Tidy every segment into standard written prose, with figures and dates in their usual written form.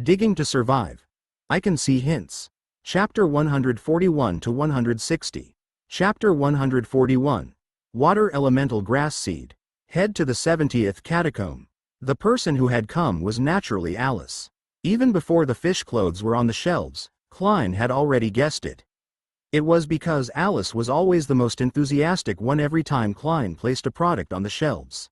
Digging to survive. I can see hints. Chapter 141 to 160. Chapter 141. Water elemental grass seed. Head to the 70th catacomb. The person who had come was naturally Alice. Even before the fish clothes were on the shelves, Klein had already guessed it. It was because Alice was always the most enthusiastic one every time Klein placed a product on the shelves.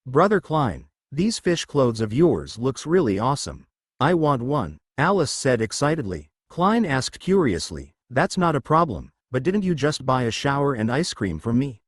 "Brother Klein, these fish clothes of yours looks really awesome. I want one," Alice said excitedly. Klein asked curiously, "That's not a problem, but didn't you just buy a shower and ice cream from me?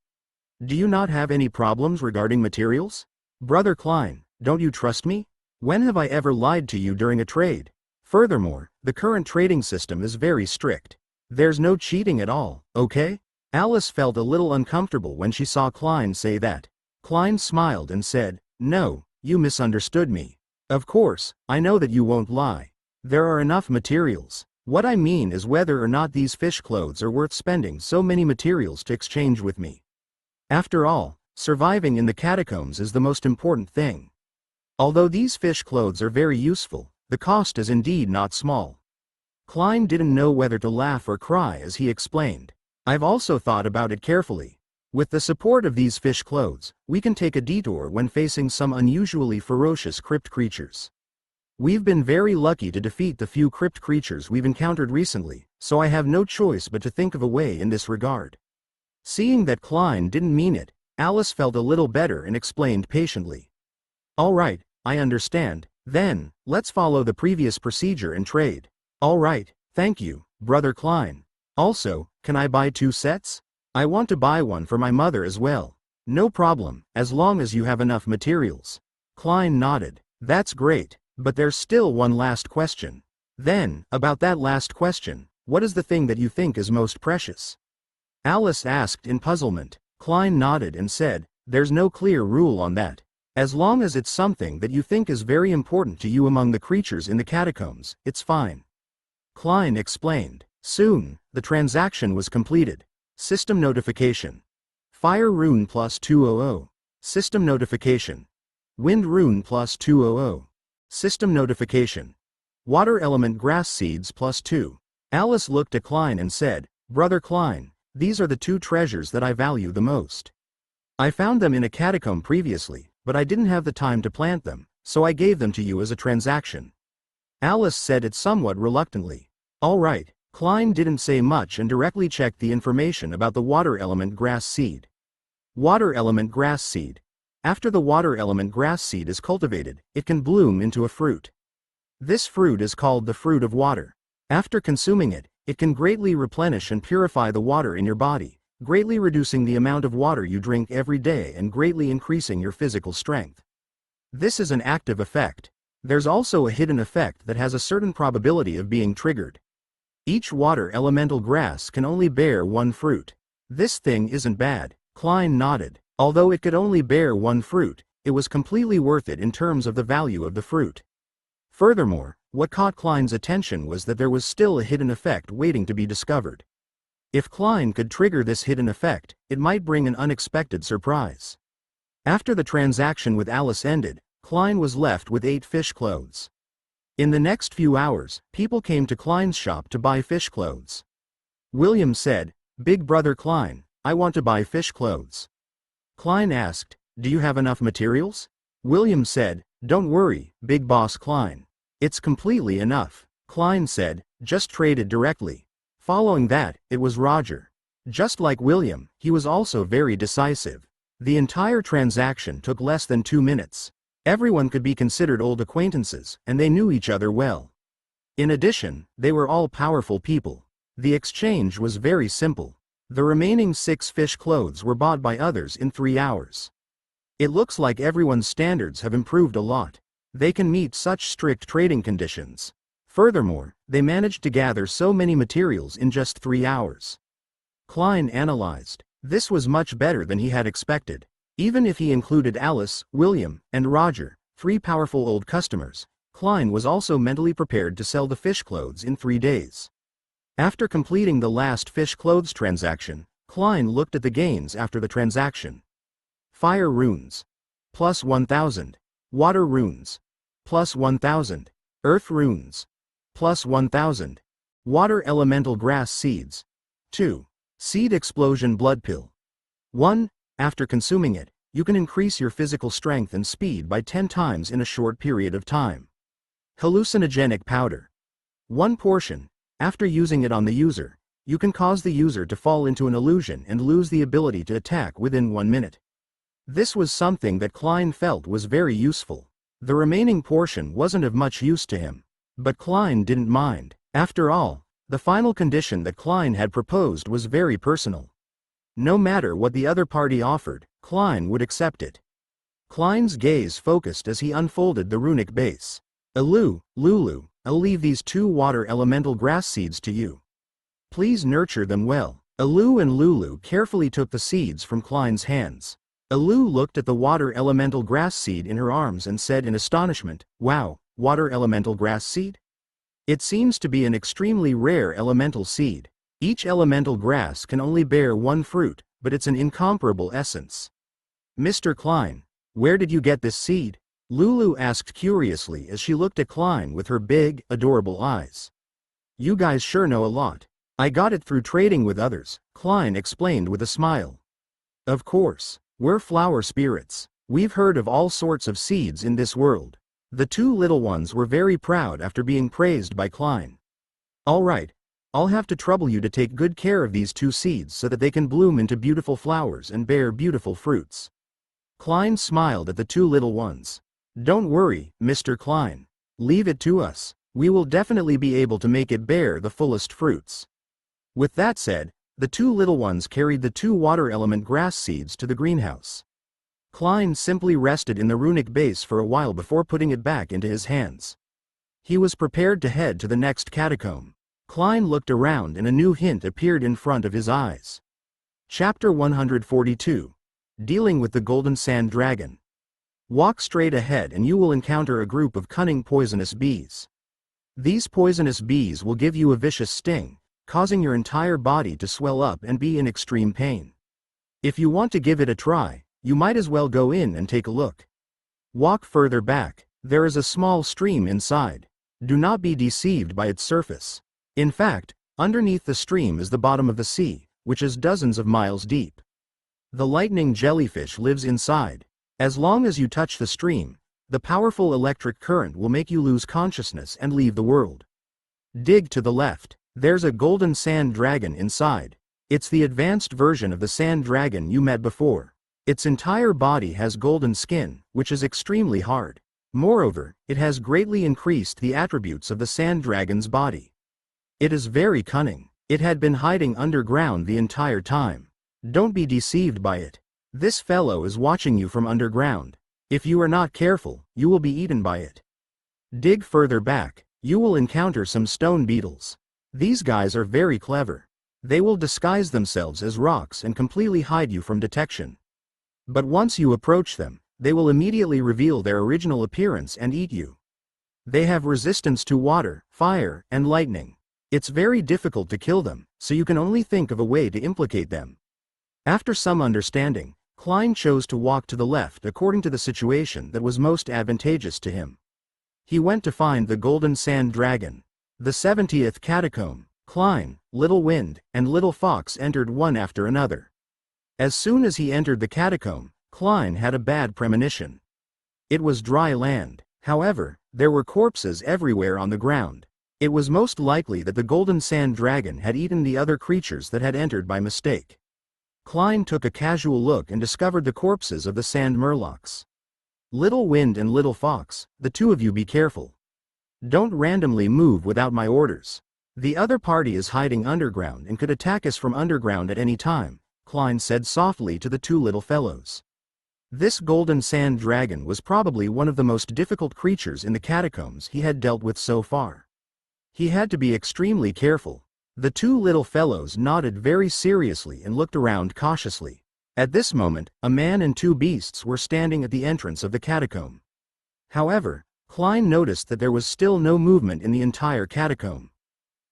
Do you not have any problems regarding materials? Brother Klein, don't you trust me? When have I ever lied to you during a trade? Furthermore, the current trading system is very strict. There's no cheating at all, okay?" Alice felt a little uncomfortable when she saw Klein say that. Klein smiled and said, "No, you misunderstood me. Of course, I know that you won't lie. There are enough materials. What I mean is whether or not these fish clothes are worth spending so many materials to exchange with me. After all, surviving in the catacombs is the most important thing. Although these fish clothes are very useful, the cost is indeed not small." Klein didn't know whether to laugh or cry as he explained. "I've also thought about it carefully. With the support of these fish clothes, we can take a detour when facing some unusually ferocious crypt creatures. We've been very lucky to defeat the few crypt creatures we've encountered recently, so I have no choice but to think of a way in this regard." Seeing that Klein didn't mean it, Alice felt a little better and explained patiently. "All right, I understand. Then, let's follow the previous procedure and trade." "All right, thank you, Brother Klein. Also, can I buy 2 sets? I want to buy one for my mother as well." "No problem, as long as you have enough materials." Klein nodded. "That's great, but there's still one last question." "Then, about that last question, what is the thing that you think is most precious?" Alice asked in puzzlement. Klein nodded and said, "There's no clear rule on that. As long as it's something that you think is very important to you among the creatures in the catacombs, it's fine." Klein explained. Soon, the transaction was completed. System notification. Fire rune plus 200. System notification. Wind rune plus 200. System notification. Water element grass seeds plus 2. Alice looked at Klein and said, "Brother Klein, these are the 2 treasures that I value the most. I found them in a catacomb previously, but I didn't have the time to plant them, so I gave them to you as a transaction." Alice said it somewhat reluctantly. "All right." Klein didn't say much and directly checked the information about the water element grass seed. Water element grass seed. After the water element grass seed is cultivated, it can bloom into a fruit. This fruit is called the fruit of water. After consuming it, it can greatly replenish and purify the water in your body, greatly reducing the amount of water you drink every day and greatly increasing your physical strength. This is an active effect. There's also a hidden effect that has a certain probability of being triggered. Each water elemental grass can only bear 1 fruit. This thing isn't bad. Klein nodded. Although it could only bear 1 fruit, it was completely worth it in terms of the value of the fruit. Furthermore, what caught Klein's attention was that there was still a hidden effect waiting to be discovered. If Klein could trigger this hidden effect, it might bring an unexpected surprise. After the transaction with Alice ended, Klein was left with 8 fish clothes. In the next few hours, people came to Klein's shop to buy fish clothes. William said, "Big Brother Klein, I want to buy fish clothes." Klein asked, "Do you have enough materials?" William said, "Don't worry, Big Boss Klein. It's completely enough." Klein said, "Just trade it directly." Following that, it was Roger. Just like William, he was also very decisive. The entire transaction took less than 2 minutes. Everyone could be considered old acquaintances, and they knew each other well. In addition, they were all powerful people. The exchange was very simple. The remaining 6 fish clothes were bought by others in 3 hours. It looks like everyone's standards have improved a lot. They can meet such strict trading conditions. Furthermore, they managed to gather so many materials in just 3 hours. Klein analyzed. This was much better than he had expected. Even if he included Alice, William, and Roger, 3 powerful old customers, Klein was also mentally prepared to sell the fish clothes in 3 days. After completing the last fish clothes transaction, Klein looked at the gains after the transaction. Fire runes. Plus 1000. Water runes. Plus 1000. Earth runes. Plus 1000. Water elemental grass seeds. 2. Seed explosion blood pill. 1. After consuming it, you can increase your physical strength and speed by 10 times in a short period of time. Hallucinogenic powder. 1 portion. After using it on the user, you can cause the user to fall into an illusion and lose the ability to attack within 1 minute. This was something that Klein felt was very useful. The remaining portion wasn't of much use to him. But Klein didn't mind. After all, the final condition that Klein had proposed was very personal. No matter what the other party offered, Klein would accept it. Klein's gaze focused as he unfolded the runic base. Lulu, I'll leave these 2 water elemental grass seeds to you. Please nurture them well. Alu and Lulu carefully took the seeds from Klein's hands. Alu looked at the water elemental grass seed in her arms and said in astonishment, "Wow, water elemental grass seed? It seems to be an extremely rare elemental seed. Each elemental grass can only bear 1 fruit, but it's an incomparable essence." "Mr. Klein, where did you get this seed?" Lulu asked curiously as she looked at Klein with her big, adorable eyes. "You guys sure know a lot. I got it through trading with others," Klein explained with a smile. "Of course, we're flower spirits. We've heard of all sorts of seeds in this world." The 2 little ones were very proud after being praised by Klein. "All right, I'll have to trouble you to take good care of these 2 seeds so that they can bloom into beautiful flowers and bear beautiful fruits." Klein smiled at the 2 little ones. "Don't worry, Mr. Klein. Leave it to us. We will definitely be able to make it bear the fullest fruits." With that said, the 2 little ones carried the 2 water element grass seeds to the greenhouse. Klein simply rested in the runic base for a while before putting it back into his hands. He was prepared to head to the next catacomb. Klein looked around and a new hint appeared in front of his eyes. Chapter 142. Dealing with the Golden Sand Dragon. Walk straight ahead and you will encounter a group of cunning poisonous bees. These poisonous bees will give you a vicious sting, causing your entire body to swell up and be in extreme pain. If you want to give it a try, you might as well go in and take a look. Walk further back. There is a small stream inside. Do not be deceived by its surface. In fact, underneath the stream is the bottom of the sea, which is dozens of miles deep. The lightning jellyfish lives inside. As long as you touch the stream, the powerful electric current will make you lose consciousness and leave the world. Dig to the left. There's a golden sand dragon inside. It's the advanced version of the sand dragon you met before. Its entire body has golden skin, which is extremely hard. Moreover, it has greatly increased the attributes of the sand dragon's body. It is very cunning. It had been hiding underground the entire time. Don't be deceived by it. This fellow is watching you from underground. If you are not careful, you will be eaten by it. Dig further back. You will encounter some stone beetles. These guys are very clever. They will disguise themselves as rocks and completely hide you from detection. But once you approach them, they will immediately reveal their original appearance and eat you. They have resistance to water, fire, and lightning. It's very difficult to kill them, so you can only think of a way to implicate them. After some understanding, Klein chose to walk to the left according to the situation that was most advantageous to him. He went to find the Golden Sand Dragon. The 70th catacomb. Klein, Little Wind, and Little Fox entered one after another. As soon as he entered the catacomb, Klein had a bad premonition. It was dry land. However, there were corpses everywhere on the ground. It was most likely that the Golden Sand Dragon had eaten the other creatures that had entered by mistake. Klein took a casual look and discovered the corpses of the Sand Murlocs. Little Wind and Little Fox, the 2 of you be careful. Don't randomly move without my orders. The other party is hiding underground and could attack us from underground at any time, Klein said softly to the 2 little fellows. This Golden Sand Dragon was probably one of the most difficult creatures in the catacombs he had dealt with so far. He had to be extremely careful. The 2 little fellows nodded very seriously and looked around cautiously. At this moment, a man and 2 beasts were standing at the entrance of the catacomb. However, Klein noticed that there was still no movement in the entire catacomb.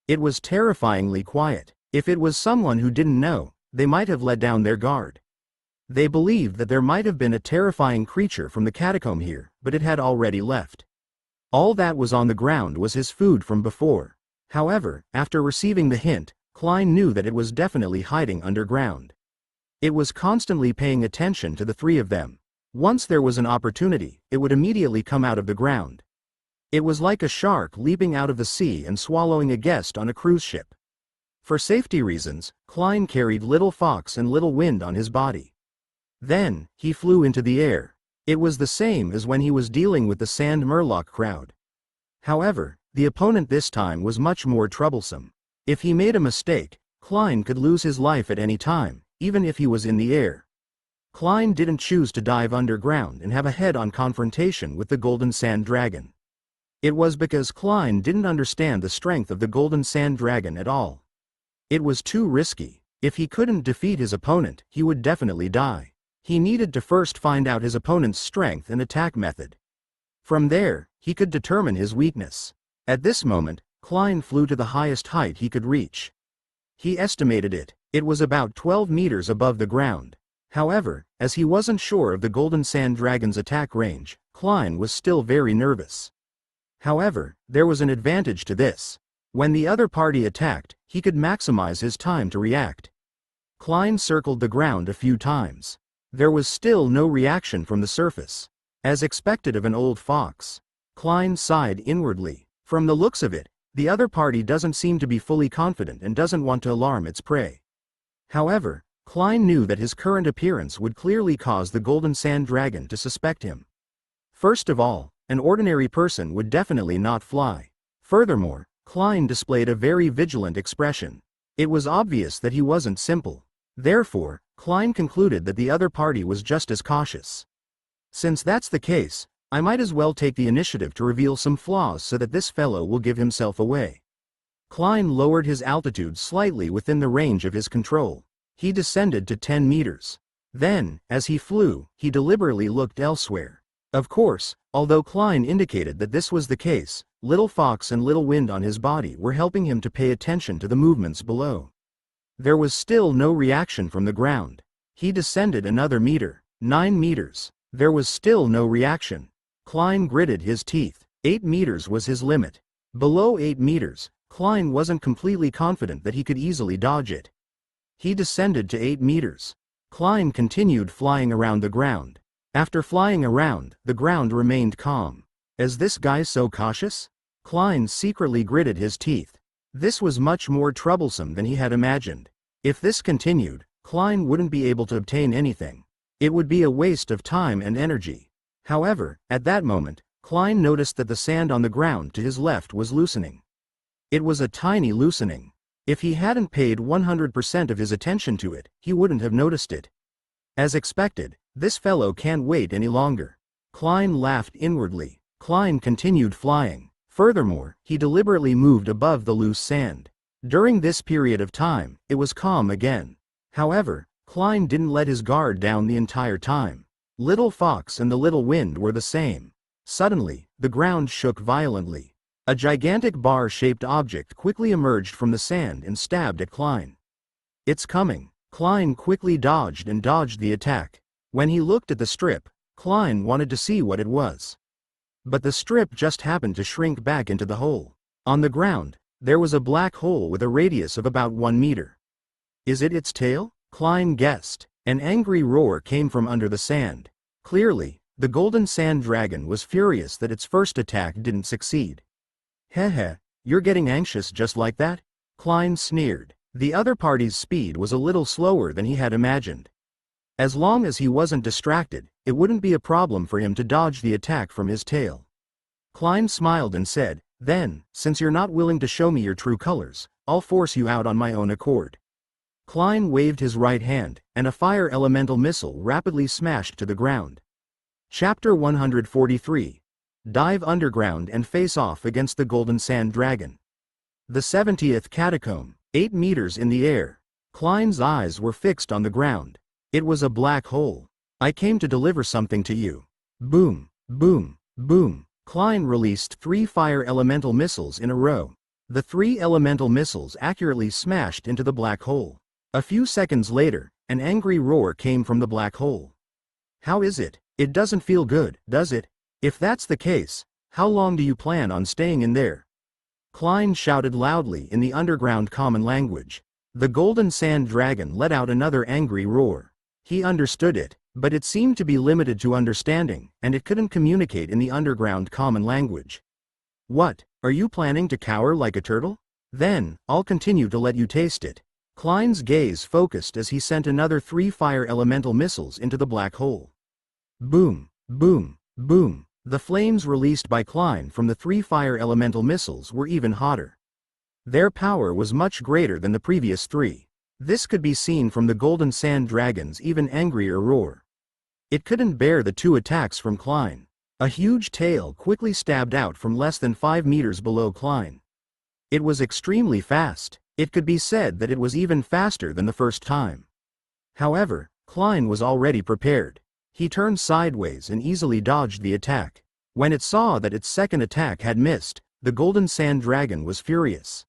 It was terrifyingly quiet. If it was someone who didn't know, they might have let down their guard. They believed that there might have been a terrifying creature from the catacomb here, but it had already left. All that was on the ground was his food from before. However, after receiving the hint, Klein knew that it was definitely hiding underground. It was constantly paying attention to the three of them. Once there was an opportunity, it would immediately come out of the ground. It was like a shark leaping out of the sea and swallowing a guest on a cruise ship. For safety reasons, Klein carried Little Fox and Little Wind on his body. Then, he flew into the air. It was the same as when he was dealing with the Sand Murloc crowd. However, the opponent this time was much more troublesome. If he made a mistake, Klein could lose his life at any time, even if he was in the air. Klein didn't choose to dive underground and have a head-on confrontation with the Golden Sand Dragon. It was because Klein didn't understand the strength of the Golden Sand Dragon at all. It was too risky. If he couldn't defeat his opponent, he would definitely die. He needed to first find out his opponent's strength and attack method. From there, he could determine his weakness. At this moment, Klein flew to the highest height he could reach. He estimated it. It was about 12 meters above the ground. However, as he wasn't sure of the Golden Sand Dragon's attack range, Klein was still very nervous. However, there was an advantage to this. When the other party attacked, he could maximize his time to react. Klein circled the ground a few times. There was still no reaction from the surface. As expected of an old fox, Klein sighed inwardly. From the looks of it, the other party doesn't seem to be fully confident and doesn't want to alarm its prey. However, Klein knew that his current appearance would clearly cause the Golden Sand Dragon to suspect him. First of all, an ordinary person would definitely not fly. Furthermore, Klein displayed a very vigilant expression. It was obvious that he wasn't simple. Therefore, Klein concluded that the other party was just as cautious. Since that's the case, I might as well take the initiative to reveal some flaws so that this fellow will give himself away. Klein lowered his altitude slightly within the range of his control. He descended to 10 meters. Then, as he flew, he deliberately looked elsewhere. Of course, although Klein indicated that this was the case, Little Fox and Little Wind on his body were helping him to pay attention to the movements below. There was still no reaction from the ground. He descended another meter, 9 meters. There was still no reaction. Klein gritted his teeth. 8 meters was his limit. Below 8 meters, Klein wasn't completely confident that he could easily dodge it. He descended to 8 meters. Klein continued flying around the ground. After flying around, the ground remained calm. Is this guy so cautious? Klein secretly gritted his teeth. This was much more troublesome than he had imagined. If this continued, Klein wouldn't be able to obtain anything. It would be a waste of time and energy. However, at that moment, Klein noticed that the sand on the ground to his left was loosening. It was a tiny loosening. If he hadn't paid 100% of his attention to it, he wouldn't have noticed it. As expected, this fellow can't wait any longer. Klein laughed inwardly. Klein continued flying. Furthermore, he deliberately moved above the loose sand. During this period of time, it was calm again. However, Klein didn't let his guard down the entire time. Little Fox and the Little Wind were the same. Suddenly, the ground shook violently. A gigantic bar-shaped object quickly emerged from the sand and stabbed at Klein. It's coming. Klein quickly dodged and dodged the attack. When he looked at the strip, Klein wanted to see what it was. But the strip just happened to shrink back into the hole. On the ground, there was a black hole with a radius of about 1 meter. Is it its tail? Klein guessed. An angry roar came from under the sand. Clearly, the Golden Sand Dragon was furious that its first attack didn't succeed. Heh, you're getting anxious just like that? Klein sneered. The other party's speed was a little slower than he had imagined. As long as he wasn't distracted, it wouldn't be a problem for him to dodge the attack from his tail. Klein smiled and said, "Then, since you're not willing to show me your true colors, I'll force you out on my own accord." Klein waved his right hand, and a fire elemental missile rapidly smashed to the ground. Chapter 143. Dive underground and face off against the Golden Sand Dragon. The 70th Catacomb, 8 meters in the air. Klein's eyes were fixed on the ground. It was a black hole. I came to deliver something to you. Boom, boom, boom. Klein released 3 fire elemental missiles in a row. The 3 elemental missiles accurately smashed into the black hole. A few seconds later, an angry roar came from the black hole. How is it? It doesn't feel good, does it? If that's the case, How long do you plan on staying in there? Klein shouted loudly in the underground common language. The golden sand dragon let out another angry roar. He understood it, but it seemed to be limited to understanding, and it couldn't communicate in the underground common language. What, are you planning to cower like a turtle? Then, I'll continue to let you taste it. Klein's gaze focused as he sent another 3 fire elemental missiles into the black hole. Boom, boom, boom. The flames released by Klein from the 3 fire elemental missiles were even hotter. Their power was much greater than the previous 3. This could be seen from the golden sand dragon's even angrier roar. It couldn't bear the 2 attacks from Klein. A huge tail quickly stabbed out from less than 5 meters below Klein. It was extremely fast. It could be said that it was even faster than the first time. However, Klein was already prepared. He turned sideways and easily dodged the attack. When it saw that its second attack had missed, the golden sand dragon was furious.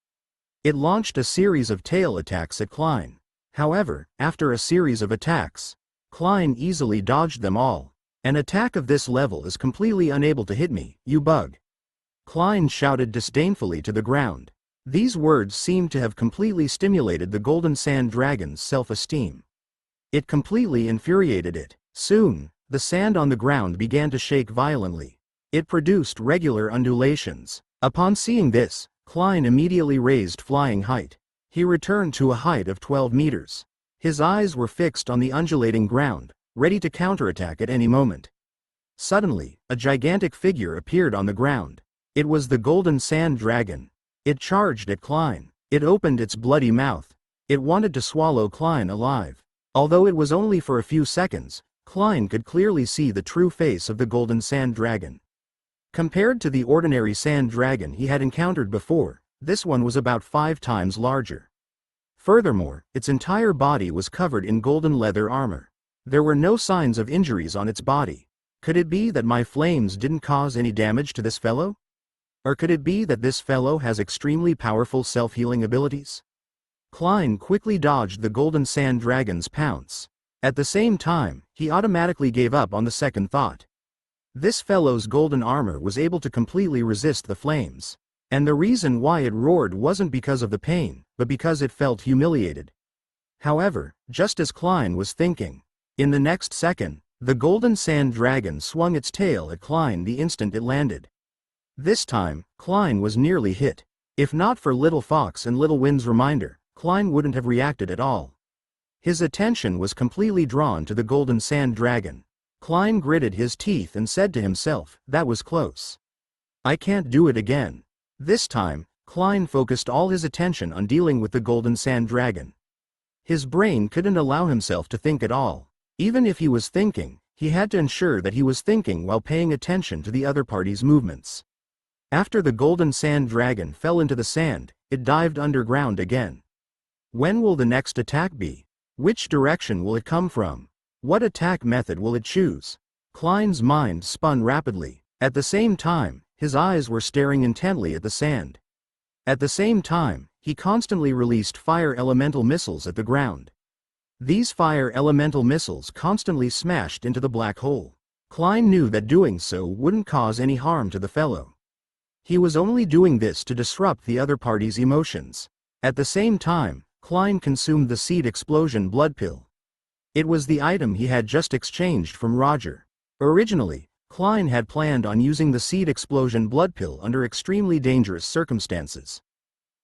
It launched a series of tail attacks at Klein. However, after a series of attacks, Klein easily dodged them all. An attack of this level is completely unable to hit me, you bug. Klein shouted disdainfully to the ground. These words seemed to have completely stimulated the golden sand dragon's self-esteem. It completely infuriated it. Soon, the sand on the ground began to shake violently. It produced regular undulations. Upon seeing this, Klein immediately raised flying height. He returned to a height of 12 meters. His eyes were fixed on the undulating ground, ready to counterattack at any moment. Suddenly, a gigantic figure appeared on the ground. It was the golden sand dragon. It charged at Klein. It opened its bloody mouth. It wanted to swallow Klein alive. Although it was only for a few seconds, Klein could clearly see the true face of the golden sand dragon. Compared to the ordinary sand dragon he had encountered before, this one was about 5 times larger. Furthermore, its entire body was covered in golden leather armor. There were no signs of injuries on its body. Could it be that my flames didn't cause any damage to this fellow? Or could it be that this fellow has extremely powerful self-healing abilities? Klein quickly dodged the golden sand dragon's pounce. At the same time, he automatically gave up on the second thought. This fellow's golden armor was able to completely resist the flames. And the reason why it roared wasn't because of the pain, but because it felt humiliated. However, just as Klein was thinking, in the next second, the golden sand dragon swung its tail at Klein the instant it landed. This time, Klein was nearly hit. If not for Little Fox and Little Wind's reminder, Klein wouldn't have reacted at all. His attention was completely drawn to the golden sand dragon. Klein gritted his teeth and said to himself, that was close. I can't do it again. This time, Klein focused all his attention on dealing with the golden sand dragon. His brain couldn't allow himself to think at all. Even if he was thinking, he had to ensure that he was thinking while paying attention to the other party's movements. After the golden sand dragon fell into the sand, it dived underground again. When will the next attack be? Which direction will it come from? What attack method will it choose? Klein's mind spun rapidly. At the same time, his eyes were staring intently at the sand. At the same time, he constantly released fire elemental missiles at the ground. These fire elemental missiles constantly smashed into the black hole. Klein knew that doing so wouldn't cause any harm to the fellow. He was only doing this to disrupt the other party's emotions. At the same time, Klein consumed the seed explosion blood pill. It was the item he had just exchanged from Roger. Originally, Klein had planned on using the seed explosion blood pill under extremely dangerous circumstances.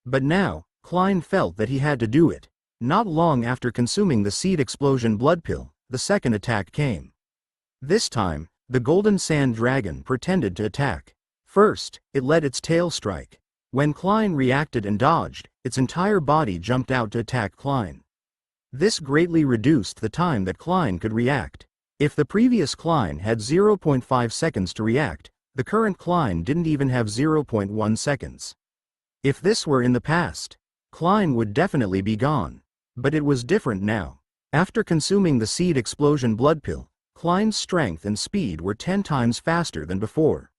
But now, Klein felt that he had to do it. Not long after consuming the seed explosion blood pill, the second attack came. This time, the golden sand dragon pretended to attack. First, it let its tail strike. When Klein reacted and dodged, its entire body jumped out to attack Klein. This greatly reduced the time that Klein could react. If the previous Klein had 0.5 seconds to react, the current Klein didn't even have 0.1 seconds. If this were in the past, Klein would definitely be gone. But it was different now. After consuming the seed explosion blood pill, Klein's strength and speed were 10 times faster than before.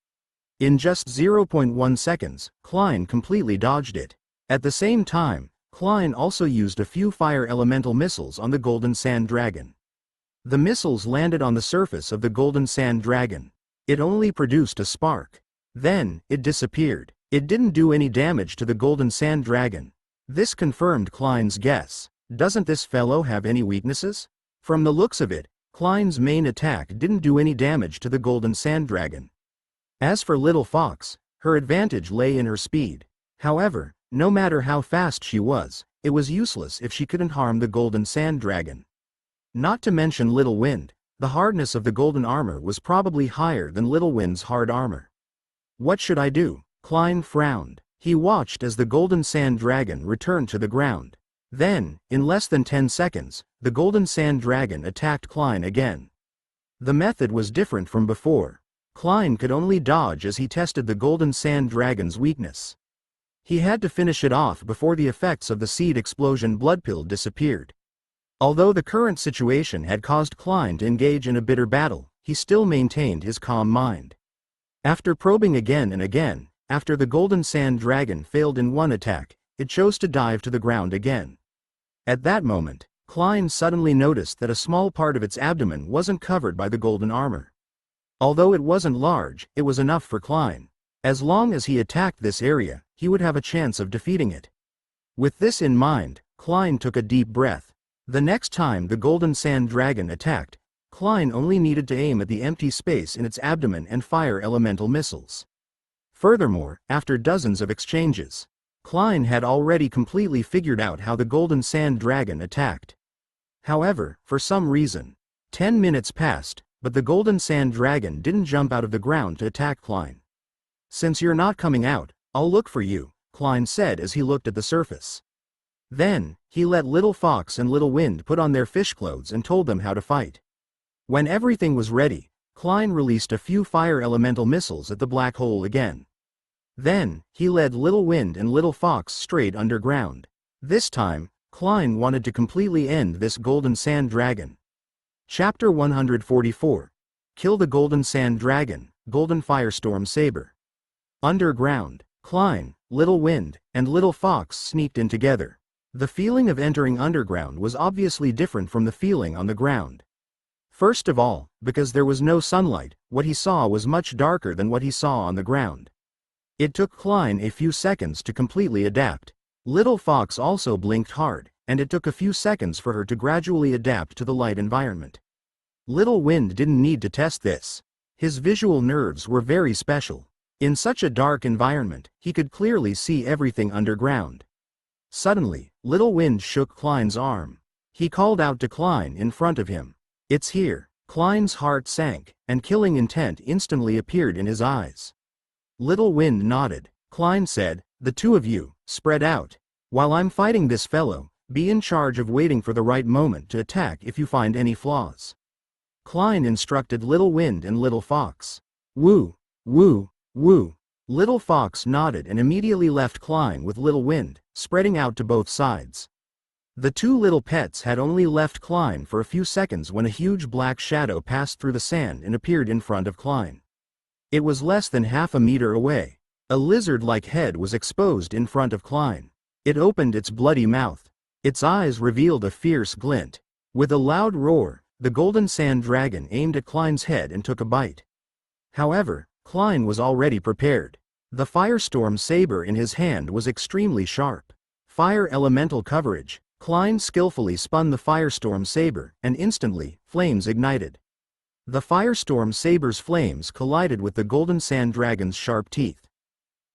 In just 0.1 seconds, Klein completely dodged it. At the same time, Klein also used a few fire elemental missiles on the golden sand dragon. The missiles landed on the surface of the golden sand dragon. It only produced a spark. Then, it disappeared. It didn't do any damage to the golden sand dragon. This confirmed Klein's guess. Doesn't this fellow have any weaknesses? From the looks of it, Klein's main attack didn't do any damage to the golden sand dragon. As for Little Fox, her advantage lay in her speed. However, no matter how fast she was, it was useless if she couldn't harm the golden sand dragon. Not to mention Little Wind, the hardness of the golden armor was probably higher than Little Wind's hard armor. What should I do? Klein frowned. He watched as the golden sand dragon returned to the ground. Then, in less than 10 seconds, the golden sand dragon attacked Klein again. The method was different from before. Klein could only dodge as he tested the golden sand dragon's weakness. He had to finish it off before the effects of the seed explosion blood pill disappeared. Although the current situation had caused Klein to engage in a bitter battle, he still maintained his calm mind. After probing again and again, after the golden sand dragon failed in one attack, it chose to dive to the ground again. At that moment, Klein suddenly noticed that a small part of its abdomen wasn't covered by the golden armor. Although it wasn't large, it was enough for Klein. As long as he attacked this area, he would have a chance of defeating it. With this in mind, Klein took a deep breath. The next time the golden sand dragon attacked, Klein only needed to aim at the empty space in its abdomen and fire elemental missiles. Furthermore, after dozens of exchanges, Klein had already completely figured out how the golden sand dragon attacked. However, for some reason, 10 minutes passed, but the golden sand dragon didn't jump out of the ground to attack Klein. "Since you're not coming out, I'll look for you," Klein said as he looked at the surface. Then, he let Little Fox and Little Wind put on their fish clothes and told them how to fight. When everything was ready, Klein released a few fire elemental missiles at the black hole again. Then, he led Little Wind and Little Fox straight underground. This time, Klein wanted to completely end this golden sand dragon. Chapter 144. Kill the golden sand dragon, golden firestorm saber. Underground, Klein, Little Wind, and Little Fox sneaked in together. The feeling of entering underground was obviously different from the feeling on the ground. First of all, because there was no sunlight, what he saw was much darker than what he saw on the ground. It took Klein a few seconds to completely adapt. Little Fox also blinked hard, and it took a few seconds for her to gradually adapt to the light environment. Little Wind didn't need to test this. His visual nerves were very special. In such a dark environment, he could clearly see everything underground. Suddenly, Little Wind shook Klein's arm. He called out to Klein in front of him. "It's here." Klein's heart sank, and killing intent instantly appeared in his eyes. Little Wind nodded. Klein said, "The two of you, spread out. While I'm fighting this fellow, be in charge of waiting for the right moment to attack if you find any flaws." Klein instructed Little Wind and Little Fox. "Woo, woo, woo." Little Fox nodded and immediately left Klein with Little Wind, spreading out to both sides. The two little pets had only left Klein for a few seconds when a huge black shadow passed through the sand and appeared in front of Klein. It was less than half a meter away. A lizard-like head was exposed in front of Klein. It opened its bloody mouth. Its eyes revealed a fierce glint. With a loud roar, the golden sand dragon aimed at Klein's head and took a bite. However, Klein was already prepared. The firestorm saber in his hand was extremely sharp. Fire elemental coverage. Klein skillfully spun the firestorm saber, and instantly, flames ignited. The firestorm saber's flames collided with the golden sand dragon's sharp teeth.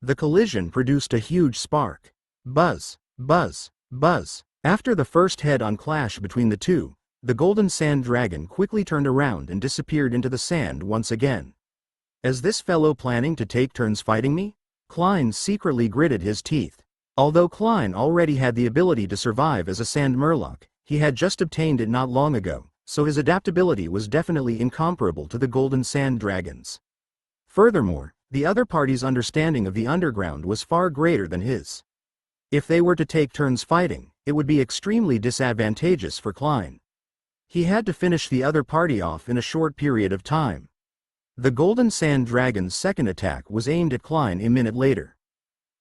The collision produced a huge spark. Buzz, buzz, buzz. After the first head-on clash between the two, the golden sand dragon quickly turned around and disappeared into the sand once again. "Is this fellow planning to take turns fighting me?" Klein secretly gritted his teeth. Although Klein already had the ability to survive as a sand murloc, he had just obtained it not long ago, so his adaptability was definitely incomparable to the golden sand dragons. Furthermore, the other party's understanding of the underground was far greater than his. If they were to take turns fighting, it would be extremely disadvantageous for Klein. He had to finish the other party off in a short period of time. The golden sand dragon's second attack was aimed at Klein a minute later.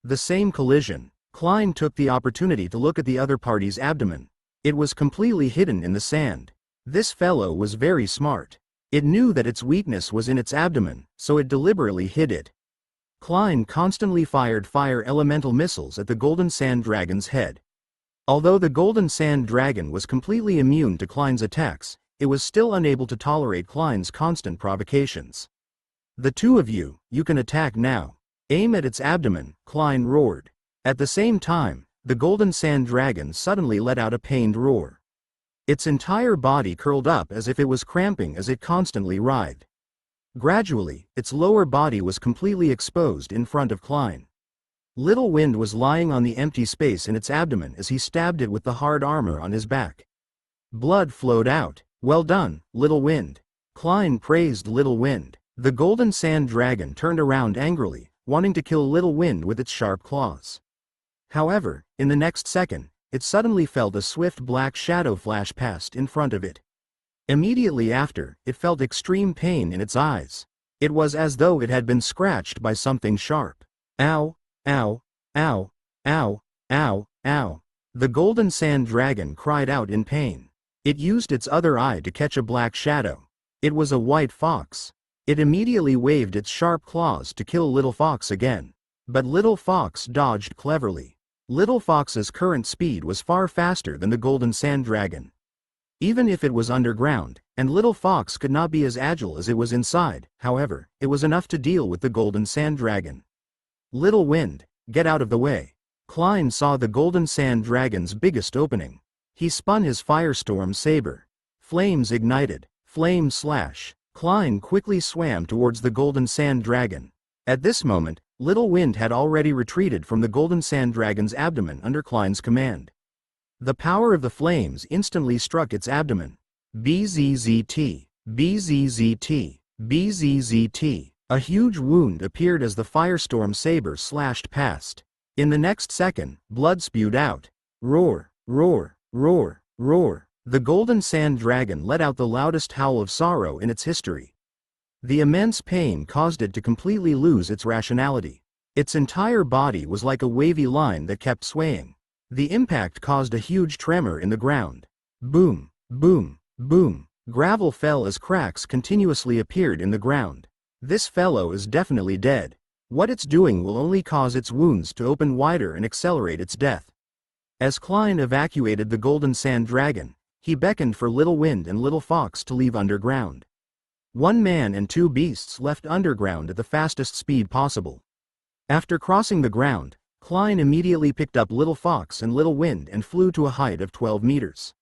The same collision. Klein took the opportunity to look at the other party's abdomen. It was completely hidden in the sand. This fellow was very smart. It knew that its weakness was in its abdomen, so it deliberately hid it. Klein constantly fired fire elemental missiles at the Golden Sand Dragon's head. Although the Golden Sand Dragon was completely immune to Klein's attacks, it was still unable to tolerate Klein's constant provocations. "The two of you, you can attack now. Aim at its abdomen," Klein roared. At the same time, the Golden Sand Dragon suddenly let out a pained roar. Its entire body curled up as if it was cramping as it constantly writhed. Gradually, its lower body was completely exposed in front of Klein. Little Wind was lying on the empty space in its abdomen as he stabbed it with the hard armor on his back. Blood flowed out. "Well done, Little Wind." Klein praised Little Wind. The Golden Sand Dragon turned around angrily, wanting to kill Little Wind with its sharp claws. However, in the next second, it suddenly felt a swift black shadow flash past in front of it. Immediately after, it felt extreme pain in its eyes. It was as though it had been scratched by something sharp. Ow, ow, ow, ow, ow, ow. The Golden Sand Dragon cried out in pain. It used its other eye to catch a black shadow. It was a white fox. It immediately waved its sharp claws to kill Little Fox again. But Little Fox dodged cleverly. Little Fox's current speed was far faster than the Golden Sand Dragon. Even if it was underground, and Little Fox could not be as agile as it was inside, however, it was enough to deal with the Golden Sand Dragon. "Little Wind, get out of the way." Klein saw the Golden Sand Dragon's biggest opening. He spun his firestorm saber. Flames ignited. Flame slash. Klein quickly swam towards the Golden Sand Dragon. At this moment, Little Wind had already retreated from the Golden Sand Dragon's abdomen under Klein's command. The power of the flames instantly struck its abdomen. Bzzzt, bzzzt, bzzzt. A huge wound appeared as the firestorm saber slashed past. In the next second, blood spewed out. Roar, roar, roar, roar. The Golden Sand Dragon let out the loudest howl of sorrow in its history. The immense pain caused it to completely lose its rationality. Its entire body was like a wavy line that kept swaying. The impact caused a huge tremor in the ground. Boom, boom, boom. Gravel fell as cracks continuously appeared in the ground. "This fellow is definitely dead. What it's doing will only cause its wounds to open wider and accelerate its death." As Klein evacuated the Golden Sand Dragon, he beckoned for Little Wind and Little Fox to leave underground. One man and two beasts left underground at the fastest speed possible. After crossing the ground, Klein immediately picked up Little Fox and Little Wind and flew to a height of 12 meters.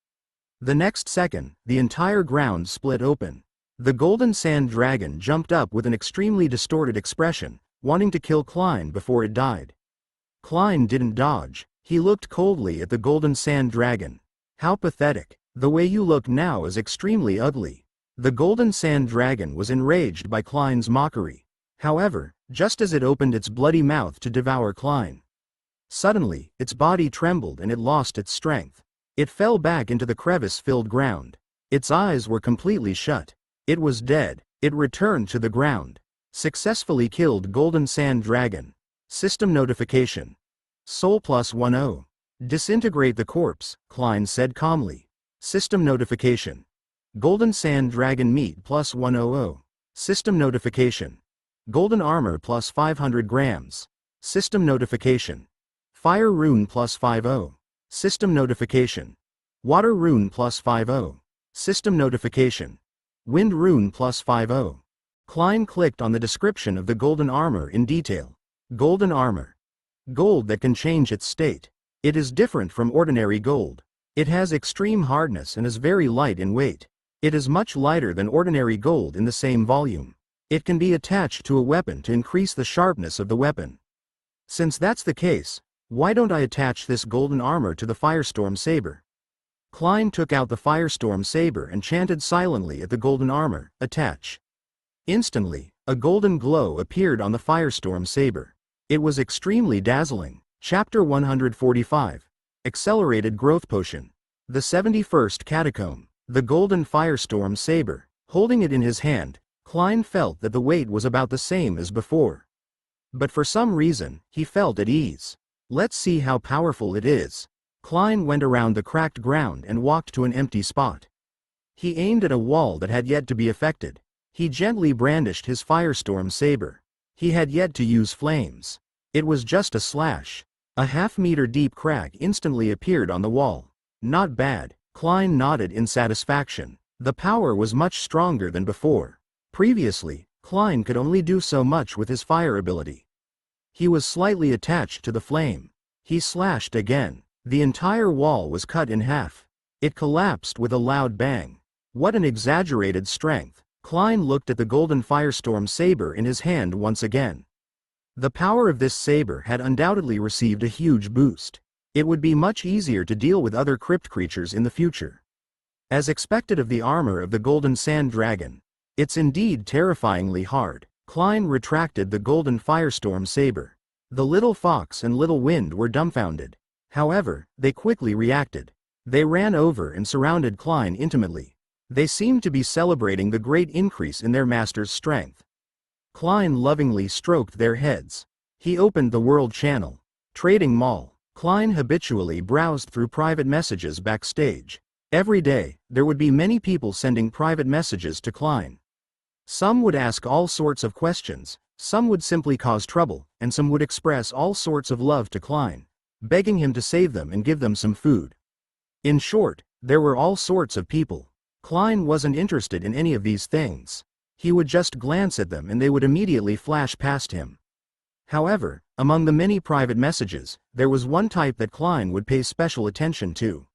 The next second, the entire ground split open. The Golden Sand Dragon jumped up with an extremely distorted expression, wanting to kill Klein before it died. Klein didn't dodge. He looked coldly at the Golden Sand Dragon. "How pathetic. The way you look now is extremely ugly." The Golden Sand Dragon was enraged by Klein's mockery. However, just as it opened its bloody mouth to devour Klein, suddenly, its body trembled and it lost its strength. It fell back into the crevice-filled ground. Its eyes were completely shut. It was dead. It returned to the ground. Successfully killed Golden Sand Dragon. System notification. Soul +10. Disintegrate the corpse, Klein said calmly. System notification. Golden Sand Dragon meat +100. System notification. Golden armor +500 grams. System notification. Fire rune +50. System notification. Water rune +50. System notification. Wind rune +50. Klein clicked on the description of the golden armor in detail. Golden armor. Gold that can change its state. It is different from ordinary gold. It has extreme hardness and is very light in weight. It is much lighter than ordinary gold in the same volume. It can be attached to a weapon to increase the sharpness of the weapon. Since that's the case, why don't I attach this golden armor to the Firestorm Saber? Klein took out the Firestorm Saber and chanted silently at the golden armor, attach. Instantly, a golden glow appeared on the Firestorm Saber. It was extremely dazzling. Chapter 145. Accelerated Growth Potion. The 71st Catacomb. The golden Firestorm Saber. Holding it in his hand, Klein felt that the weight was about the same as before. But for some reason, he felt at ease. Let's see how powerful it is. Klein went around the cracked ground and walked to an empty spot. He aimed at a wall that had yet to be affected. He gently brandished his Firestorm Saber. He had yet to use flames. It was just a slash. A half-meter deep crack instantly appeared on the wall. Not bad. Klein nodded in satisfaction. The power was much stronger than before. Previously, Klein could only do so much with his fire ability. He was slightly attached to the flame. He slashed again. The entire wall was cut in half. It collapsed with a loud bang. What an exaggerated strength. Klein looked at the golden firestorm saber in his hand once again. The power of this saber had undoubtedly received a huge boost. It would be much easier to deal with other crypt creatures in the future. As expected of the armor of the golden sand dragon, it's indeed terrifyingly hard. Klein retracted the golden firestorm saber. The little fox and little wind were dumbfounded. However, they quickly reacted. They ran over and surrounded Klein intimately. They seemed to be celebrating the great increase in their master's strength. Klein lovingly stroked their heads. He opened the World Channel. Trading Mall. Klein habitually browsed through private messages backstage. Every day, there would be many people sending private messages to Klein. Some would ask all sorts of questions, some would simply cause trouble, and some would express all sorts of love to Klein, begging him to save them and give them some food. In short, there were all sorts of people. Klein wasn't interested in any of these things. He would just glance at them and they would immediately flash past him. However, among the many private messages, there was one type that Klein would pay special attention to.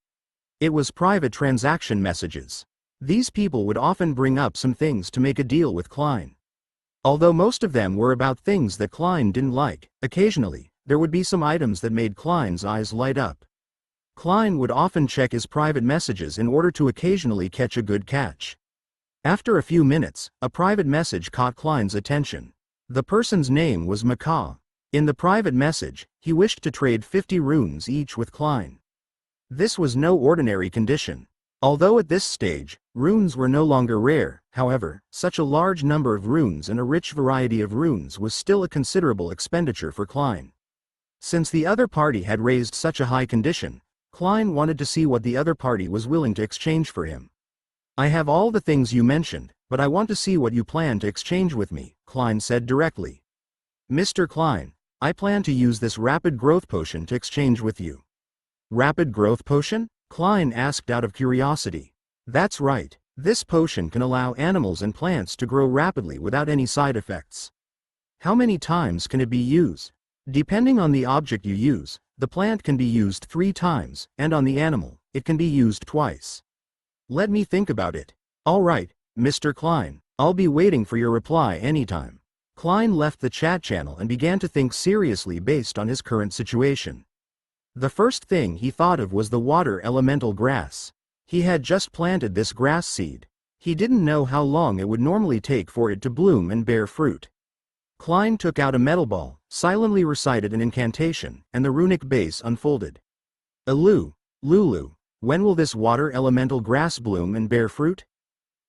It was private transaction messages. These people would often bring up some things to make a deal with Klein. Although most of them were about things that Klein didn't like, occasionally, there would be some items that made Klein's eyes light up. Klein would often check his private messages in order to occasionally catch a good catch. After a few minutes, a private message caught Klein's attention. The person's name was Macaw. In the private message, he wished to trade 50 runes each with Klein. This was no ordinary condition. Although at this stage, runes were no longer rare, however, such a large number of runes and a rich variety of runes was still a considerable expenditure for Klein. Since the other party had raised such a high condition, Klein wanted to see what the other party was willing to exchange for him. I have all the things you mentioned, but I want to see what you plan to exchange with me, Klein said directly. Mr. Klein, I plan to use this rapid growth potion to exchange with you. Rapid growth potion? Klein asked out of curiosity. That's right, this potion can allow animals and plants to grow rapidly without any side effects. How many times can it be used? Depending on the object you use, the plant can be used 3 times, and on the animal, it can be used twice. Let me think about it. All right, Mr. Klein, I'll be waiting for your reply anytime. Klein left the chat channel and began to think seriously based on his current situation. The first thing he thought of was the water elemental grass. He had just planted this grass seed. He didn't know how long it would normally take for it to bloom and bear fruit. Klein took out a metal ball, silently recited an incantation, and the runic base unfolded. Alu, Lulu, when will this water elemental grass bloom and bear fruit?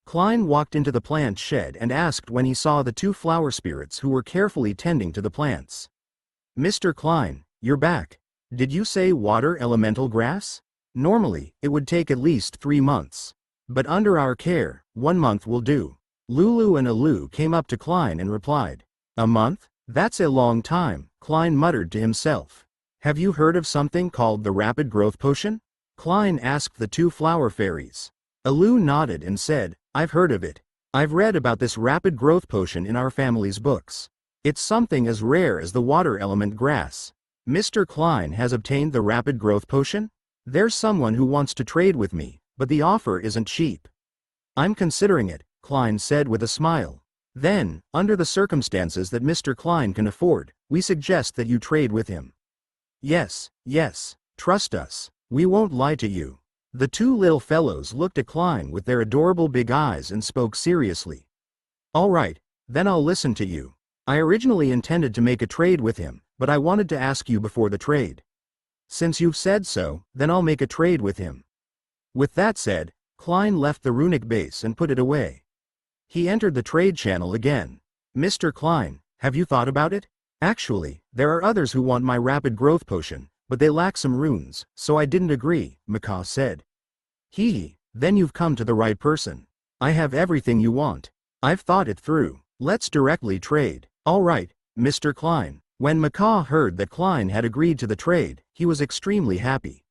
Klein walked into the plant shed and asked when he saw the 2 flower spirits who were carefully tending to the plants. Mr. Klein, you're back. Did you say water elemental grass? Normally, it would take at least 3 months. But under our care, 1 month will do. Lulu and Alu came up to Klein and replied. A month? That's a long time, Klein muttered to himself. Have you heard of something called the rapid growth potion? Klein asked the 2 flower fairies. Alu nodded and said, I've heard of it. I've read about this rapid growth potion in our family's books. It's something as rare as the water element grass. Mr. Klein has obtained the rapid growth potion? There's someone who wants to trade with me, but the offer isn't cheap. I'm considering it, Klein said with a smile. Then, under the circumstances that Mr. Klein can afford, we suggest that you trade with him. Yes, trust us. We won't lie to you. The 2 little fellows looked at Klein with their adorable big eyes and spoke seriously. All right, then I'll listen to you. I originally intended to make a trade with him, but I wanted to ask you before the trade. Since you've said so, then I'll make a trade with him. With that said, Klein left the runic base and put it away. He entered the trade channel again. Mr. Klein, have you thought about it? Actually, there are others who want my rapid growth potion, but they lack some runes, so I didn't agree, Macaw said. Then you've come to the right person. I have everything you want. I've thought it through. Let's directly trade. All right, Mr. Klein. When Macaw heard that Klein had agreed to the trade, he was extremely happy.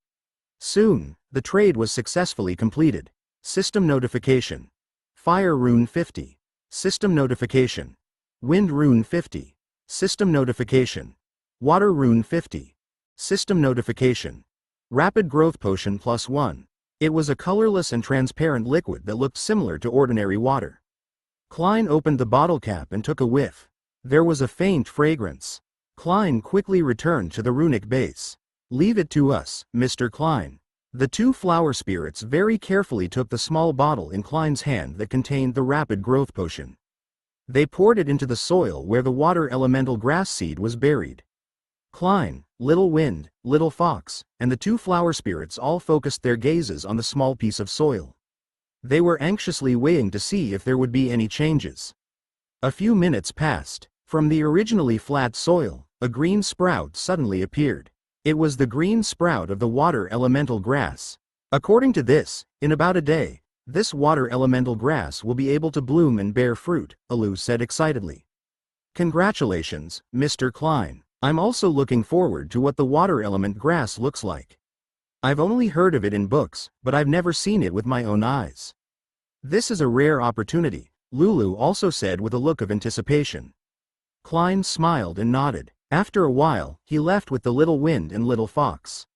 Soon, the trade was successfully completed. System notification. Fire rune 50. System notification. Wind rune 50. System notification. Water rune 50. System notification. Rapid growth potion +1. It was a colorless and transparent liquid that looked similar to ordinary water. Klein opened the bottle cap and took a whiff. There was a faint fragrance. Klein quickly returned to the runic base. "Leave it to us, Mr. Klein." The two flower spirits very carefully took the small bottle in Klein's hand that contained the rapid growth potion. They poured it into the soil where the water elemental grass seed was buried. Klein, Little Wind, Little Fox, and the two flower spirits all focused their gazes on the small piece of soil. They were anxiously waiting to see if there would be any changes. A few minutes passed. From the originally flat soil, a green sprout suddenly appeared. It was the green sprout of the water elemental grass. According to this, in about a day, this water elemental grass will be able to bloom and bear fruit, Alu said excitedly. "Congratulations, Mr. Klein. I'm also looking forward to what the water element grass looks like. I've only heard of it in books, but I've never seen it with my own eyes. This is a rare opportunity," Lulu also said with a look of anticipation. Klein smiled and nodded. After a while, he left with the Little Wind and Little Fox.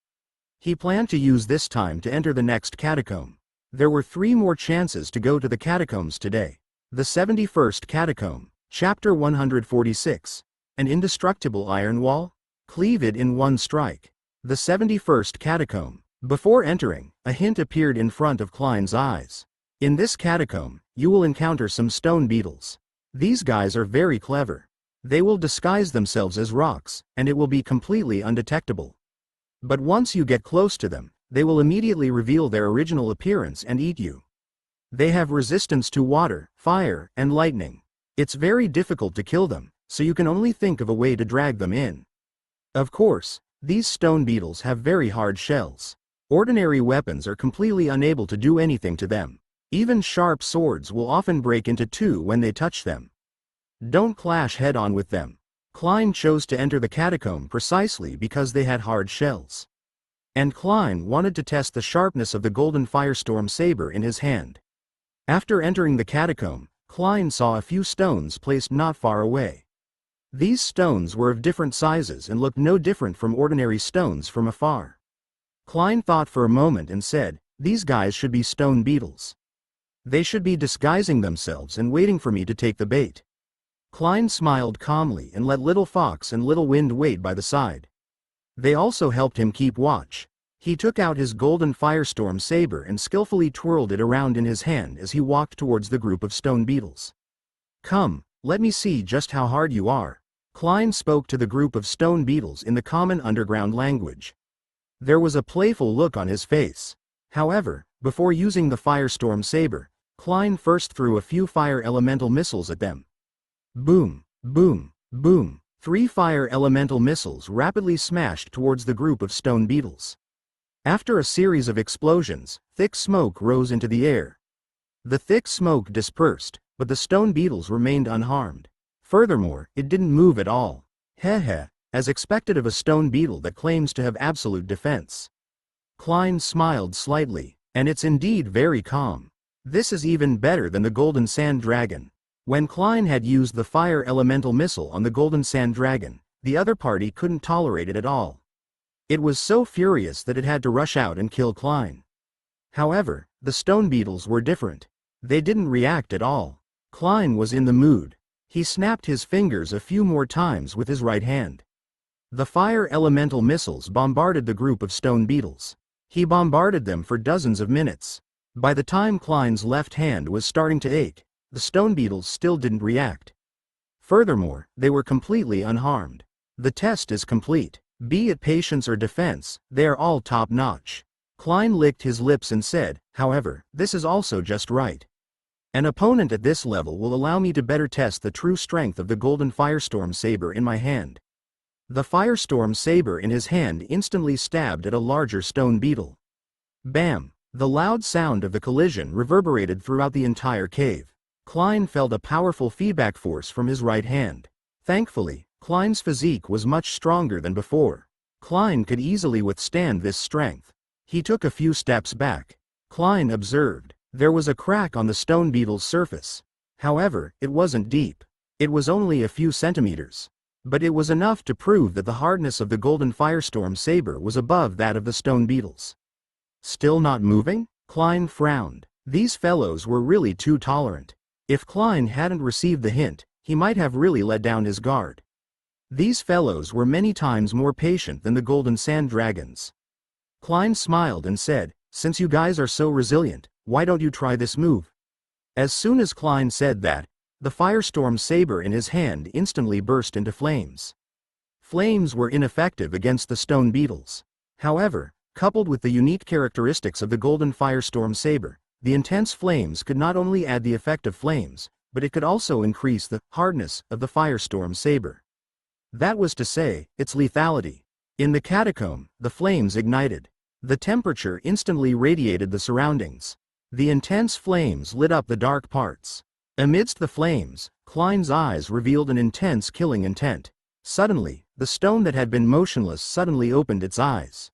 He planned to use this time to enter the next catacomb. There were 3 more chances to go to the catacombs today. The 71st Catacomb, Chapter 146. An indestructible iron wall? Cleave it in one strike. The 71st Catacomb. Before entering, a hint appeared in front of Klein's eyes. In this catacomb, you will encounter some stone beetles. These guys are very clever. They will disguise themselves as rocks, and it will be completely undetectable. But once you get close to them, they will immediately reveal their original appearance and eat you. They have resistance to water, fire, and lightning. It's very difficult to kill them, so you can only think of a way to drag them in. Of course, these stone beetles have very hard shells. Ordinary weapons are completely unable to do anything to them. Even sharp swords will often break into 2 when they touch them. Don't clash head-on with them. Klein chose to enter the catacomb precisely because they had hard shells. And Klein wanted to test the sharpness of the golden firestorm saber in his hand. After entering the catacomb, Klein saw a few stones placed not far away. These stones were of different sizes and looked no different from ordinary stones from afar. Klein thought for a moment and said, "These guys should be stone beetles. They should be disguising themselves and waiting for me to take the bait." Klein smiled calmly and let Little Fox and Little Wind wait by the side. They also helped him keep watch. He took out his golden firestorm saber and skillfully twirled it around in his hand as he walked towards the group of stone beetles. "Come, let me see just how hard you are." Klein spoke to the group of stone beetles in the common underground language. There was a playful look on his face. However, before using the firestorm saber, Klein first threw a few fire elemental missiles at them. Boom, boom, boom. 3 fire elemental missiles rapidly smashed towards the group of stone beetles. After a series of explosions, thick smoke rose into the air. The thick smoke dispersed, but the stone beetles remained unharmed. Furthermore, it didn't move at all. Heh, as expected of a stone beetle that claims to have absolute defense. Klein smiled slightly, and it's indeed very calm. This is even better than the golden sand dragon. When Klein had used the fire elemental missile on the golden sand dragon, the other party couldn't tolerate it at all. It was so furious that it had to rush out and kill Klein. However, the stone beetles were different. They didn't react at all. Klein was in the mood. He snapped his fingers a few more times with his right hand. The fire elemental missiles bombarded the group of stone beetles. He bombarded them for dozens of minutes. By the time Klein's left hand was starting to ache, the stone beetles still didn't react. Furthermore, they were completely unharmed. The test is complete. Be it patience or defense, they are all top-notch. Klein licked his lips and said, "However, this is also just right. An opponent at this level will allow me to better test the true strength of the golden firestorm saber in my hand." The firestorm saber in his hand instantly stabbed at a larger stone beetle. Bam! The loud sound of the collision reverberated throughout the entire cave. Klein felt a powerful feedback force from his right hand. Thankfully, Klein's physique was much stronger than before. Klein could easily withstand this strength. He took a few steps back. Klein observed. There was a crack on the stone beetle's surface. However, it wasn't deep. It was only a few centimeters. But it was enough to prove that the hardness of the golden firestorm saber was above that of the stone beetles. Still not moving? Klein frowned. These fellows were really too tolerant. If Klein hadn't received the hint, he might have really let down his guard. These fellows were many times more patient than the golden sand dragons. Klein smiled and said, "Since you guys are so resilient, why don't you try this move?" As soon as Klein said that, the firestorm saber in his hand instantly burst into flames. Flames were ineffective against the stone beetles. However, coupled with the unique characteristics of the golden firestorm saber, the intense flames could not only add the effect of flames, but it could also increase the hardness of the firestorm saber. That was to say, its lethality. In the catacomb, the flames ignited. The temperature instantly radiated the surroundings. The intense flames lit up the dark parts. Amidst the flames, Klein's eyes revealed an intense killing intent. Suddenly, the stone that had been motionless suddenly opened its eyes.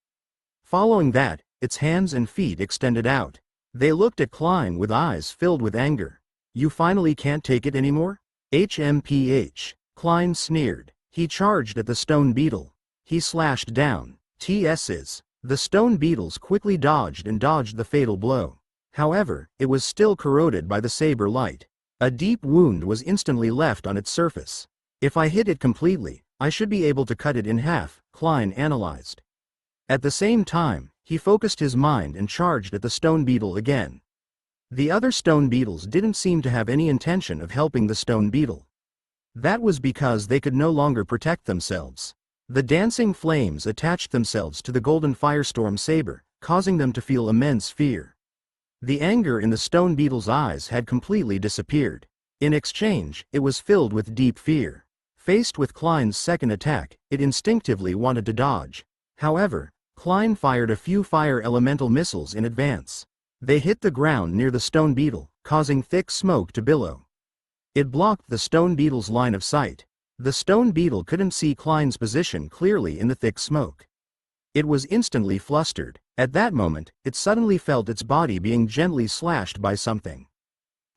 Following that, its hands and feet extended out. They looked at Klein with eyes filled with anger. "You finally can't take it anymore?" HMPH. Klein sneered. He charged at the stone beetle. He slashed down. TS's. The stone beetles quickly dodged the fatal blow. However, it was still corroded by the saber light. A deep wound was instantly left on its surface. "If I hit it completely, I should be able to cut it in half," Klein analyzed. At the same time, he focused his mind and charged at the stone beetle again. The other stone beetles didn't seem to have any intention of helping the stone beetle. That was because they could no longer protect themselves. The dancing flames attached themselves to the golden firestorm saber, causing them to feel immense fear. The anger in the stone beetle's eyes had completely disappeared. In exchange, it was filled with deep fear. Faced with Klein's second attack, it instinctively wanted to dodge. However, Klein fired a few fire elemental missiles in advance. They hit the ground near the stone beetle, causing thick smoke to billow. It blocked the stone beetle's line of sight. The stone beetle couldn't see Klein's position clearly in the thick smoke. It was instantly flustered. At that moment, it suddenly felt its body being gently slashed by something.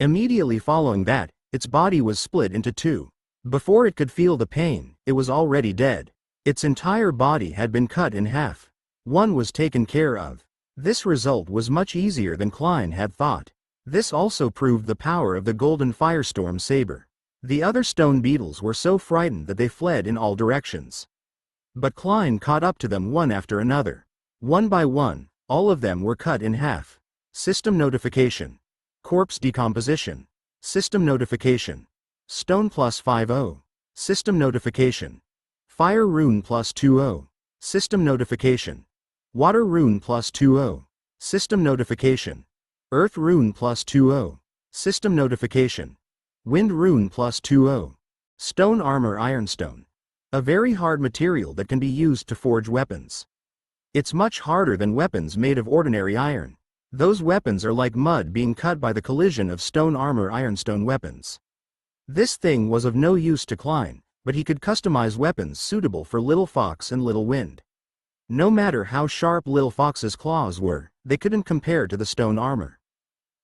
Immediately following that, its body was split into two. Before it could feel the pain, it was already dead. Its entire body had been cut in half. One was taken care of. This result was much easier than Klein had thought. This also proved the power of the golden firestorm saber. The other stone beetles were so frightened that they fled in all directions. But Klein caught up to them one after another. One by one, all of them were cut in half. System notification. Corpse decomposition. System notification. Stone +50. System notification. Fire rune +20. System notification. Water rune +20. System notification. Earth rune +20. System notification. Wind rune +20. Stone armor ironstone. A very hard material that can be used to forge weapons. It's much harder than weapons made of ordinary iron. Those weapons are like mud being cut by the collision of stone armor ironstone weapons. This thing was of no use to Klein, but he could customize weapons suitable for Little Fox and Little Wind. No matter how sharp Little Fox's claws were, they couldn't compare to the stone armor.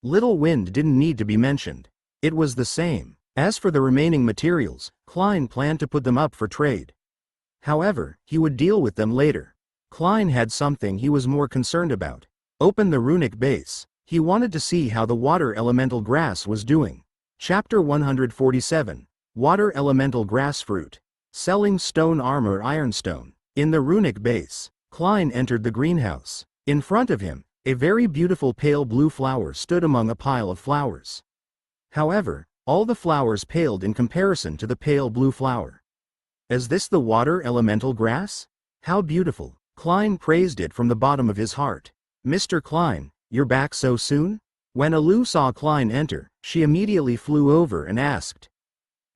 Little Wind didn't need to be mentioned. It was the same. As for the remaining materials, Klein planned to put them up for trade. However, he would deal with them later. Klein had something he was more concerned about. Open the runic base. He wanted to see how the water elemental grass was doing. Chapter 147. Water elemental grass fruit. Selling stone armor ironstone. In the runic base, Klein entered the greenhouse. In front of him, a very beautiful pale blue flower stood among a pile of flowers. However, all the flowers paled in comparison to the pale blue flower. Is this the water elemental grass? How beautiful! Klein praised it from the bottom of his heart. "Mr. Klein, you're back so soon?" When Alu saw Klein enter, she immediately flew over and asked.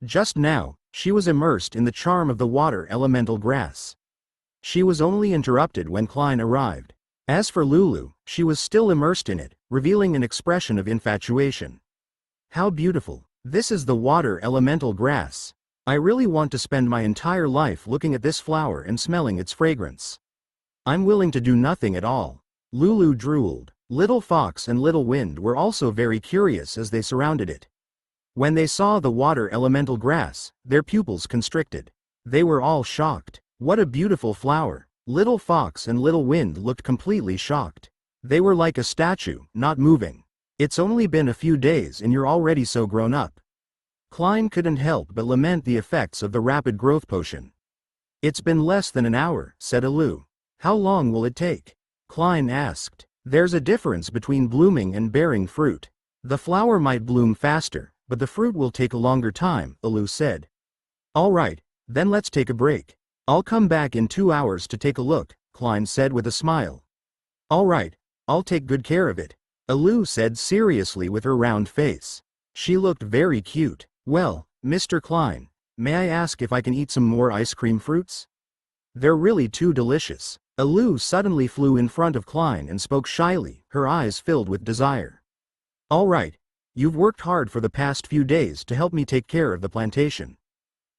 Just now, she was immersed in the charm of the water elemental grass. She was only interrupted when Klein arrived. As for Lulu, she was still immersed in it, revealing an expression of infatuation. "How beautiful! This is the water elemental grass. I really want to spend my entire life looking at this flower and smelling its fragrance. I'm willing to do nothing at all. Lulu drooled. Little Fox and Little Wind were also very curious as they surrounded it. When they saw the water elemental grass, their pupils constricted. They were all shocked. What a beautiful flower. Little Fox and Little Wind looked completely shocked. They were like a statue, not moving. It's only been a few days and you're already so grown up. Klein couldn't help but lament the effects of the rapid growth potion. It's been less than an hour, said Alu. How long will it take? Klein asked. There's a difference between blooming and bearing fruit. The flower might bloom faster, but the fruit will take a longer time, Alu said. All right, then let's take a break. I'll come back in 2 hours to take a look, Klein said with a smile. All right, I'll take good care of it, Alu said seriously with her round face. She looked very cute. Well, Mr. Klein, may I ask if I can eat some more ice cream fruits? They're really too delicious. Alu suddenly flew in front of Klein and spoke shyly, her eyes filled with desire. All right, you've worked hard for the past few days to help me take care of the plantation.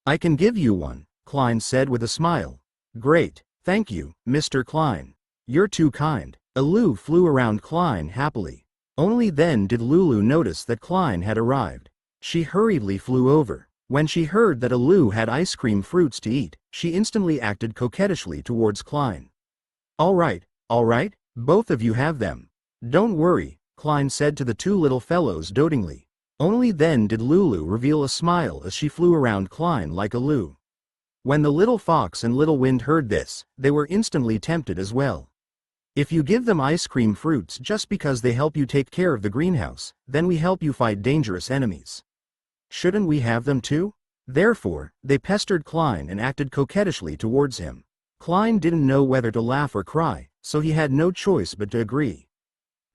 I can give you one, Klein said with a smile. Great, thank you, Mr. Klein. You're too kind. Alu flew around Klein happily. Only then did Lulu notice that Klein had arrived. She hurriedly flew over. When she heard that Alu had ice cream fruits to eat, she instantly acted coquettishly towards Klein. All right, both of you have them. Don't worry, Klein said to the two little fellows dotingly. Only then did Lulu reveal a smile as she flew around Klein like Alu. When the Little Fox and Little Wind heard this, they were instantly tempted as well. If you give them ice cream fruits just because they help you take care of the greenhouse, then we help you fight dangerous enemies. Shouldn't we have them too? Therefore, they pestered Klein and acted coquettishly towards him. Klein didn't know whether to laugh or cry, so he had no choice but to agree.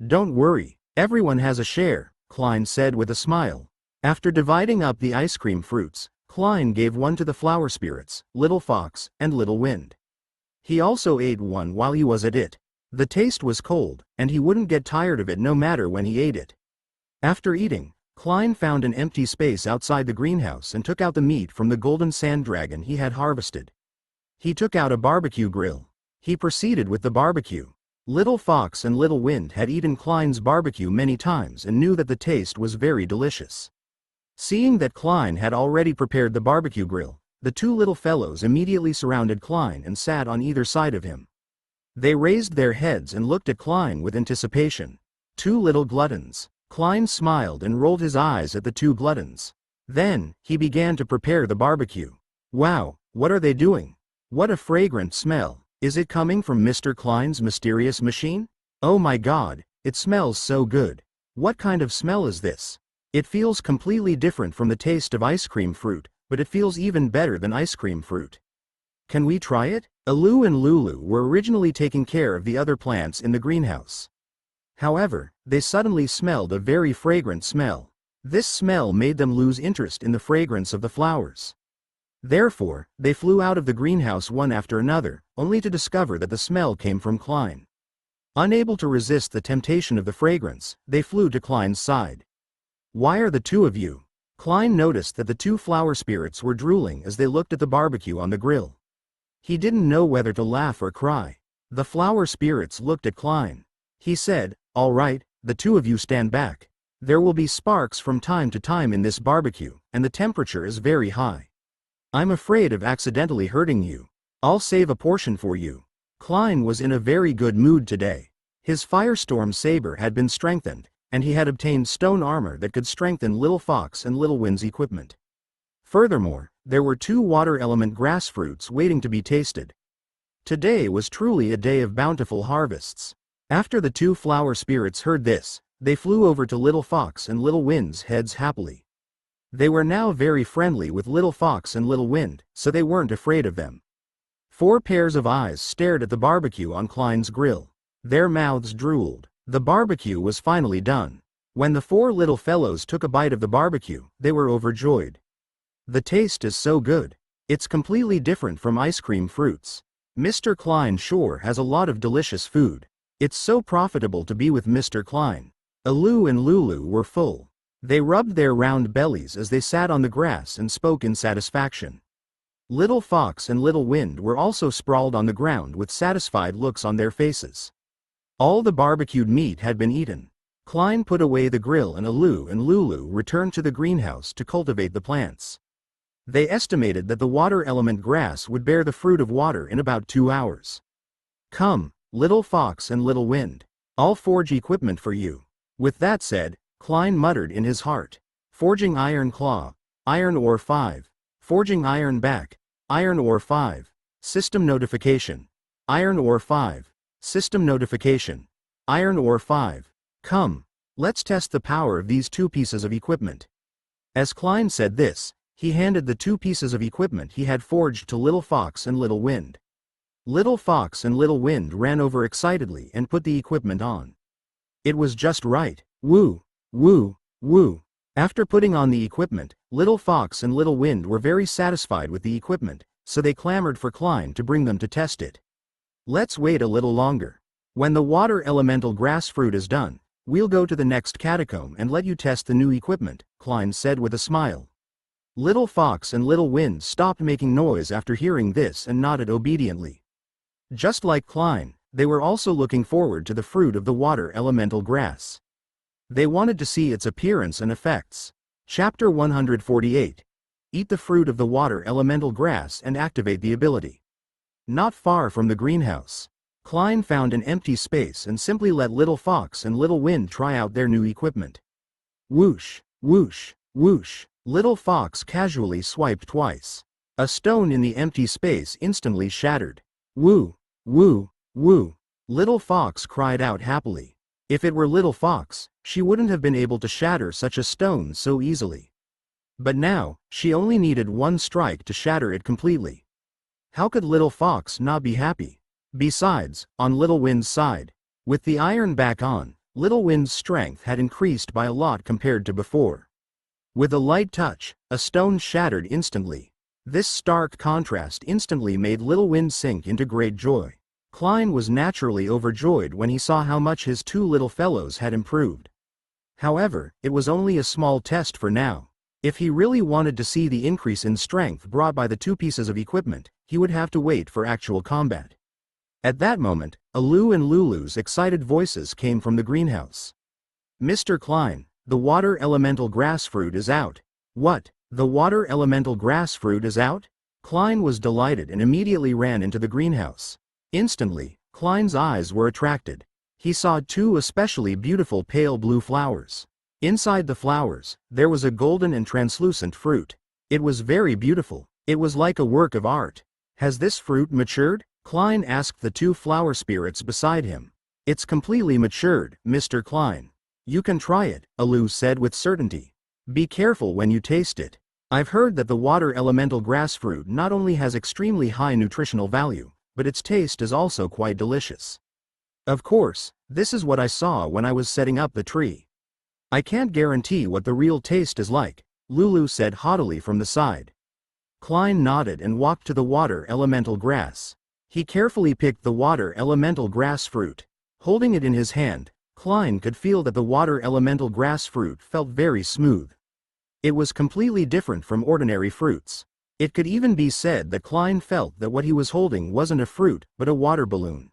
Don't worry, everyone has a share, Klein said with a smile. After dividing up the ice cream fruits, Klein gave one to the flower spirits, Little Fox, and Little Wind. He also ate one while he was at it. The taste was cold, and he wouldn't get tired of it no matter when he ate it. After eating, Klein found an empty space outside the greenhouse and took out the meat from the golden sand dragon he had harvested. He took out a barbecue grill. He proceeded with the barbecue. Little Fox and Little Wind had eaten Klein's barbecue many times and knew that the taste was very delicious. Seeing that Klein had already prepared the barbecue grill, the two little fellows immediately surrounded Klein and sat on either side of him. They raised their heads and looked at Klein with anticipation. Two little gluttons. Klein smiled and rolled his eyes at the two gluttons. Then, he began to prepare the barbecue. Wow, what are they doing? What a fragrant smell. Is it coming from Mr. Klein's mysterious machine? Oh my God, it smells so good. What kind of smell is this? It feels completely different from the taste of ice cream fruit, but it feels even better than ice cream fruit. Can we try it? Alu and Lulu were originally taking care of the other plants in the greenhouse. However, they suddenly smelled a very fragrant smell. This smell made them lose interest in the fragrance of the flowers. Therefore, they flew out of the greenhouse one after another, only to discover that the smell came from Klein. Unable to resist the temptation of the fragrance, they flew to Klein's side. Why are the two of you? Klein noticed that the two flower spirits were drooling as they looked at the barbecue on the grill. He didn't know whether to laugh or cry. The flower spirits looked at Klein. He said, All right, the two of you stand back. There will be sparks from time to time in this barbecue, and the temperature is very high. I'm afraid of accidentally hurting you. I'll save a portion for you. Klein was in a very good mood today. His firestorm saber had been strengthened, and he had obtained stone armor that could strengthen Little Fox and Little Wind's equipment. Furthermore, there were 2 water element grass fruits waiting to be tasted. Today was truly a day of bountiful harvests. After the 2 flower spirits heard this, they flew over to Little Fox and Little Wind's heads happily. They were now very friendly with Little Fox and Little Wind, so they weren't afraid of them. 4 pairs of eyes stared at the barbecue on Klein's grill. Their mouths drooled. The barbecue was finally done. When the 4 little fellows took a bite of the barbecue, they were overjoyed. The taste is so good. It's completely different from ice cream fruits. Mr. Klein sure has a lot of delicious food. It's so profitable to be with Mr. Klein. Alu and Lulu were full. They rubbed their round bellies as they sat on the grass and spoke in satisfaction. Little Fox and Little Wind were also sprawled on the ground with satisfied looks on their faces. All the barbecued meat had been eaten. Klein put away the grill and Alu and Lulu returned to the greenhouse to cultivate the plants. They estimated that the water element grass would bear the fruit of water in about 2 hours. Come, Little Fox and Little Wind. I'll forge equipment for you. With that said, Klein muttered in his heart. Forging iron claw. Iron ore 5. Forging iron back. Iron ore 5. System notification. Iron ore 5. System notification. Iron ore 5. Come, let's test the power of these 2 pieces of equipment. As Klein said this, he handed the 2 pieces of equipment he had forged to Little Fox and Little Wind. Little Fox and Little Wind ran over excitedly and put the equipment on. It was just right. Woo, woo, woo. After putting on the equipment, Little Fox and Little Wind were very satisfied with the equipment, so they clamored for Klein to bring them to test it. Let's wait a little longer. When the water elemental grass fruit is done, we'll go to the next catacomb and let you test the new equipment, Klein said with a smile. Little Fox and Little Wind stopped making noise after hearing this and nodded obediently. Just like Klein, they were also looking forward to the fruit of the water elemental grass. They wanted to see its appearance and effects. Chapter 148. Eat the fruit of the water elemental grass and activate the ability. Not far from the greenhouse, Klein found an empty space and simply let Little Fox and Little Wind try out their new equipment. Whoosh, whoosh, whoosh. Little Fox casually swiped twice. A stone in the empty space instantly shattered. Woo, woo, woo. Little Fox cried out happily. If it were Little Fox, she wouldn't have been able to shatter such a stone so easily. But now, she only needed 1 strike to shatter it completely. How could Little Fox not be happy? Besides, on Little Wind's side, with the iron back on, Little Wind's strength had increased by a lot compared to before. With a light touch, a stone shattered instantly. This stark contrast instantly made Little Wind sink into great joy. Klein was naturally overjoyed when he saw how much his 2 little fellows had improved. However, it was only a small test for now. If he really wanted to see the increase in strength brought by the 2 pieces of equipment, he would have to wait for actual combat. At that moment, Alu and Lulu's excited voices came from the greenhouse. Mr. Klein, the water elemental grass fruit is out. What? The water elemental grass fruit is out? Klein was delighted and immediately ran into the greenhouse. Instantly, Klein's eyes were attracted. He saw 2 especially beautiful pale blue flowers. Inside the flowers, there was a golden and translucent fruit. It was very beautiful. It was like a work of art. Has this fruit matured? Klein asked the 2 flower spirits beside him. It's completely matured, Mr. Klein. You can try it, Alu said with certainty. Be careful when you taste it. I've heard that the water elemental grass fruit not only has extremely high nutritional value, but its taste is also quite delicious. Of course, this is what I saw when I was setting up the tree. I can't guarantee what the real taste is like, Lulu said haughtily from the side. Klein nodded and walked to the water elemental grass. He carefully picked the water elemental grass fruit. Holding it in his hand, Klein could feel that the water elemental grass fruit felt very smooth. It was completely different from ordinary fruits. It could even be said that Klein felt that what he was holding wasn't a fruit but a water balloon.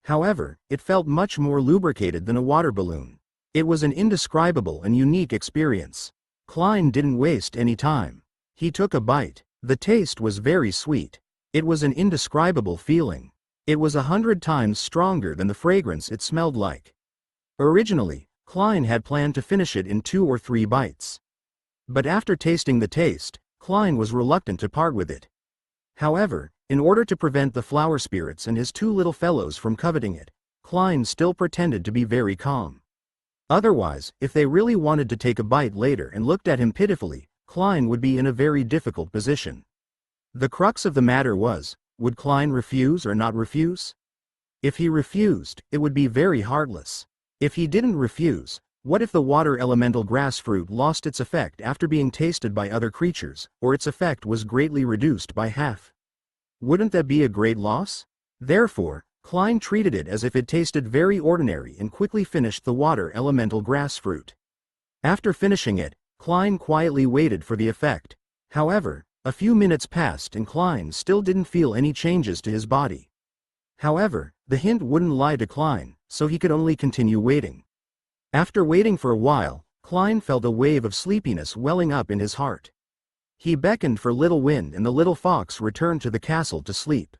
However, it felt much more lubricated than a water balloon. It was an indescribable and unique experience. Klein didn't waste any time. He took a bite. The taste was very sweet. It was an indescribable feeling. It was 100 times stronger than the fragrance it smelled like. Originally, Klein had planned to finish it in 2 or 3 bites. But after tasting the taste, Klein was reluctant to part with it. However, in order to prevent the flower spirits and his 2 little fellows from coveting it, Klein still pretended to be very calm. Otherwise, if they really wanted to take a bite later and looked at him pitifully, Klein would be in a very difficult position. The crux of the matter was, would Klein refuse or not refuse? If he refused, it would be very heartless. If he didn't refuse, what if the water elemental grass fruit lost its effect after being tasted by other creatures, or its effect was greatly reduced by half? Wouldn't that be a great loss? Therefore, Klein treated it as if it tasted very ordinary and quickly finished the water elemental grass fruit. After finishing it, Klein quietly waited for the effect. However, a few minutes passed and Klein still didn't feel any changes to his body. However, the hint wouldn't lie to Klein, so he could only continue waiting. After waiting for a while, Klein felt a wave of sleepiness welling up in his heart. He beckoned for Little Wind and the little fox returned to the castle to sleep.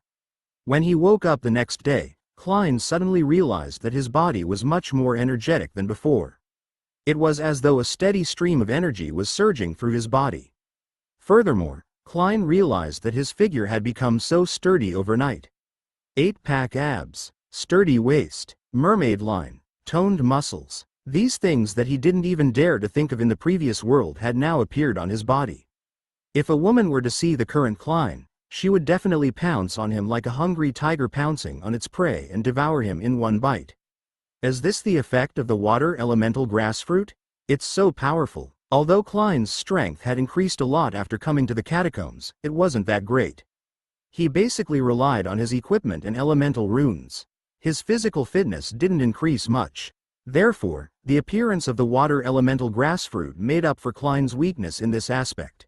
When he woke up the next day, Klein suddenly realized that his body was much more energetic than before. It was as though a steady stream of energy was surging through his body. Furthermore, Klein realized that his figure had become so sturdy overnight. 8-pack abs, sturdy waist, mermaid line, toned muscles. These things that he didn't even dare to think of in the previous world had now appeared on his body. If a woman were to see the current Klein, she would definitely pounce on him like a hungry tiger pouncing on its prey and devour him in one bite. Is this the effect of the water elemental grass fruit? It's so powerful. Although Klein's strength had increased a lot after coming to the catacombs, it wasn't that great. He basically relied on his equipment and elemental runes. His physical fitness didn't increase much. Therefore, the appearance of the water elemental grass fruit made up for Klein's weakness in this aspect.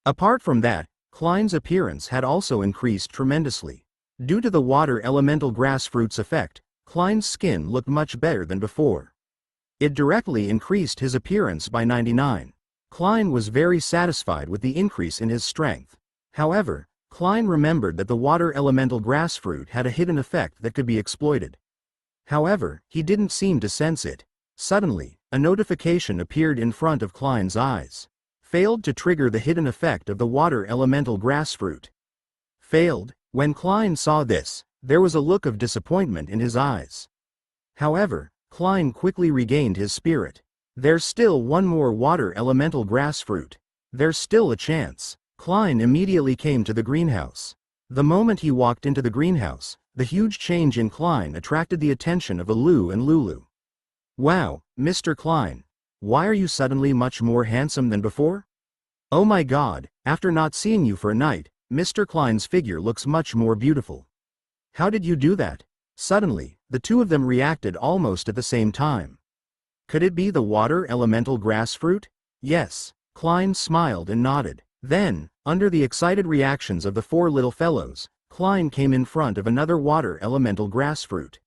Apart from that, Klein's appearance had also increased tremendously. Due to the water elemental grass fruit's effect, Klein's skin looked much better than before. It directly increased his appearance by 99. Klein was very satisfied with the increase in his strength. However, Klein remembered that the water elemental grass fruit had a hidden effect that could be exploited. However, he didn't seem to sense it. Suddenly, a notification appeared in front of Klein's eyes. Failed to trigger the hidden effect of the water elemental grass fruit. Failed. When Klein saw this, there was a look of disappointment in his eyes. However, Klein quickly regained his spirit. There's still one more water elemental grass fruit. There's still a chance. Klein immediately came to the greenhouse. The moment he walked into the greenhouse, the huge change in Klein attracted the attention of Lulu and Lulu. Wow, Mr. Klein. Why are you suddenly much more handsome than before? Oh my god, after not seeing you for a night, Mr. Klein's figure looks much more beautiful. How did you do that? Suddenly, the two of them reacted almost at the same time. Could it be the water elemental grass fruit? Yes. Klein smiled and nodded. Then, under the excited reactions of the four little fellows, Klein came in front of another water elemental grass fruit.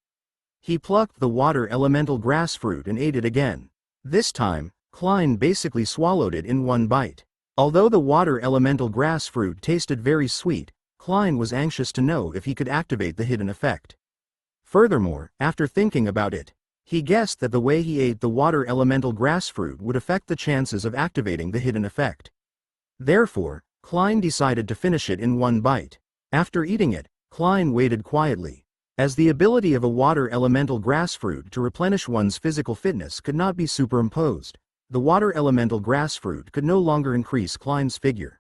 He plucked the water elemental grass fruit and ate it again. This time, Klein basically swallowed it in one bite. Although the water elemental grass fruit tasted very sweet, Klein was anxious to know if he could activate the hidden effect. Furthermore, after thinking about it, he guessed that the way he ate the water elemental grass fruit would affect the chances of activating the hidden effect. Therefore, Klein decided to finish it in one bite. After eating it, Klein waited quietly. As the ability of a water elemental grass fruit to replenish one's physical fitness could not be superimposed, the water elemental grass fruit could no longer increase Klein's figure.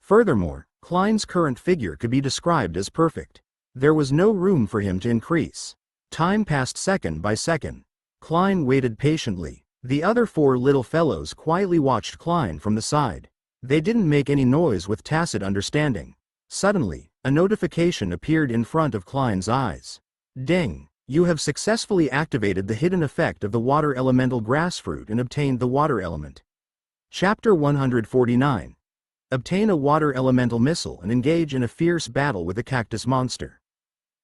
Furthermore, Klein's current figure could be described as perfect. There was no room for him to increase. Time passed second by second. Klein waited patiently. The other four little fellows quietly watched Klein from the side. They didn't make any noise with tacit understanding. Suddenly, a notification appeared in front of Klein's eyes. Ding! You have successfully activated the hidden effect of the water elemental grass fruit and obtained the water element. Chapter 149. Obtain a water elemental missile and engage in a fierce battle with a cactus monster.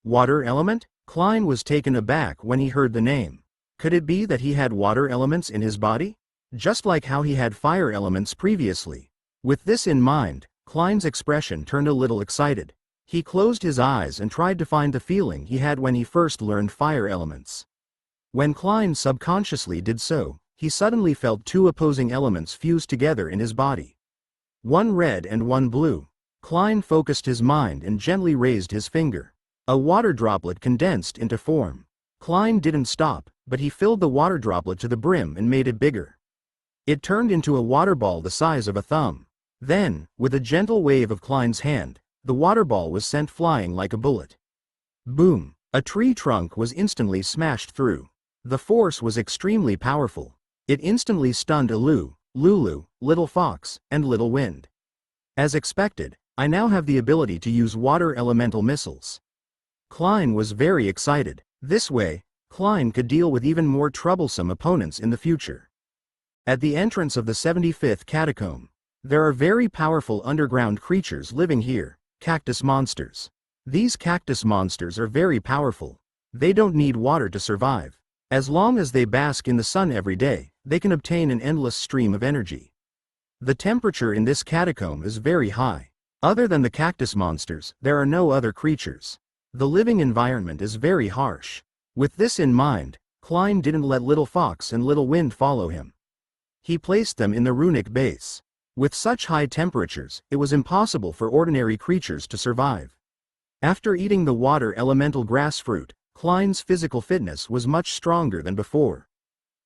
Water element? Klein was taken aback when he heard the name. Could it be that he had water elements in his body? Just like how he had fire elements previously. With this in mind, Klein's expression turned a little excited. He closed his eyes and tried to find the feeling he had when he first learned fire elements. When Klein subconsciously did so, he suddenly felt two opposing elements fuse together in his body. One red and one blue. Klein focused his mind and gently raised his finger. A water droplet condensed into form. Klein didn't stop, but he filled the water droplet to the brim and made it bigger. It turned into a water ball the size of a thumb. Then, with a gentle wave of Klein's hand, the water ball was sent flying like a bullet. Boom! A tree trunk was instantly smashed through. The force was extremely powerful. It instantly stunned Lulu, Little Fox, and Little Wind. As expected, I now have the ability to use water elemental missiles. Klein was very excited. This way, Klein could deal with even more troublesome opponents in the future. At the entrance of the 75th catacomb, there are very powerful underground creatures living here, cactus monsters. These cactus monsters are very powerful. They don't need water to survive. As long as they bask in the sun every day, they can obtain an endless stream of energy. The temperature in this catacomb is very high. Other than the cactus monsters, there are no other creatures. The living environment is very harsh. With this in mind, Klein didn't let Little Fox and Little Wind follow him. He placed them in the runic base. With such high temperatures, it was impossible for ordinary creatures to survive. After eating the water elemental grass fruit, Klein's physical fitness was much stronger than before.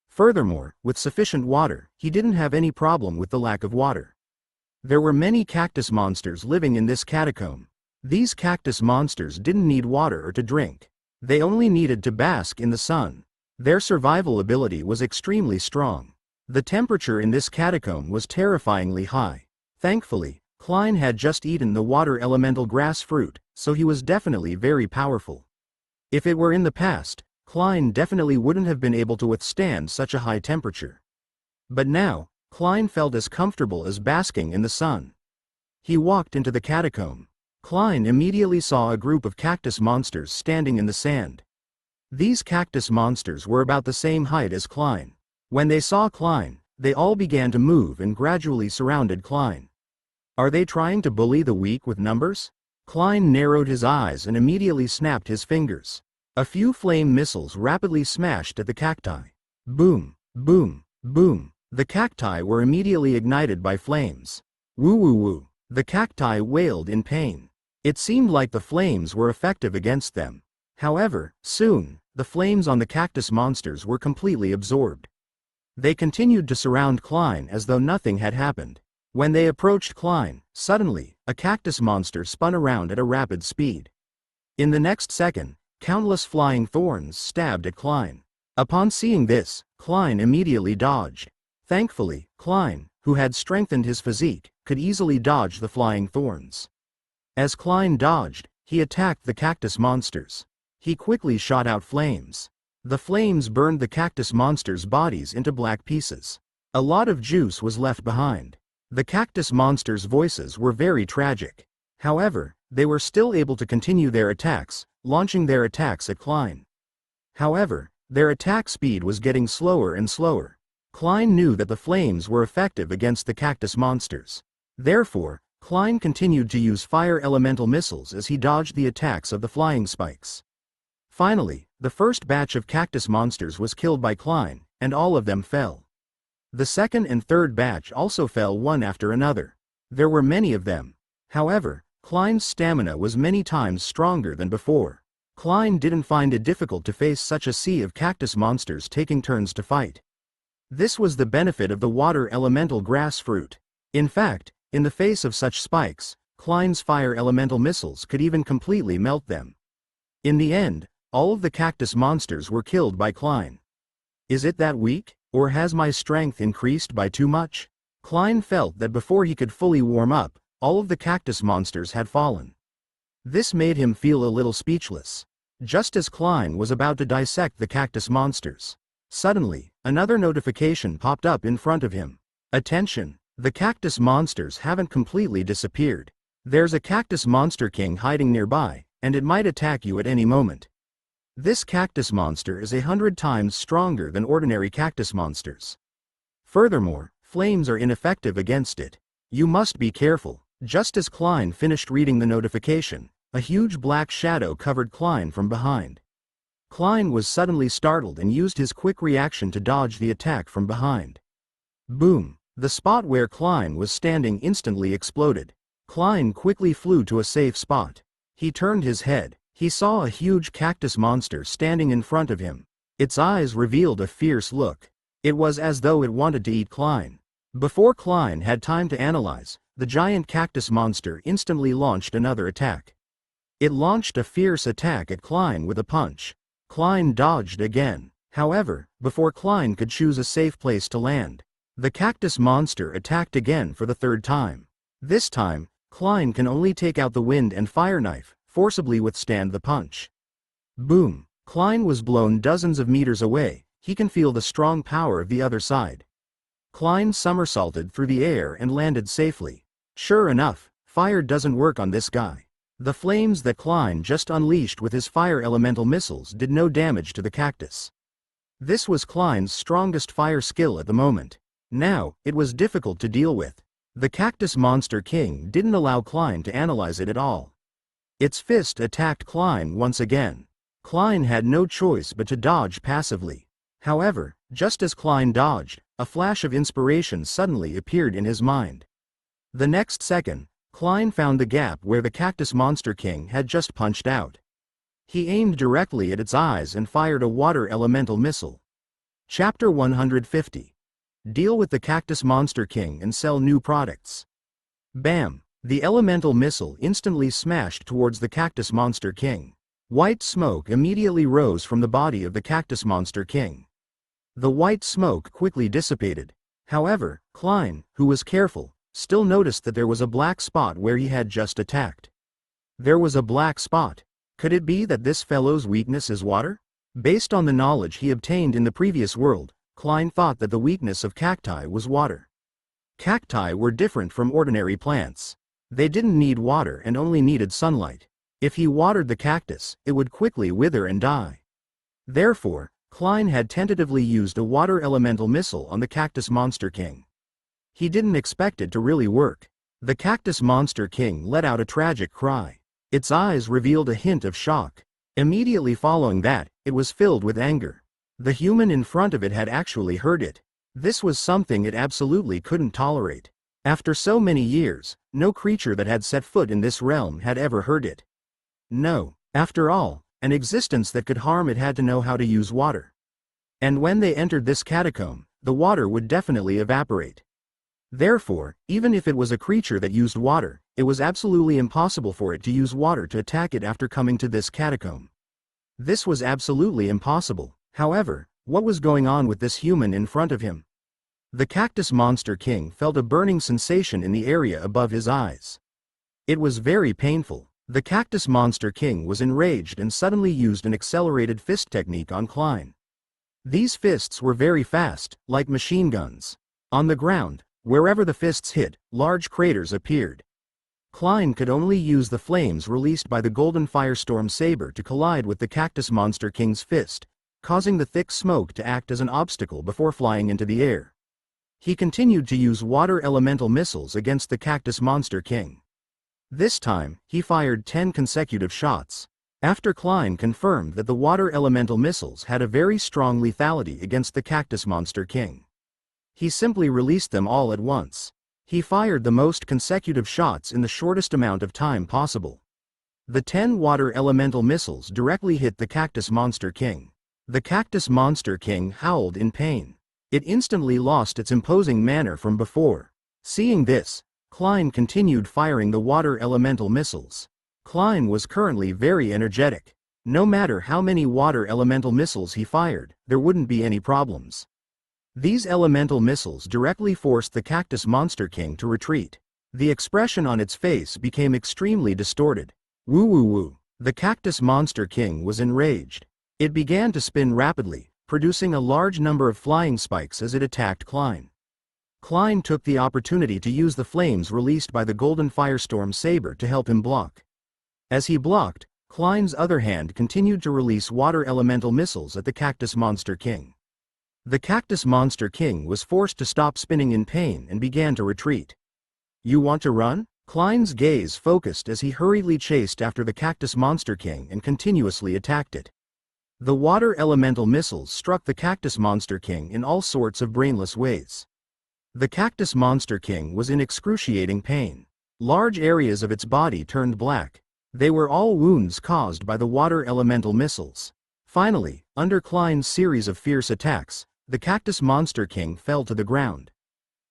Furthermore, with sufficient water, he didn't have any problem with the lack of water. There were many cactus monsters living in this catacomb. These cactus monsters didn't need water or to drink. They only needed to bask in the sun. Their survival ability was extremely strong. The temperature in this catacomb was terrifyingly high. Thankfully, Klein had just eaten the water elemental grass fruit, so he was definitely very powerful. If it were in the past, Klein definitely wouldn't have been able to withstand such a high temperature. But now, Klein felt as comfortable as basking in the sun. He walked into the catacomb. Klein immediately saw a group of cactus monsters standing in the sand. These cactus monsters were about the same height as Klein. When they saw Klein, they all began to move and gradually surrounded Klein. Are they trying to bully the weak with numbers? Klein narrowed his eyes and immediately snapped his fingers. A few flame missiles rapidly smashed at the cacti. Boom, boom, boom. The cacti were immediately ignited by flames. Woo woo woo. The cacti wailed in pain. It seemed like the flames were effective against them. However, soon, the flames on the cactus monsters were completely absorbed. They continued to surround Klein as though nothing had happened. When they approached Klein, suddenly, a cactus monster spun around at a rapid speed. In the next second, countless flying thorns stabbed at Klein. Upon seeing this, Klein immediately dodged. Thankfully, Klein, who had strengthened his physique, could easily dodge the flying thorns. As Klein dodged, he attacked the cactus monsters. He quickly shot out flames. The flames burned the cactus monsters' bodies into black pieces. A lot of juice was left behind. The cactus monsters' voices were very tragic. However, they were still able to continue their attacks, launching their attacks at Klein. However, their attack speed was getting slower and slower. Klein knew that the flames were effective against the cactus monsters. Therefore, Klein continued to use fire elemental missiles as he dodged the attacks of the flying spikes. Finally, the first batch of cactus monsters was killed by Klein, and all of them fell. The second and third batch also fell one after another. There were many of them. However, Klein's stamina was many times stronger than before. Klein didn't find it difficult to face such a sea of cactus monsters taking turns to fight. This was the benefit of the water elemental grass fruit. In fact, in the face of such spikes, Klein's fire elemental missiles could even completely melt them. In the end, all of the cactus monsters were killed by Klein. Is it that weak, or has my strength increased by too much? Klein felt that before he could fully warm up, all of the cactus monsters had fallen. This made him feel a little speechless. Just as Klein was about to dissect the cactus monsters, suddenly, another notification popped up in front of him. Attention! The cactus monsters haven't completely disappeared. There's a cactus monster king hiding nearby, and it might attack you at any moment. This cactus monster is 100 times stronger than ordinary cactus monsters. Furthermore, flames are ineffective against it. You must be careful. Just as Klein finished reading the notification, a huge black shadow covered Klein from behind. Klein was suddenly startled and used his quick reaction to dodge the attack from behind. Boom! The spot where Klein was standing instantly exploded. Klein quickly flew to a safe spot. He turned his head. He saw a huge cactus monster standing in front of him. Its eyes revealed a fierce look. It was as though it wanted to eat Klein. Before Klein had time to analyze, the giant cactus monster instantly launched another attack. It launched a fierce attack at Klein with a punch. Klein dodged again. However, before Klein could choose a safe place to land, the cactus monster attacked again for the third time. This time, Klein can only take out the wind and fire knife, forcibly withstand the punch. Boom! Klein was blown dozens of meters away. He can feel the strong power of the other side. Klein somersaulted through the air and landed safely. Sure enough, fire doesn't work on this guy. The flames that Klein just unleashed with his fire elemental missiles did no damage to the cactus. This was Klein's strongest fire skill at the moment. Now, it was difficult to deal with. The Cactus Monster King didn't allow Klein to analyze it at all. Its fist attacked Klein once again. Klein had no choice but to dodge passively. However, just as Klein dodged, a flash of inspiration suddenly appeared in his mind. The next second, Klein found the gap where the Cactus Monster King had just punched out. He aimed directly at its eyes and fired a water elemental missile. Chapter 150. Deal with the Cactus Monster King and sell new products. Bam! The elemental missile instantly smashed towards the Cactus Monster King. White smoke immediately rose from the body of the Cactus Monster King. The white smoke quickly dissipated. However, Klein, who was careful, still noticed that there was a black spot where he had just attacked. There was a black spot. Could it be that this fellow's weakness is water? Based on the knowledge he obtained in the previous world, Klein thought that the weakness of cacti was water. Cacti were different from ordinary plants. They didn't need water and only needed sunlight. If he watered the cactus, it would quickly wither and die. Therefore, Klein had tentatively used a water elemental missile on the Cactus Monster King. He didn't expect it to really work. The Cactus Monster King let out a tragic cry. Its eyes revealed a hint of shock. Immediately following that, it was filled with anger. The human in front of it had actually heard it. This was something it absolutely couldn't tolerate. After so many years, no creature that had set foot in this realm had ever heard it. No, after all, an existence that could harm it had to know how to use water. And when they entered this catacomb, the water would definitely evaporate. Therefore, even if it was a creature that used water, it was absolutely impossible for it to use water to attack it after coming to this catacomb. This was absolutely impossible. However, what was going on with this human in front of him? The Cactus Monster King felt a burning sensation in the area above his eyes. It was very painful. The Cactus Monster King was enraged and suddenly used an accelerated fist technique on Klein. These fists were very fast, like machine guns. On the ground, wherever the fists hit, large craters appeared. Klein could only use the flames released by the Golden Firestorm Saber to collide with the Cactus Monster King's fist, causing the thick smoke to act as an obstacle before flying into the air. He continued to use water elemental missiles against the Cactus Monster King. This time, he fired 10 consecutive shots. After Klein confirmed that the water elemental missiles had a very strong lethality against the Cactus Monster King, he simply released them all at once. He fired the most consecutive shots in the shortest amount of time possible. The 10 water elemental missiles directly hit the Cactus Monster King. The Cactus Monster King howled in pain. It instantly lost its imposing manner from before. Seeing this, Klein continued firing the water elemental missiles. Klein was currently very energetic. No matter how many water elemental missiles he fired, there wouldn't be any problems. These elemental missiles directly forced the Cactus Monster King to retreat. The expression on its face became extremely distorted. Woo woo woo. The Cactus Monster King was enraged. It began to spin rapidly, producing a large number of flying spikes as it attacked Klein. Klein took the opportunity to use the flames released by the Golden Firestorm Saber to help him block. As he blocked, Klein's other hand continued to release water elemental missiles at the Cactus Monster King. The Cactus Monster King was forced to stop spinning in pain and began to retreat. You want to run? Klein's gaze focused as he hurriedly chased after the Cactus Monster King and continuously attacked it. The water elemental missiles struck the Cactus Monster King in all sorts of brainless ways. The Cactus Monster King was in excruciating pain. Large areas of its body turned black. They were all wounds caused by the water elemental missiles. Finally, under Klein's series of fierce attacks, the Cactus Monster King fell to the ground.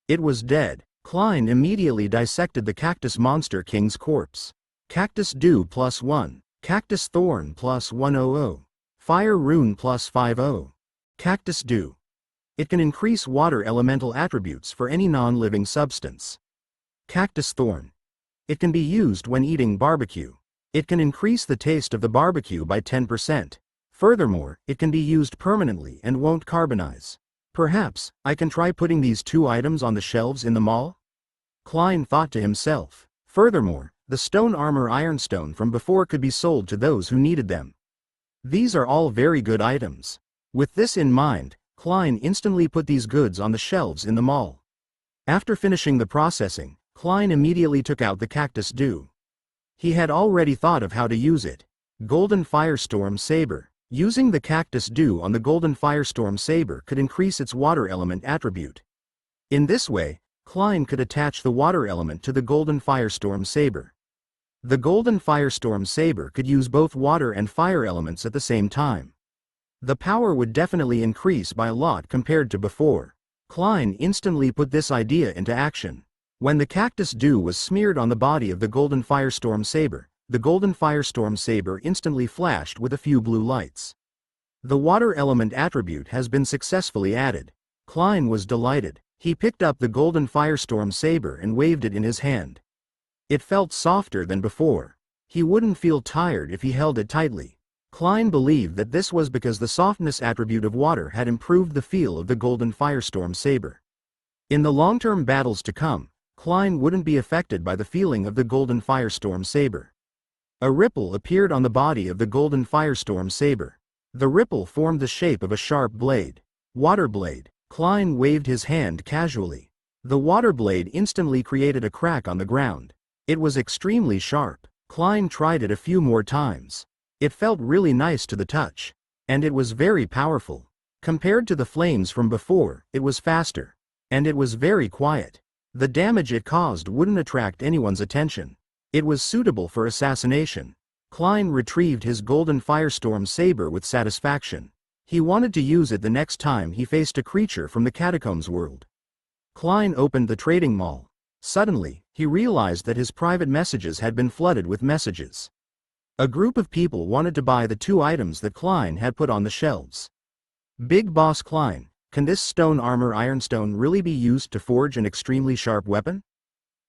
It was dead. Klein immediately dissected the Cactus Monster King's corpse. Cactus Dew +1. Cactus Thorn +100. Fire Rune +50. Cactus Dew. It can increase water elemental attributes for any non-living substance. Cactus Thorn. It can be used when eating barbecue. It can increase the taste of the barbecue by 10%. Furthermore, it can be used permanently and won't carbonize. Perhaps, I can try putting these two items on the shelves in the mall? Klein thought to himself. Furthermore, the stone armor ironstone from before could be sold to those who needed them. These are all very good items. With this in mind, Klein instantly put these goods on the shelves in the mall. After finishing the processing, Klein immediately took out the cactus dew. He had already thought of how to use it. Golden Firestorm Saber. Using the cactus dew on the Golden Firestorm Saber could increase its water element attribute. In this way, Klein could attach the water element to the Golden Firestorm Saber. The Golden Firestorm Saber could use both water and fire elements at the same time. The power would definitely increase by a lot compared to before. Klein instantly put this idea into action. When the cactus dew was smeared on the body of the Golden Firestorm Saber, the Golden Firestorm Saber instantly flashed with a few blue lights. The water element attribute has been successfully added. Klein was delighted. He picked up the Golden Firestorm Saber and waved it in his hand. It felt softer than before. He wouldn't feel tired if he held it tightly. Klein believed that this was because the softness attribute of water had improved the feel of the Golden Firestorm Saber. In the long-term battles to come, Klein wouldn't be affected by the feeling of the Golden Firestorm Saber. A ripple appeared on the body of the Golden Firestorm Saber. The ripple formed the shape of a sharp blade. Water blade. Klein waved his hand casually. The water blade instantly created a crack on the ground. It was extremely sharp. Klein tried it a few more times. It felt really nice to the touch. And it was very powerful. Compared to the flames from before, it was faster. And it was very quiet. The damage it caused wouldn't attract anyone's attention. It was suitable for assassination. Klein retrieved his Golden Firestorm Saber with satisfaction. He wanted to use it the next time he faced a creature from the Catacombs world. Klein opened the trading mall. Suddenly, he realized that his private messages had been flooded with messages. A group of people wanted to buy the two items that Klein had put on the shelves. Big Boss Klein, can this stone armor ironstone really be used to forge an extremely sharp weapon?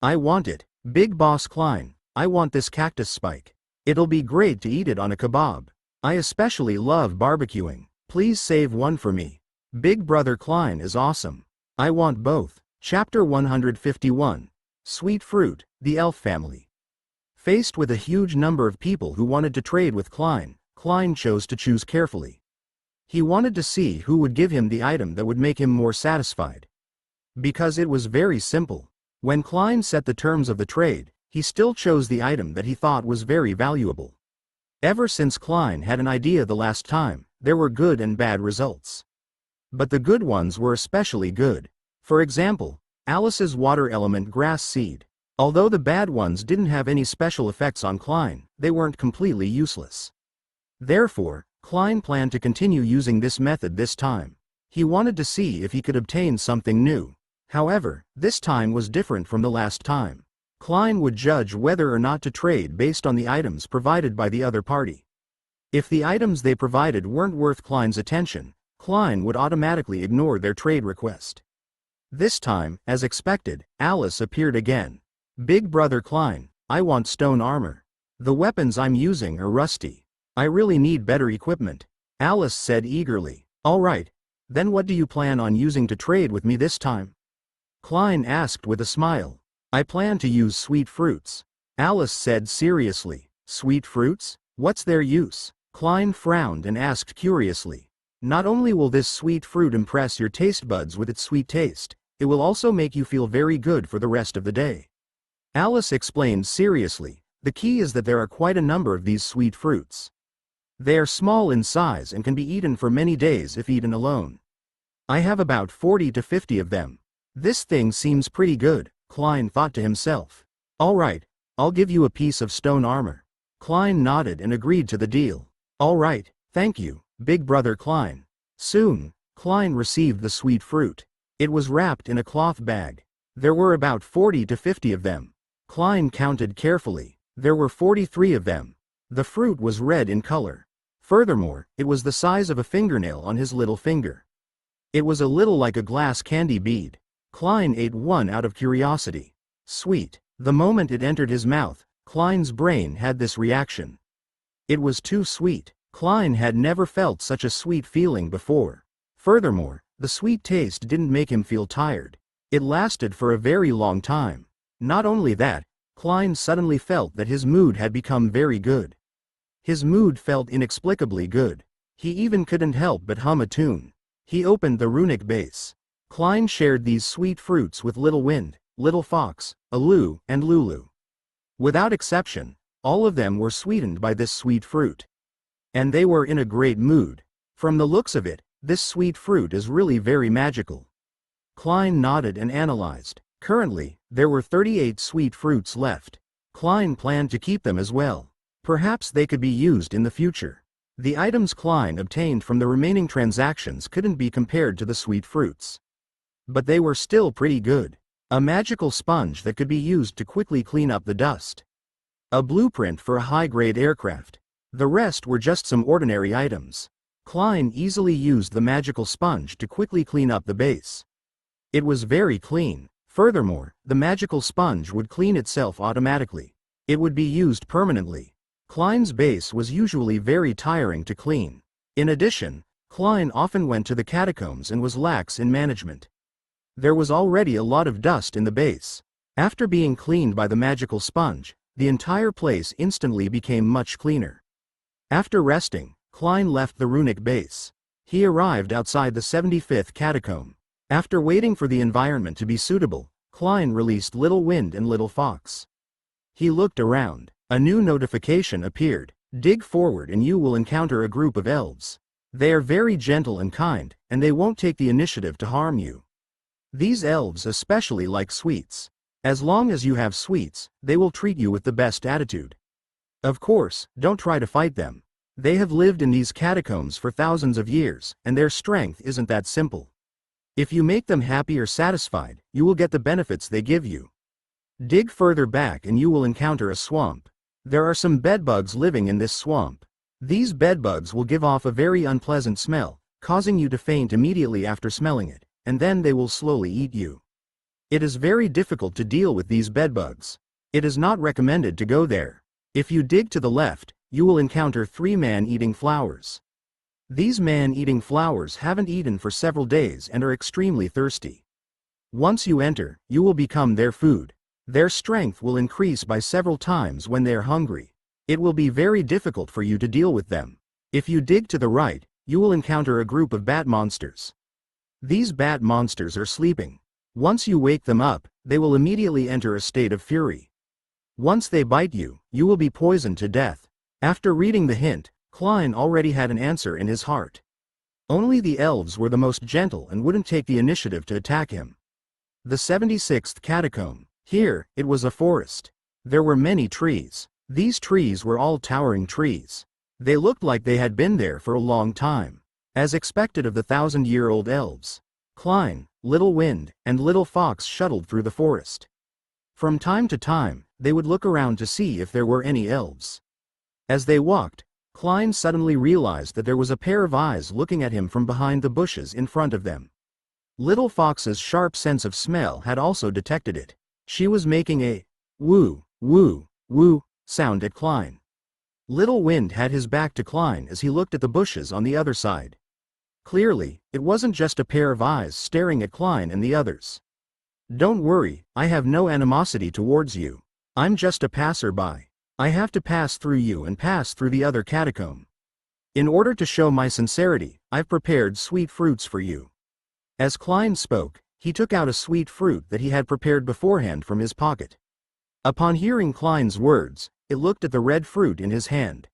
I want it. Big Boss Klein, I want this cactus spike. It'll be great to eat it on a kebab. I especially love barbecuing. Please save one for me. Big Brother Klein is awesome. I want both. Chapter 151. Sweet Fruit, the Elf Family. Faced with a huge number of people who wanted to trade with Klein, Klein chose to choose carefully. He wanted to see who would give him the item that would make him more satisfied. Because it was very simple. When Klein set the terms of the trade, he still chose the item that he thought was very valuable. Ever since Klein had an idea the last time, there were good and bad results. But the good ones were especially good. For example, Alice's water element grass seed. Although the bad ones didn't have any special effects on Klein, they weren't completely useless. Therefore, Klein planned to continue using this method this time. He wanted to see if he could obtain something new. However, this time was different from the last time. Klein would judge whether or not to trade based on the items provided by the other party. If the items they provided weren't worth Klein's attention, Klein would automatically ignore their trade request. This time, as expected, Alice appeared again. Big Brother Klein, I want stone armor. The weapons I'm using are rusty. I really need better equipment. Alice said eagerly. All right. Then what do you plan on using to trade with me this time? Klein asked with a smile. I plan to use sweet fruits. Alice said seriously. Sweet fruits? What's their use? Klein frowned and asked curiously. Not only will this sweet fruit impress your taste buds with its sweet taste, it will also make you feel very good for the rest of the day. Alice explained seriously. The key is that there are quite a number of these sweet fruits. They are small in size and can be eaten for many days if eaten alone. I have about 40 to 50 of them. This thing seems pretty good, Klein thought to himself. All right, I'll give you a piece of stone armor. Klein nodded and agreed to the deal. All right, thank you, Big Brother Klein. Soon, Klein received the sweet fruit. It was wrapped in a cloth bag. There were about 40 to 50 of them. Klein counted carefully. There were 43 of them. The fruit was red in color. Furthermore, it was the size of a fingernail on his little finger. It was a little like a glass candy bead. Klein ate one out of curiosity. Sweet. The moment it entered his mouth, Klein's brain had this reaction. It was too sweet. Klein had never felt such a sweet feeling before. Furthermore, The sweet taste didn't make him feel tired. It lasted for a very long time. Not only that, Klein suddenly felt that his mood had become very good. His mood felt inexplicably good. He even couldn't help but hum a tune. He opened the runic base. Klein shared these sweet fruits with Little Wind, Little Fox, Alu, and Lulu. Without exception, all of them were sweetened by this sweet fruit. And they were in a great mood. From the looks of it, this sweet fruit is really very magical. Klein nodded and analyzed. Currently, there were 38 sweet fruits left. Klein planned to keep them as well. Perhaps they could be used in the future. The items Klein obtained from the remaining transactions couldn't be compared to the sweet fruits. But they were still pretty good. A magical sponge that could be used to quickly clean up the dust. A blueprint for a high-grade aircraft. The rest were just some ordinary items. Klein easily used the magical sponge to quickly clean up the base. It was very clean. Furthermore, the magical sponge would clean itself automatically. It would be used permanently. Klein's base was usually very tiring to clean. In addition, Klein often went to the catacombs and was lax in management. There was already a lot of dust in the base. After being cleaned by the magical sponge, the entire place instantly became much cleaner. After resting, Klein left the runic base. He arrived outside the 75th catacomb. After waiting for the environment to be suitable, Klein released Little Wind and Little Fox. He looked around. A new notification appeared. Dig forward and you will encounter a group of elves. They are very gentle and kind, and they won't take the initiative to harm you. These elves especially like sweets. As long as you have sweets, they will treat you with the best attitude. Of course, don't try to fight them. They have lived in these catacombs for thousands of years, and their strength isn't that simple. If you make them happy or satisfied, you will get the benefits they give you. Dig further back and you will encounter a swamp. There are some bedbugs living in this swamp. These bedbugs will give off a very unpleasant smell, causing you to faint immediately after smelling it, and then they will slowly eat you. It is very difficult to deal with these bedbugs. It is not recommended to go there. If you dig to the left, you will encounter 3 man-eating flowers. These man-eating flowers haven't eaten for several days and are extremely thirsty. Once you enter, you will become their food. Their strength will increase by several times when they are hungry. It will be very difficult for you to deal with them. If you dig to the right, you will encounter a group of bat monsters. These bat monsters are sleeping. Once you wake them up, they will immediately enter a state of fury. Once they bite you, you will be poisoned to death. After reading the hint, Klein already had an answer in his heart. Only the elves were the most gentle and wouldn't take the initiative to attack him. The 76th catacomb. Here, it was a forest. There were many trees. These trees were all towering trees. They looked like they had been there for a long time. As expected of the 1,000-year-old elves, Klein, Little Wind, and Little Fox shuttled through the forest. From time to time, they would look around to see if there were any elves. As they walked, Klein suddenly realized that there was a pair of eyes looking at him from behind the bushes in front of them. Little Fox's sharp sense of smell had also detected it. She was making a woo, woo, woo sound at Klein. Little Wind had his back to Klein as he looked at the bushes on the other side. Clearly, it wasn't just a pair of eyes staring at Klein and the others. Don't worry, I have no animosity towards you. I'm just a passerby. I have to pass through you and pass through the other catacomb. In order to show my sincerity, I've prepared sweet fruits for you. As Klein spoke, he took out a sweet fruit that he had prepared beforehand from his pocket. Upon hearing Klein's words, it looked at the red fruit in his hand.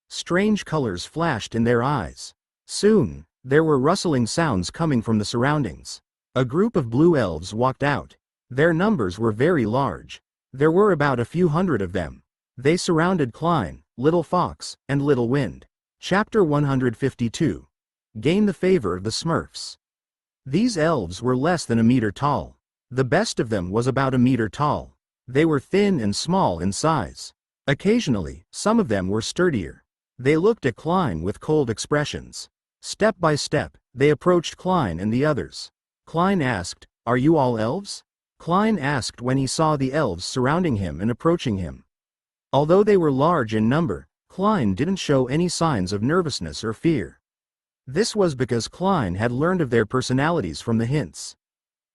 Strange colors flashed in their eyes. Soon, there were rustling sounds coming from the surroundings. A group of blue elves walked out. Their numbers were very large. There were about a few hundred of them. They surrounded Klein, Little Fox, and Little Wind. Chapter 152. Gain the favor of the Smurfs. These elves were less than a meter tall. The best of them was about a meter tall. They were thin and small in size. Occasionally, some of them were sturdier. They looked at Klein with cold expressions. Step by step, they approached Klein and the others. Klein asked, "Are you all elves?" Klein asked when he saw the elves surrounding him and approaching him. Although they were large in number, Klein didn't show any signs of nervousness or fear. This was because Klein had learned of their personalities from the hints.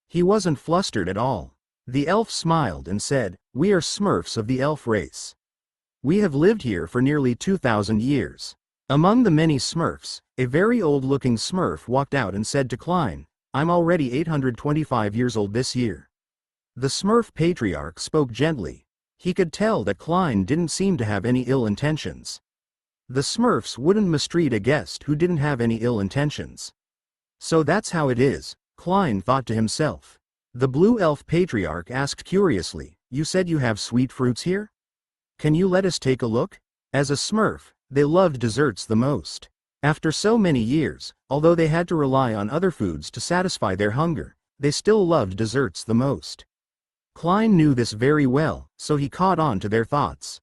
He wasn't flustered at all. The elf smiled and said, "We are Smurfs of the elf race. We have lived here for nearly 2,000 years. Among the many Smurfs, a very old-looking Smurf walked out and said to Klein, I'm already 825 years old this year." The Smurf patriarch spoke gently. He could tell that Klein didn't seem to have any ill intentions. The Smurfs wouldn't mistreat a guest who didn't have any ill intentions. So that's how it is, Klein thought to himself. The blue elf patriarch asked curiously, "You said you have sweet fruits here? Can you let us take a look?" As a Smurf, they loved desserts the most. After so many years, although they had to rely on other foods to satisfy their hunger, they still loved desserts the most. Klein knew this very well, so he caught on to their thoughts.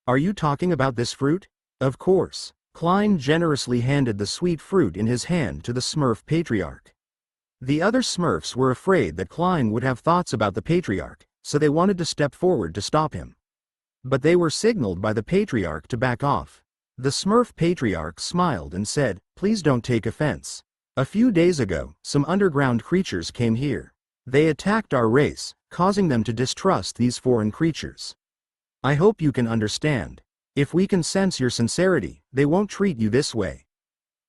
"Are you talking about this fruit?" Of course. Klein generously handed the sweet fruit in his hand to the Smurf patriarch. The other Smurfs were afraid that Klein would have thoughts about the patriarch, so they wanted to step forward to stop him. But they were signaled by the patriarch to back off. The Smurf patriarch smiled and said, "Please don't take offense. A few days ago, some underground creatures came here. They attacked our race, causing them to distrust these foreign creatures. I hope you can understand. If we can sense your sincerity, they won't treat you this way."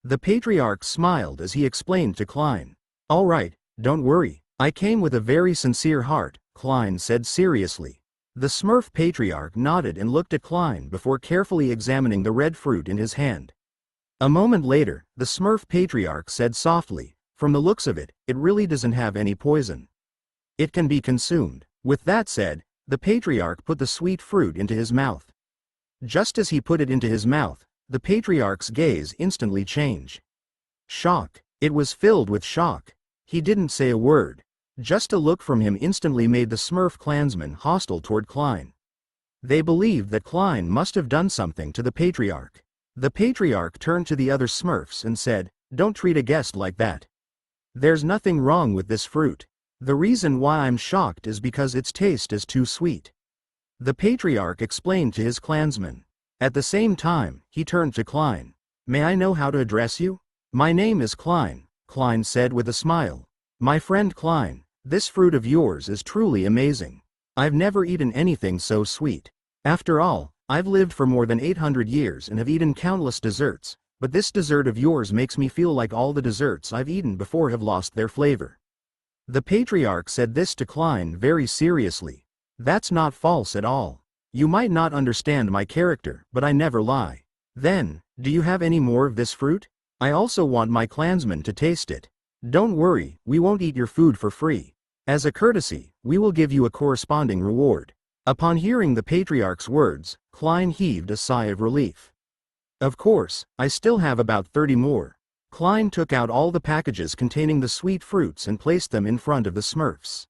The patriarch smiled as he explained to Klein. "All right, don't worry. I came with a very sincere heart," Klein said seriously. The Smurf patriarch nodded and looked at Klein before carefully examining the red fruit in his hand. A moment later, the Smurf patriarch said softly, "From the looks of it, it really doesn't have any poison. It can be consumed." With that said, the patriarch put the sweet fruit into his mouth. Just as he put it into his mouth, the patriarch's gaze instantly changed. Shock. It was filled with shock. He didn't say a word. Just a look from him instantly made the Smurf clansmen hostile toward Klein. They believed that Klein must have done something to the patriarch. The patriarch turned to the other Smurfs and said, "Don't treat a guest like that. There's nothing wrong with this fruit. The reason why I'm shocked is because its taste is too sweet." The patriarch explained to his clansmen. At the same time, he turned to Klein. "May I know how to address you?" "My name is Klein," Klein said with a smile. "My friend Klein, this fruit of yours is truly amazing. I've never eaten anything so sweet. After all, I've lived for more than 800 years and have eaten countless desserts, but this dessert of yours makes me feel like all the desserts I've eaten before have lost their flavor." The patriarch said this to Klein very seriously. "That's not false at all. You might not understand my character, but I never lie. Then, do you have any more of this fruit? I also want my clansmen to taste it. Don't worry, we won't eat your food for free. As a courtesy, we will give you a corresponding reward." Upon hearing the patriarch's words, Klein heaved a sigh of relief. "Of course, I still have about 30 more." Klein took out all the packages containing the sweet fruits and placed them in front of the Smurfs.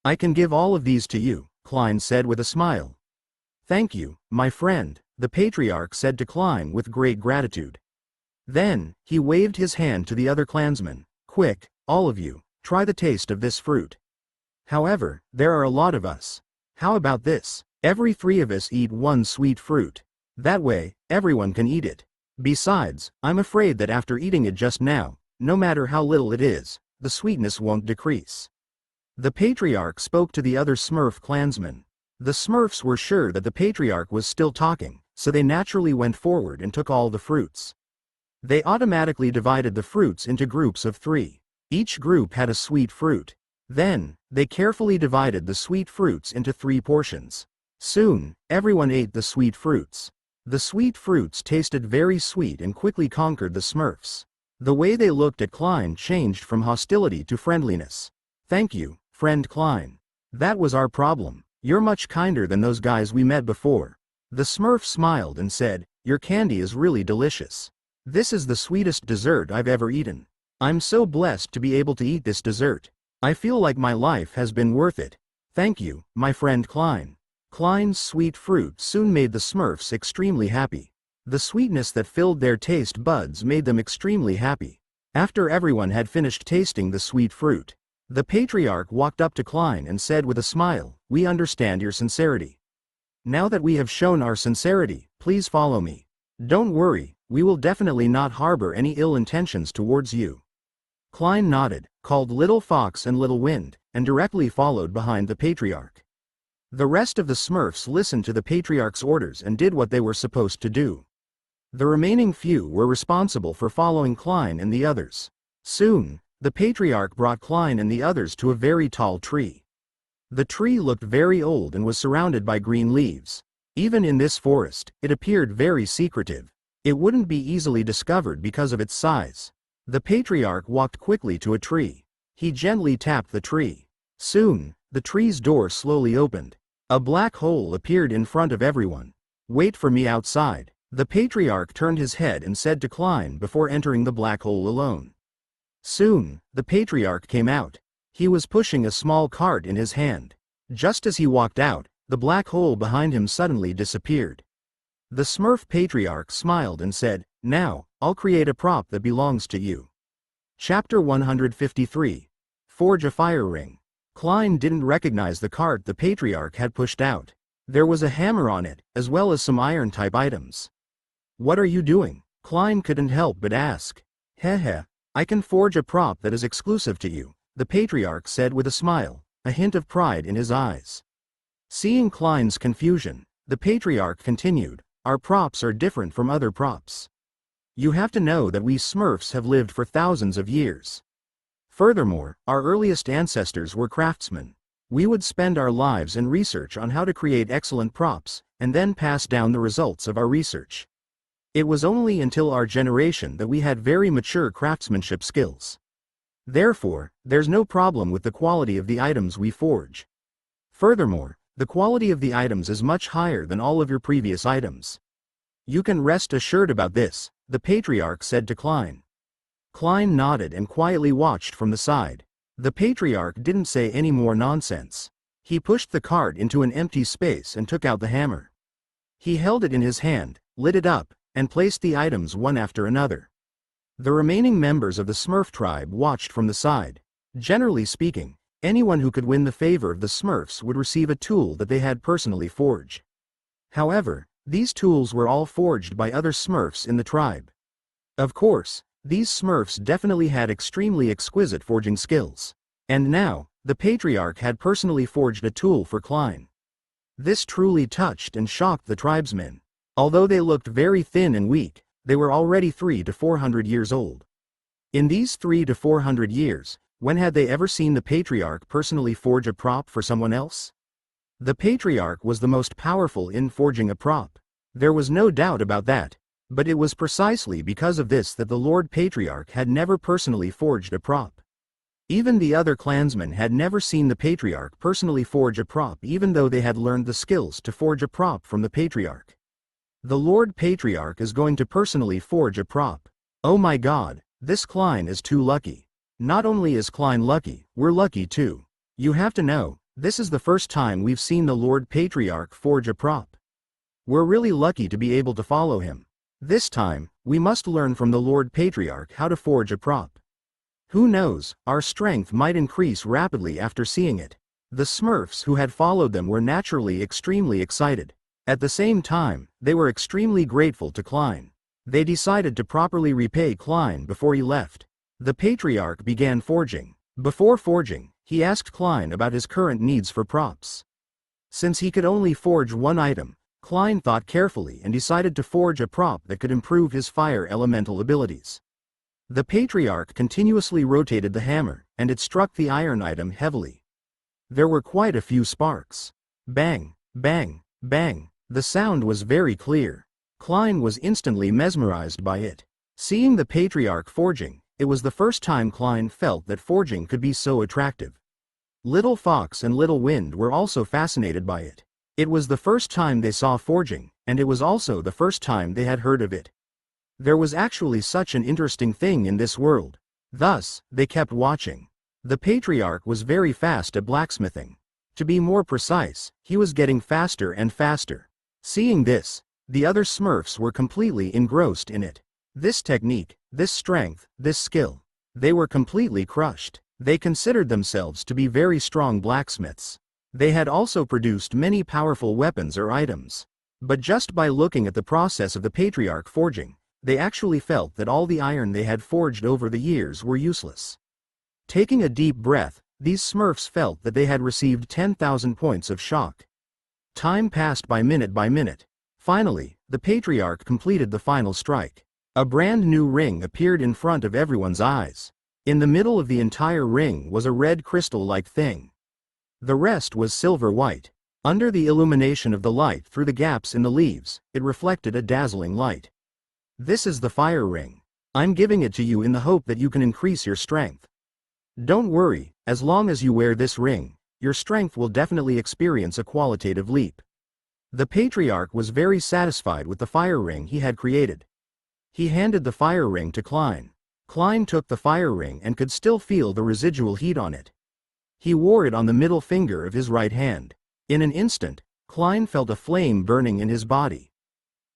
"I can give all of these to you," Klein said with a smile. "Thank you, my friend," the patriarch said to Klein with great gratitude. Then, he waved his hand to the other clansmen. "Quick, all of you, try the taste of this fruit. However, there are a lot of us. How about this? Every 3 of us eat one sweet fruit. That way, everyone can eat it. Besides, I'm afraid that after eating it just now, no matter how little it is, the sweetness won't decrease." The patriarch spoke to the other Smurf clansmen. The Smurfs were sure that the patriarch was still talking, so they naturally went forward and took all the fruits. They automatically divided the fruits into groups of 3. Each group had a sweet fruit. Then, they carefully divided the sweet fruits into 3 portions. Soon, everyone ate the sweet fruits. The sweet fruits tasted very sweet and quickly conquered the Smurfs. The way they looked at Klein changed from hostility to friendliness. "Thank you, friend Klein. That was our problem. You're much kinder than those guys we met before." The Smurf smiled and said, "Your candy is really delicious. This is the sweetest dessert I've ever eaten. I'm so blessed to be able to eat this dessert. I feel like my life has been worth it. Thank you, my friend Klein." Klein's sweet fruit soon made the Smurfs extremely happy. The sweetness that filled their taste buds made them extremely happy. After everyone had finished tasting the sweet fruit, the patriarch walked up to Klein and said with a smile, "We understand your sincerity. Now that we have shown our sincerity, please follow me. Don't worry, We will definitely not harbor any ill intentions towards you." Klein nodded, called Little Fox and Little Wind, and directly followed behind the patriarch. The rest of the Smurfs listened to the patriarch's orders and did what they were supposed to do. The remaining few were responsible for following Klein and the others. Soon, the patriarch brought Klein and the others to a very tall tree. The tree looked very old and was surrounded by green leaves. Even in this forest, it appeared very secretive. It wouldn't be easily discovered because of its size. The patriarch walked quickly to a tree. He gently tapped the tree. Soon, the tree's door slowly opened. A black hole appeared in front of everyone. "Wait for me outside." The patriarch turned his head and said to Klein before entering the black hole alone. Soon, the patriarch came out. He was pushing a small cart in his hand. Just as he walked out, the black hole behind him suddenly disappeared. The Smurf patriarch smiled and said, "Now, I'll create a prop that belongs to you." Chapter 153. Forge a fire ring. Klein didn't recognize the cart the patriarch had pushed out. There was a hammer on it, as well as some iron-type items. "What are you doing?" Klein couldn't help but ask. "Heh, I can forge a prop that is exclusive to you," the patriarch said with a smile, a hint of pride in his eyes. Seeing Klein's confusion, the patriarch continued, "Our props are different from other props. You have to know that we Smurfs have lived for thousands of years. Furthermore, our earliest ancestors were craftsmen. We would spend our lives in research on how to create excellent props, and then pass down the results of our research. It was only until our generation that we had very mature craftsmanship skills. Therefore, there's no problem with the quality of the items we forge. Furthermore, the quality of the items is much higher than all of your previous items. You can rest assured about this," the patriarch said to Klein. Klein nodded and quietly watched from the side. The patriarch didn't say any more nonsense. He pushed the cart into an empty space and took out the hammer. He held it in his hand, lit it up, and placed the items one after another. The remaining members of the Smurf tribe watched from the side. Generally speaking, anyone who could win the favor of the Smurfs would receive a tool that they had personally forged. However, these tools were all forged by other Smurfs in the tribe. Of course, these Smurfs definitely had extremely exquisite forging skills. And now, the patriarch had personally forged a tool for Klein. This truly touched and shocked the tribesmen. Although they looked very thin and weak, they were already 300 to 400 years old. In these 300 to 400 years, when had they ever seen the patriarch personally forge a prop for someone else? The patriarch was the most powerful in forging a prop. There was no doubt about that, but it was precisely because of this that the Lord Patriarch had never personally forged a prop. Even the other clansmen had never seen the patriarch personally forge a prop, even though they had learned the skills to forge a prop from the patriarch. The Lord Patriarch is going to personally forge a prop. Oh my God, this Klein is too lucky. Not only is Klein lucky, we're lucky too. You have to know, this is the first time we've seen the Lord Patriarch forge a prop. We're really lucky to be able to follow him. This time, we must learn from the Lord Patriarch how to forge a prop. Who knows, our strength might increase rapidly after seeing it. The Smurfs who had followed them were naturally extremely excited. At the same time, they were extremely grateful to Klein. They decided to properly repay Klein before he left. The patriarch began forging. Before forging, he asked Klein about his current needs for props. Since he could only forge one item, Klein thought carefully and decided to forge a prop that could improve his fire elemental abilities. The patriarch continuously rotated the hammer, and it struck the iron item heavily. There were quite a few sparks. Bang, bang, bang. The sound was very clear. Klein was instantly mesmerized by it. Seeing the patriarch forging, it was the first time Klein felt that forging could be so attractive. Little Fox and Little Wind were also fascinated by it. It was the first time they saw forging, and it was also the first time they had heard of it. There was actually such an interesting thing in this world. Thus, they kept watching. The patriarch was very fast at blacksmithing. To be more precise, he was getting faster and faster. Seeing this, the other Smurfs were completely engrossed in it. This technique, this strength, this skill. They were completely crushed. They considered themselves to be very strong blacksmiths. They had also produced many powerful weapons or items. But just by looking at the process of the patriarch forging, They actually felt that all the iron they had forged over the years were useless. Taking a deep breath, these Smurfs felt that they had received 10,000 points of shock. Time passed by minute by minute. Finally, the patriarch completed the final strike. A brand new ring appeared in front of everyone's eyes. In the middle of the entire ring was a red crystal-like thing. The rest was silver-white. Under the illumination of the light through the gaps in the leaves, it reflected a dazzling light. This is the fire ring. I'm giving it to you in the hope that you can increase your strength. Don't worry, as long as you wear this ring, your strength will definitely experience a qualitative leap. The patriarch was very satisfied with the fire ring he had created. He handed the fire ring to Klein. Klein took the fire ring and could still feel the residual heat on it. He wore it on the middle finger of his right hand. In an instant, Klein felt a flame burning in his body.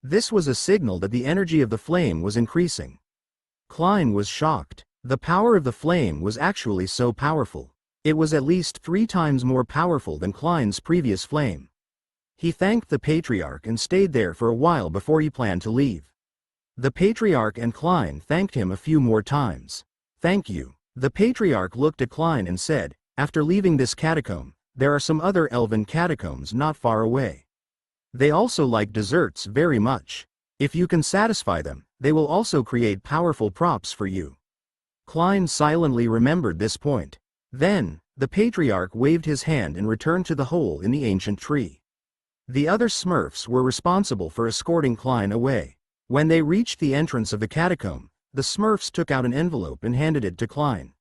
This was a signal that the energy of the flame was increasing. Klein was shocked. The power of the flame was actually so powerful. It was at least 3 times more powerful than Klein's previous flame. He thanked the patriarch and stayed there for a while before he planned to leave. The patriarch and Klein thanked him a few more times. Thank you. The patriarch looked at Klein and said, after leaving this catacomb, there are some other elven catacombs not far away. They also like desserts very much. If you can satisfy them, they will also create powerful props for you. Klein silently remembered this point. Then, the patriarch waved his hand and returned to the hole in the ancient tree. The other Smurfs were responsible for escorting Klein away. When they reached the entrance of the catacomb, the Smurfs took out an envelope and handed it to Klein.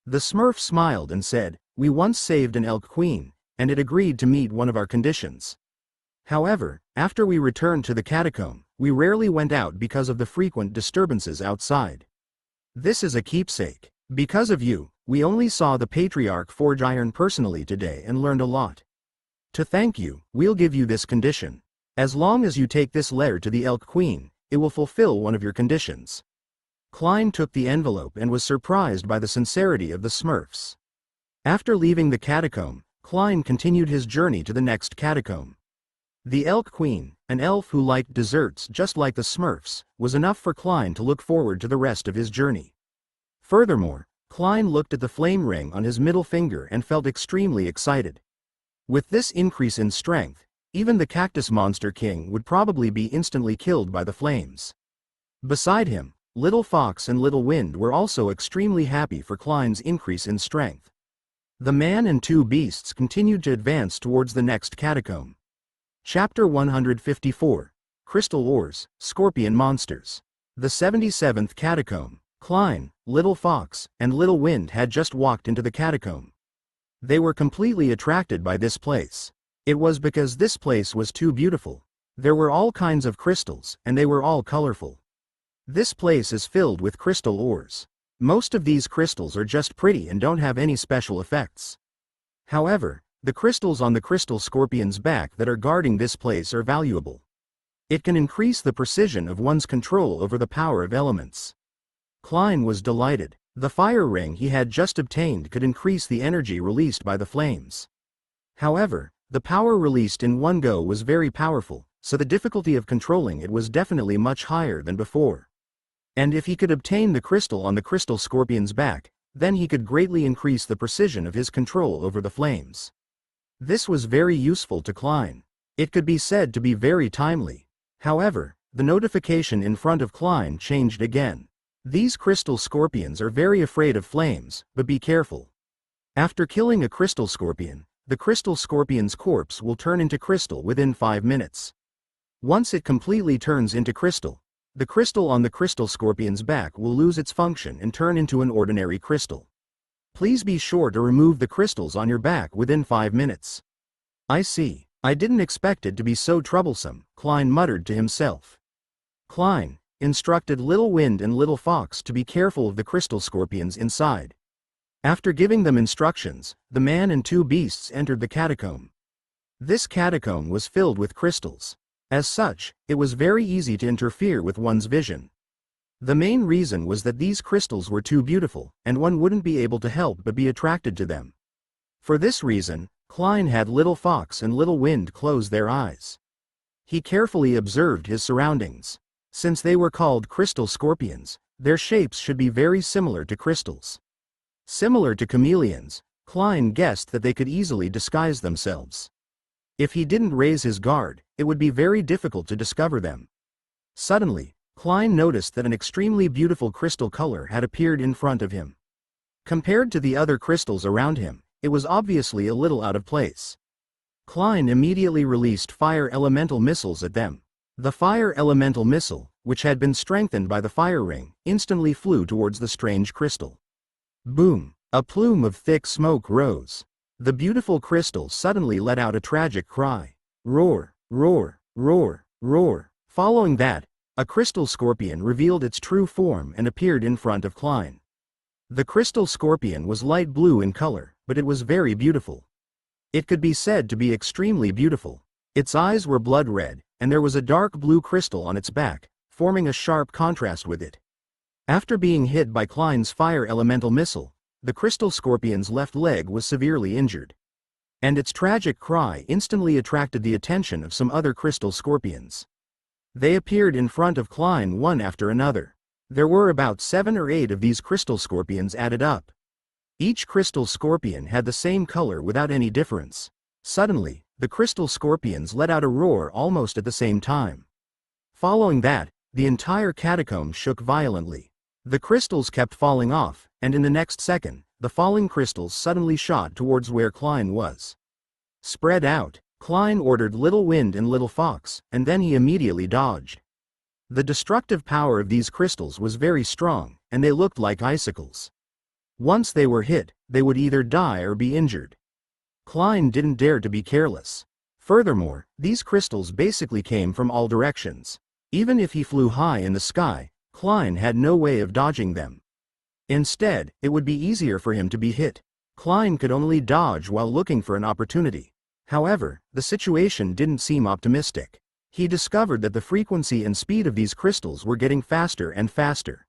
The Smurf smiled and said, "We once saved an elk queen, and it agreed to meet one of our conditions. However, after we returned to the catacomb, we rarely went out because of the frequent disturbances outside. This is a keepsake. Because of you, we only saw the patriarch forge iron personally today and learned a lot. To thank you, we'll give you this condition. As long as you take this letter to the elk queen, it will fulfill one of your conditions." Klein took the envelope and was surprised by the sincerity of the Smurfs. After leaving the catacomb, Klein continued his journey to the next catacomb. The Elk Queen, an elf who liked desserts just like the Smurfs, was enough for Klein to look forward to the rest of his journey. Furthermore, Klein looked at the flame ring on his middle finger and felt extremely excited. With this increase in strength, even the Cactus Monster King would probably be instantly killed by the flames. Beside him, Little Fox and Little Wind were also extremely happy for Klein's increase in strength. The man and 2 beasts continued to advance towards the next catacomb. Chapter 154. Crystal Ores, Scorpion Monsters. The 77th catacomb. Klein, Little Fox, and Little Wind had just walked into the catacomb. They were completely attracted by this place. It was because this place was too beautiful. There were all kinds of crystals, and they were all colorful. This place is filled with crystal ores. Most of these crystals are just pretty and don't have any special effects. However, the crystals on the crystal scorpion's back that are guarding this place are valuable. It can increase the precision of one's control over the power of elements. Klein was delighted. The fire ring he had just obtained could increase the energy released by the flames. However, the power released in one go was very powerful, so the difficulty of controlling it was definitely much higher than before. And if he could obtain the crystal on the crystal scorpion's back, then he could greatly increase the precision of his control over the flames. This was very useful to Klein. It could be said to be very timely. However, the notification in front of Klein changed again. These crystal scorpions are very afraid of flames, but be careful. After killing a crystal scorpion, the crystal scorpion's corpse will turn into crystal within 5 minutes. Once it completely turns into crystal, the crystal on the crystal scorpion's back will lose its function and turn into an ordinary crystal. Please be sure to remove the crystals on your back within 5 minutes. I see. I didn't expect it to be so troublesome, Klein muttered to himself. Klein instructed Little Wind and Little Fox to be careful of the crystal scorpions inside. After giving them instructions, the man and 2 beasts entered the catacomb. This catacomb was filled with crystals. As such, it was very easy to interfere with one's vision. The main reason was that these crystals were too beautiful, and one wouldn't be able to help but be attracted to them. For this reason, Klein had Little Fox and Little Wind close their eyes. He carefully observed his surroundings. Since they were called crystal scorpions, their shapes should be very similar to crystals. Similar to chameleons, Klein guessed that they could easily disguise themselves. If he didn't raise his guard, it would be very difficult to discover them. Suddenly, Klein noticed that an extremely beautiful crystal color had appeared in front of him. Compared to the other crystals around him, it was obviously a little out of place. Klein immediately released fire elemental missiles at them. The fire elemental missile, which had been strengthened by the fire ring, instantly flew towards the strange crystal. Boom! A plume of thick smoke rose. The beautiful crystal suddenly let out a tragic cry. Roar, roar, roar, roar. Following that, a crystal scorpion revealed its true form and appeared in front of Klein. The crystal scorpion was light blue in color, but it was very beautiful. It could be said to be extremely beautiful. Its eyes were blood red, and there was a dark blue crystal on its back, forming a sharp contrast with it. After being hit by Klein's fire elemental missile, the crystal scorpion's left leg was severely injured. And its tragic cry instantly attracted the attention of some other crystal scorpions. They appeared in front of Klein one after another. There were about 7 or 8 of these crystal scorpions added up. Each crystal scorpion had the same color without any difference. Suddenly, the crystal scorpions let out a roar almost at the same time. Following that, the entire catacomb shook violently. The crystals kept falling off, and in the next second, the falling crystals suddenly shot towards where Klein was. Spread out, Klein ordered Little Wind and Little Fox, and then he immediately dodged. The destructive power of these crystals was very strong, and they looked like icicles. Once they were hit, they would either die or be injured. Klein didn't dare to be careless. Furthermore, these crystals basically came from all directions. Even if he flew high in the sky, Klein had no way of dodging them. Instead, it would be easier for him to be hit. Klein could only dodge while looking for an opportunity. However, the situation didn't seem optimistic. He discovered that the frequency and speed of these crystals were getting faster and faster.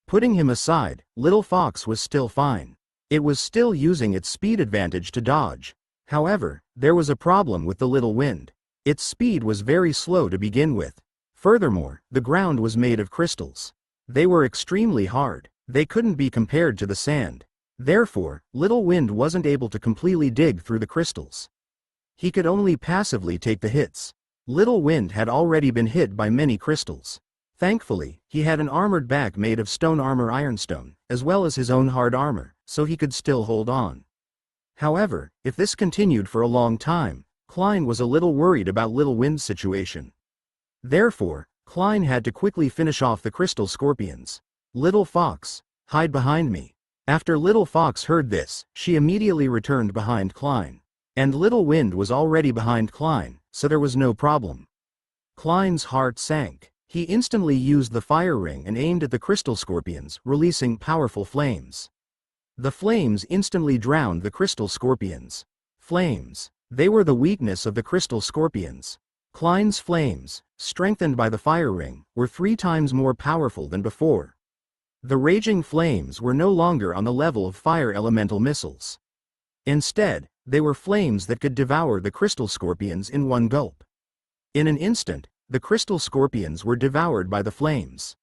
Putting him aside, Little Fox was still fine. It was still using its speed advantage to dodge. However, there was a problem with the Little Wind. Its speed was very slow to begin with. Furthermore, the ground was made of crystals. They were extremely hard. They couldn't be compared to the sand. Therefore, Little Wind wasn't able to completely dig through the crystals. He could only passively take the hits. Little Wind had already been hit by many crystals. Thankfully, he had an armored back made of stone armor ironstone, as well as his own hard armor, so he could still hold on. However, if this continued for a long time, Klein was a little worried about Little Wind's situation. Therefore, Klein had to quickly finish off the crystal scorpions. Little Fox, hide behind me. After Little Fox heard this, she immediately returned behind Klein. And Little Wind was already behind Klein, so there was no problem. Klein's heart sank. He instantly used the fire ring and aimed at the crystal scorpions, releasing powerful flames. The flames instantly drowned the crystal scorpions. Flames. They were the weakness of the crystal scorpions. Klein's flames, strengthened by the fire ring, were 3 times more powerful than before. The raging flames were no longer on the level of fire elemental missiles. Instead, they were flames that could devour the crystal scorpions in one gulp. In an instant, the crystal scorpions were devoured by the flames.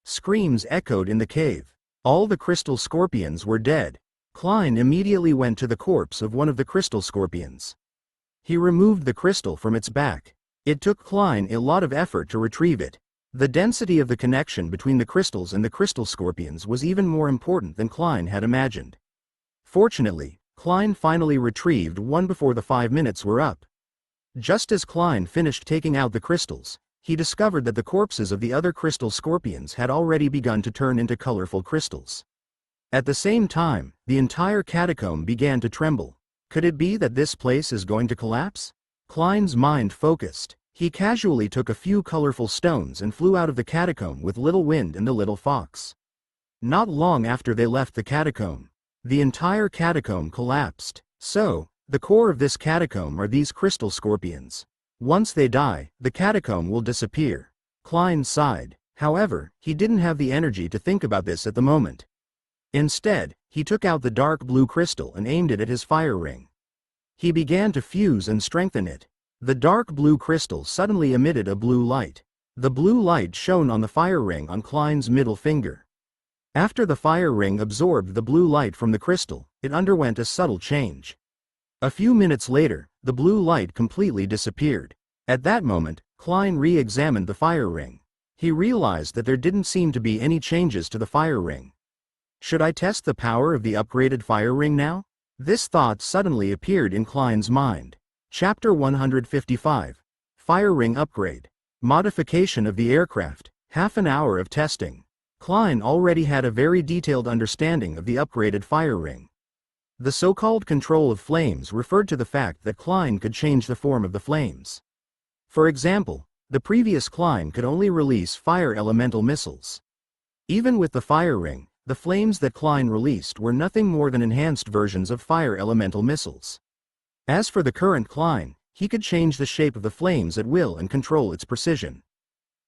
Screams echoed in the cave. All the crystal scorpions were dead. Klein immediately went to the corpse of one of the crystal scorpions. He removed the crystal from its back. It took Klein a lot of effort to retrieve it. The density of the connection between the crystals and the crystal scorpions was even more important than Klein had imagined. Fortunately, Klein finally retrieved one before the 5 minutes were up. Just as Klein finished taking out the crystals, he discovered that the corpses of the other crystal scorpions had already begun to turn into colorful crystals. At the same time, the entire catacomb began to tremble. Could it be that this place is going to collapse? Klein's mind focused. He casually took a few colorful stones and flew out of the catacomb with Little Wind and the Little Fox. Not long after they left the catacomb, the entire catacomb collapsed. So, the core of this catacomb are these crystal scorpions. Once they die, the catacomb will disappear. Klein sighed. However, he didn't have the energy to think about this at the moment. Instead, he took out the dark blue crystal and aimed it at his fire ring. He began to fuse and strengthen it. The dark blue crystal suddenly emitted a blue light. The blue light shone on the fire ring on Klein's middle finger. After the fire ring absorbed the blue light from the crystal, it underwent a subtle change. A few minutes later, the blue light completely disappeared. At that moment, Klein re-examined the fire ring. He realized that there didn't seem to be any changes to the fire ring. Should I test the power of the upgraded fire ring now? This thought suddenly appeared in Klein's mind. Chapter 155. Fire Ring Upgrade. Modification of the aircraft. Half an hour of testing. Klein already had a very detailed understanding of the upgraded fire ring. The so-called control of flames referred to the fact that Klein could change the form of the flames. For example, the previous Klein could only release fire elemental missiles. Even with the fire ring, the flames that Klein released were nothing more than enhanced versions of fire elemental missiles. As for the current Klein, he could change the shape of the flames at will and control its precision.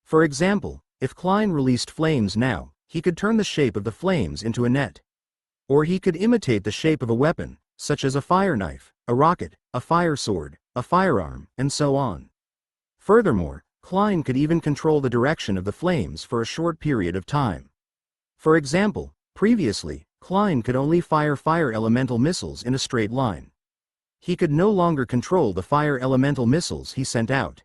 For example, if Klein released flames now, he could turn the shape of the flames into a net. Or he could imitate the shape of a weapon, such as a fire knife, a rocket, a fire sword, a firearm, and so on. Furthermore, Klein could even control the direction of the flames for a short period of time. For example, previously, Klein could only fire elemental missiles in a straight line. He could no longer control the fire elemental missiles he sent out.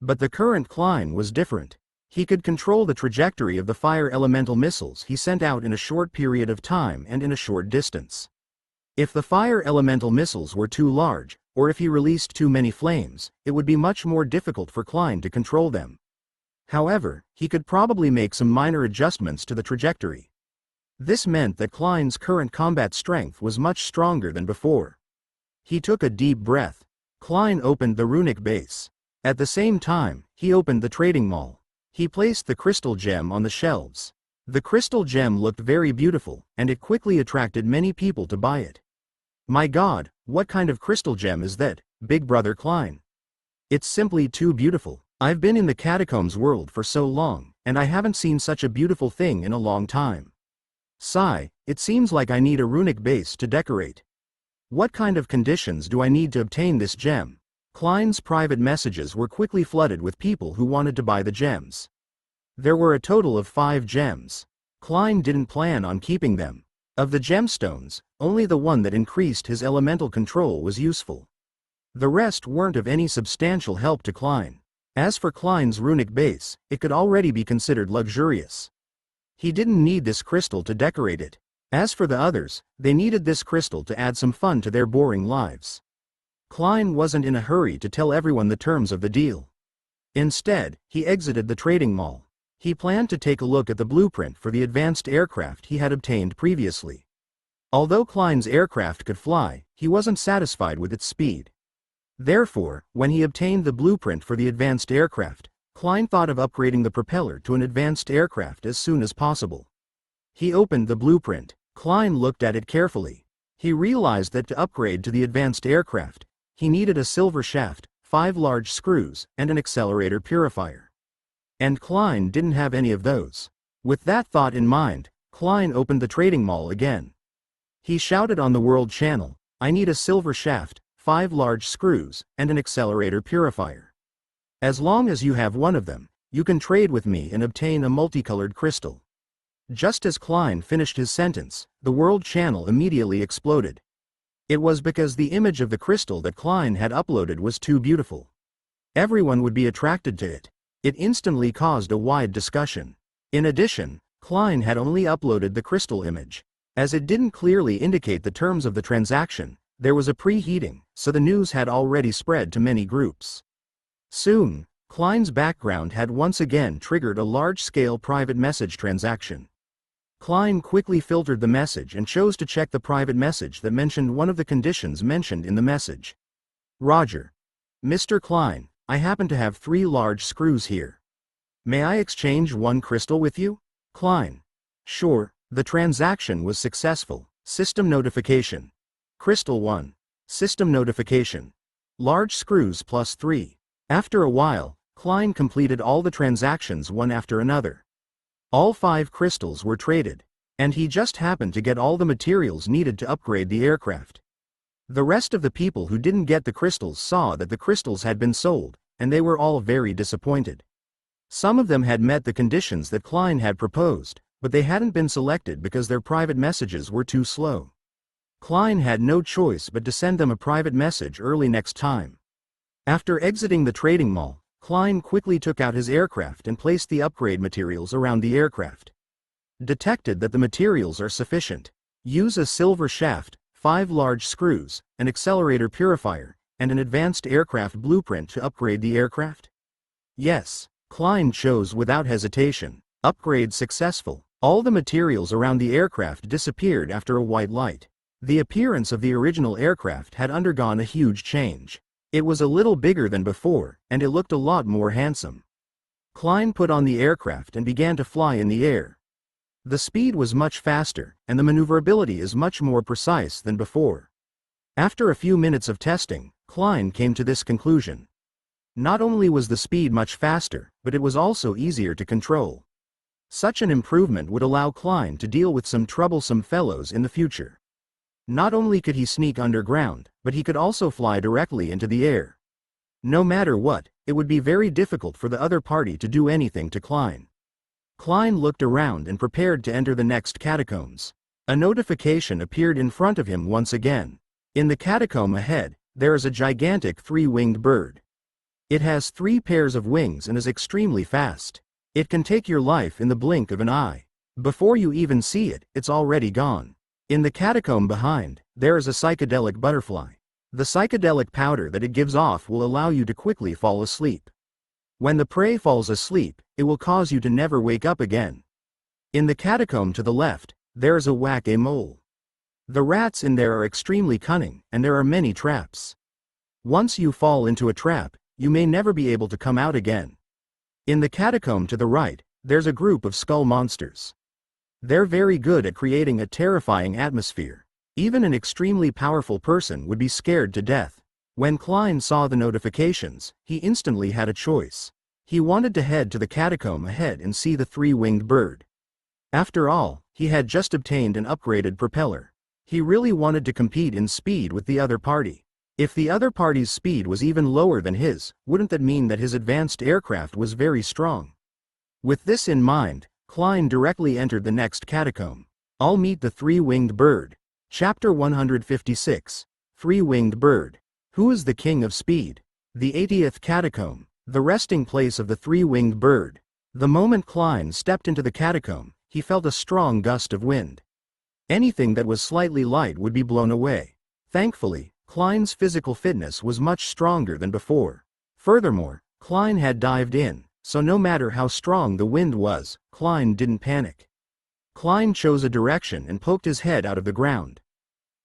But the current Klein was different. He could control the trajectory of the fire elemental missiles he sent out in a short period of time and in a short distance. If the fire elemental missiles were too large, or if he released too many flames, it would be much more difficult for Klein to control them. However, he could probably make some minor adjustments to the trajectory. This meant that Klein's current combat strength was much stronger than before. He took a deep breath. Klein opened the runic base. At the same time, he opened the trading mall. He placed the crystal gem on the shelves. The crystal gem looked very beautiful, and it quickly attracted many people to buy it. My God, what kind of crystal gem is that, Big Brother Klein? It's simply too beautiful. I've been in the catacombs world for so long, and I haven't seen such a beautiful thing in a long time. Sigh, it seems like I need a runic base to decorate. What kind of conditions do I need to obtain this gem? Klein's private messages were quickly flooded with people who wanted to buy the gems. There were a total of 5 gems. Klein didn't plan on keeping them. Of the gemstones, only the one that increased his elemental control was useful. The rest weren't of any substantial help to Klein. As for Klein's runic base, it could already be considered luxurious. He didn't need this crystal to decorate it. As for the others, they needed this crystal to add some fun to their boring lives. Klein wasn't in a hurry to tell everyone the terms of the deal. Instead, he exited the trading mall. He planned to take a look at the blueprint for the advanced aircraft he had obtained previously. Although Klein's aircraft could fly, he wasn't satisfied with its speed. Therefore, when he obtained the blueprint for the advanced aircraft, Klein thought of upgrading the propeller to an advanced aircraft as soon as possible. He opened the blueprint. Klein looked at it carefully. He realized that to upgrade to the advanced aircraft, he needed a silver shaft, 5 large screws, and an accelerator purifier. And Klein didn't have any of those. With that thought in mind, Klein opened the trading mall again. He shouted on the world channel, "I need a silver shaft, 5 large screws, and an accelerator purifier. As long as you have one of them, you can trade with me and obtain a multicolored crystal." Just as Klein finished his sentence, the world channel immediately exploded. It was because the image of the crystal that Klein had uploaded was too beautiful. Everyone would be attracted to it. It instantly caused a wide discussion. In addition, Klein had only uploaded the crystal image. As it didn't clearly indicate the terms of the transaction, there was a preheating, so the news had already spread to many groups. Soon, Klein's background had once again triggered a large-scale private message transaction. Klein quickly filtered the message and chose to check the private message that mentioned one of the conditions mentioned in the message. Roger. Mr. Klein, I happen to have 3 large screws here. May I exchange 1 crystal with you? Klein. Sure. The transaction was successful. System notification. Crystal 1. System notification. Large screws plus 3. After a while, Klein completed all the transactions one after another. All 5 crystals were traded, and he just happened to get all the materials needed to upgrade the aircraft. The rest of the people who didn't get the crystals saw that the crystals had been sold, and they were all very disappointed. Some of them had met the conditions that Klein had proposed, but they hadn't been selected because their private messages were too slow. Klein had no choice but to send them a private message early next time. After exiting the trading mall, Klein quickly took out his aircraft and placed the upgrade materials around the aircraft. Detected that the materials are sufficient. Use a silver shaft, 5 large screws, an accelerator purifier, and an advanced aircraft blueprint to upgrade the aircraft? Yes, Klein chose without hesitation. Upgrade successful. All the materials around the aircraft disappeared after a white light. The appearance of the original aircraft had undergone a huge change. It was a little bigger than before, and it looked a lot more handsome. Klein put on the aircraft and began to fly in the air. The speed was much faster, and the maneuverability is much more precise than before. After a few minutes of testing, Klein came to this conclusion. Not only was the speed much faster, but it was also easier to control. Such an improvement would allow Klein to deal with some troublesome fellows in the future. Not only could he sneak underground, but he could also fly directly into the air. No matter what, it would be very difficult for the other party to do anything to Klein. Klein looked around and prepared to enter the next catacombs. A notification appeared in front of him once again. In the catacomb ahead, there is a gigantic 3-winged bird. It has 3 pairs of wings and is extremely fast. It can take your life in the blink of an eye. Before you even see it, it's already gone. In the catacomb behind, there is a psychedelic butterfly. The psychedelic powder that it gives off will allow you to quickly fall asleep. When the prey falls asleep, it will cause you to never wake up again. In the catacomb to the left, there is a whack-a-mole. The rats in there are extremely cunning, and there are many traps. Once you fall into a trap, you may never be able to come out again. In the catacomb to the right, there's a group of skull monsters. They're very good at creating a terrifying atmosphere. Even an extremely powerful person would be scared to death. When Klein saw the notifications, he instantly had a choice. He wanted to head to the catacomb ahead and see the 3-winged bird. After all, he had just obtained an upgraded propeller. He really wanted to compete in speed with the other party. If the other party's speed was even lower than his, wouldn't that mean that his advanced aircraft was very strong? With this in mind, Klein directly entered the next catacomb. I'll meet the 3-winged bird. Chapter 156. 3-winged bird. Who is the king of speed? The 80th catacomb. The resting place of the 3-winged bird. The moment Klein stepped into the catacomb, he felt a strong gust of wind. Anything that was slightly light would be blown away. Thankfully, Klein's physical fitness was much stronger than before. Furthermore, Klein had dived in, so no matter how strong the wind was, Klein didn't panic. Klein chose a direction and poked his head out of the ground.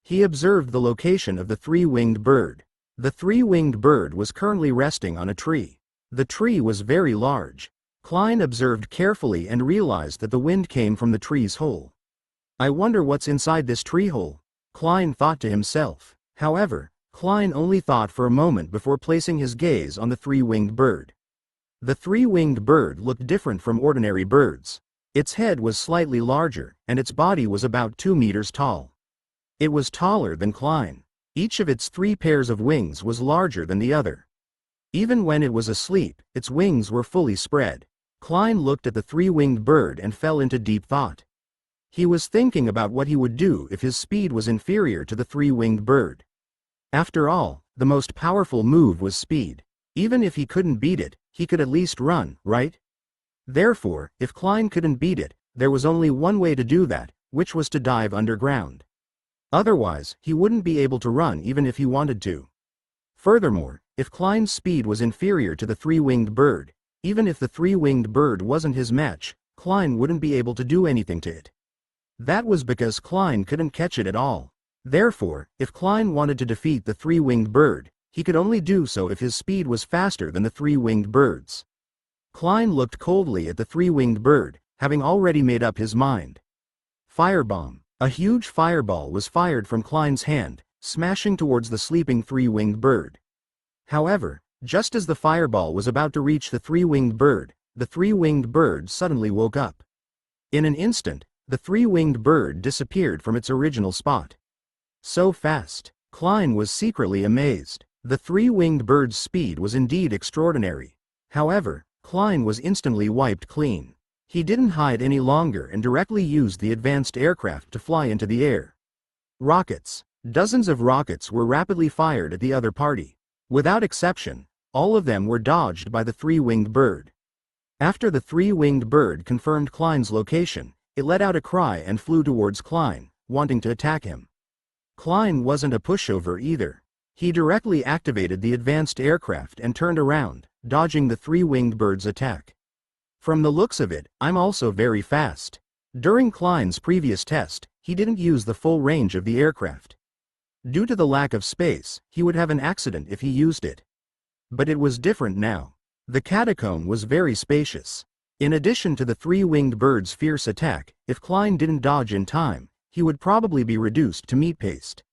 He observed the location of the 3-winged bird. The 3-winged bird was currently resting on a tree. The tree was very large. Klein observed carefully and realized that the wind came from the tree's hole. I wonder what's inside this tree hole, Klein thought to himself. However, Klein only thought for a moment before placing his gaze on the 3-winged bird. The 3-winged bird looked different from ordinary birds. Its head was slightly larger, and its body was about 2 meters tall. It was taller than Klein. Each of its 3 pairs of wings was larger than the other. Even when it was asleep, its wings were fully spread. Klein looked at the 3-winged bird and fell into deep thought. He was thinking about what he would do if his speed was inferior to the 3-winged bird. After all, the most powerful move was speed. Even if he couldn't beat it, he could at least run, right? Therefore, if Klein couldn't beat it, there was only one way to do that, which was to dive underground. Otherwise, he wouldn't be able to run even if he wanted to. Furthermore, if Klein's speed was inferior to the 3-winged bird, even if the 3-winged bird wasn't his match, Klein wouldn't be able to do anything to it. That was because Klein couldn't catch it at all. Therefore, if Klein wanted to defeat the 3-winged bird, he could only do so if his speed was faster than the 3-winged bird's. Klein looked coldly at the 3-winged bird, having already made up his mind. Firebomb. A huge fireball was fired from Klein's hand, smashing towards the sleeping 3-winged bird. However, just as the fireball was about to reach the 3-winged bird, the 3-winged bird suddenly woke up. In an instant, the 3-winged bird disappeared from its original spot. So fast, Klein was secretly amazed. The 3-winged bird's speed was indeed extraordinary. However, Klein was instantly wiped clean. He didn't hide any longer and directly used the advanced aircraft to fly into the air. Rockets. Dozens of rockets were rapidly fired at the other party. Without exception, all of them were dodged by the three-winged bird. After the three-winged bird confirmed Klein's location, it let out a cry and flew towards Klein, wanting to attack him. Klein wasn't a pushover either. He directly activated the advanced aircraft and turned around, dodging the three-winged bird's attack. From the looks of it, I'm also very fast. During Klein's previous test, he didn't use the full range of the aircraft. Due to the lack of space, he would have an accident if he used it. But it was different now. The catacomb was very spacious. In addition to the three-winged bird's fierce attack, if Klein didn't dodge in time, he would probably be reduced to meat paste.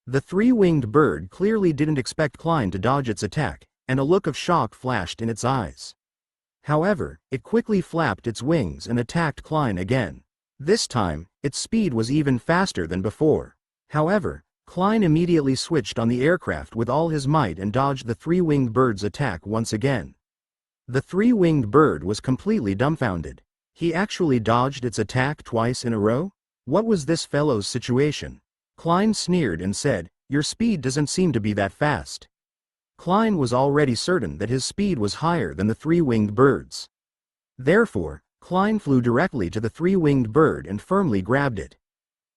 The three-winged bird clearly didn't expect Klein to dodge its attack, and a look of shock flashed in its eyes. However, it quickly flapped its wings and attacked Klein again. This time, its speed was even faster than before. However, Klein immediately switched on the aircraft with all his might and dodged the three-winged bird's attack once again. The three-winged bird was completely dumbfounded. He actually dodged its attack twice in a row? What was this fellow's situation? Klein sneered and said, "Your speed doesn't seem to be that fast." Klein was already certain that his speed was higher than the three-winged bird's. Therefore, Klein flew directly to the three-winged bird and firmly grabbed it.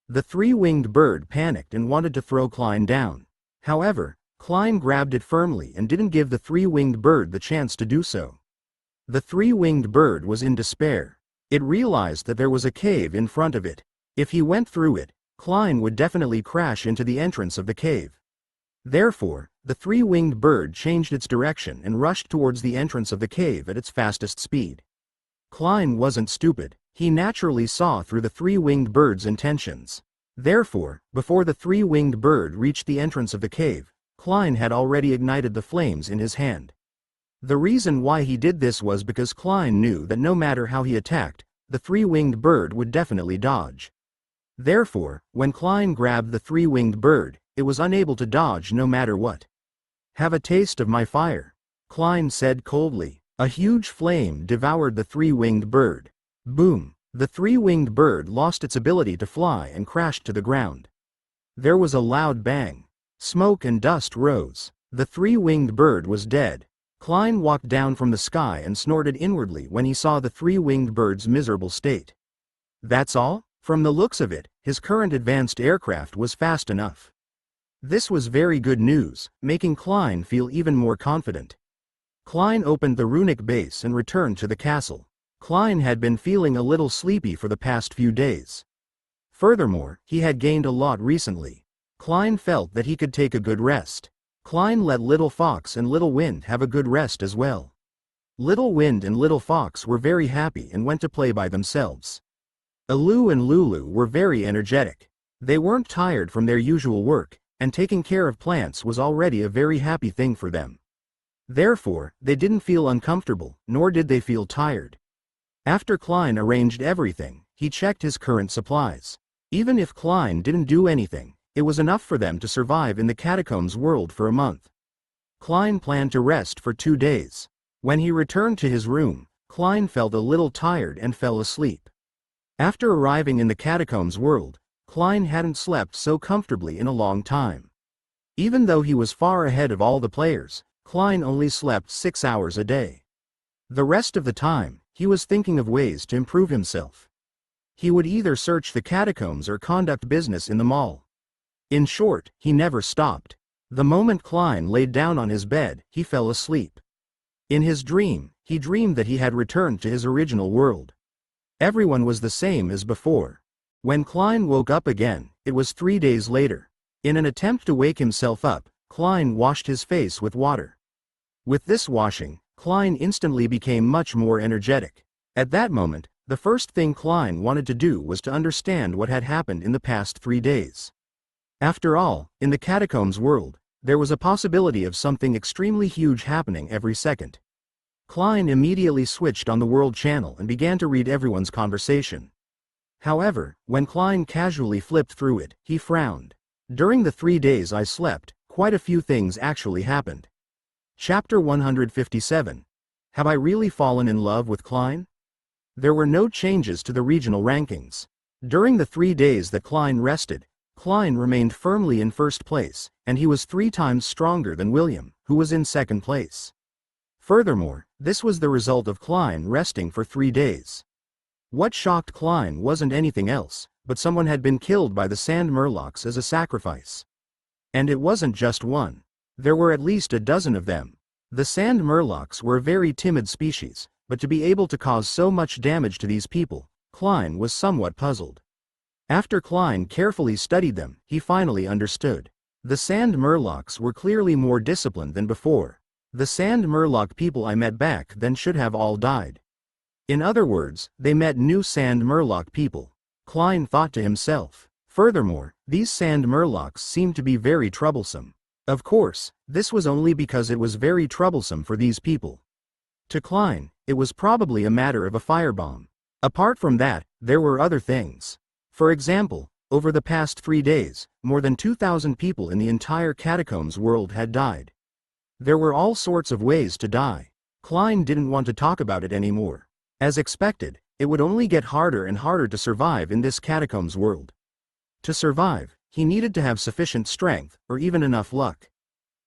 The three-winged bird panicked and wanted to throw Klein down. However, Klein grabbed it firmly and didn't give the three-winged bird the chance to do so. The three-winged bird was in despair. It realized that there was a cave in front of it. If he went through it, Klein would definitely crash into the entrance of the cave. Therefore, the three-winged bird changed its direction and rushed towards the entrance of the cave at its fastest speed. Klein wasn't stupid. He naturally saw through the three-winged bird's intentions. Therefore, before the three-winged bird reached the entrance of the cave, Klein had already ignited the flames in his hand. The reason why he did this was because Klein knew that no matter how he attacked, the three-winged bird would definitely dodge. Therefore, when Klein grabbed the three-winged bird, it was unable to dodge no matter what. "Have a taste of my fire," Klein said coldly. A huge flame devoured the three-winged bird. Boom! The three-winged bird lost its ability to fly and crashed to the ground. There was a loud bang. Smoke and dust rose. The three-winged bird was dead. Klein walked down from the sky and snorted inwardly when he saw the three-winged bird's miserable state. That's all? From the looks of it, his current advanced aircraft was fast enough. This was very good news, making Klein feel even more confident. Klein opened the runic base and returned to the castle. Klein had been feeling a little sleepy for the past few days. Furthermore, he had gained a lot recently. Klein felt that he could take a good rest. Klein let Little Fox and Little Wind have a good rest as well. Little Wind and Little Fox were very happy and went to play by themselves. Alu and Lulu were very energetic. They weren't tired from their usual work, and taking care of plants was already a very happy thing for them. Therefore, they didn't feel uncomfortable, nor did they feel tired. After Klein arranged everything, he checked his current supplies. Even if Klein didn't do anything, it was enough for them to survive in the catacombs world for a month. Klein planned to rest for 2 days. When he returned to his room, Klein felt a little tired and fell asleep. After arriving in the catacombs world, Klein hadn't slept so comfortably in a long time. Even though he was far ahead of all the players, Klein only slept 6 hours a day. The rest of the time, he was thinking of ways to improve himself. He would either search the catacombs or conduct business in the mall. In short, he never stopped. The moment Klein laid down on his bed, he fell asleep. In his dream, he dreamed that he had returned to his original world. Everyone was the same as before. When Klein woke up again, it was 3 days later. In an attempt to wake himself up, Klein washed his face with water. With this washing, Klein instantly became much more energetic. At that moment, the first thing Klein wanted to do was to understand what had happened in the past 3 days. After all, in the catacombs world, there was a possibility of something extremely huge happening every second. Klein immediately switched on the world channel and began to read everyone's conversation. However, when Klein casually flipped through it, he frowned. During the 3 days I slept, quite a few things actually happened. Chapter 157. Have I really fallen in love with Klein? There were no changes to the regional rankings. During the 3 days that Klein rested, Klein remained firmly in first place, and he was 3 times stronger than William, who was in second place. Furthermore, this was the result of Klein resting for 3 days. What shocked Klein wasn't anything else, but someone had been killed by the sand murlocs as a sacrifice. And it wasn't just one. There were at least a dozen of them. The sand murlocs were a very timid species, but to be able to cause so much damage to these people, Klein was somewhat puzzled. After Klein carefully studied them, he finally understood. The sand murlocs were clearly more disciplined than before. The sand murloc people I met back then should have all died. In other words, they met new sand murloc people. Klein thought to himself. Furthermore, these sand murlocs seemed to be very troublesome. Of course, this was only because it was very troublesome for these people. To Klein, it was probably a matter of a firebomb. Apart from that, there were other things. For example, over the past 3 days, more than 2,000 people in the entire catacombs world had died. There were all sorts of ways to die. Klein didn't want to talk about it anymore. As expected, it would only get harder and harder to survive in this catacombs world. To survive, he needed to have sufficient strength, or even enough luck.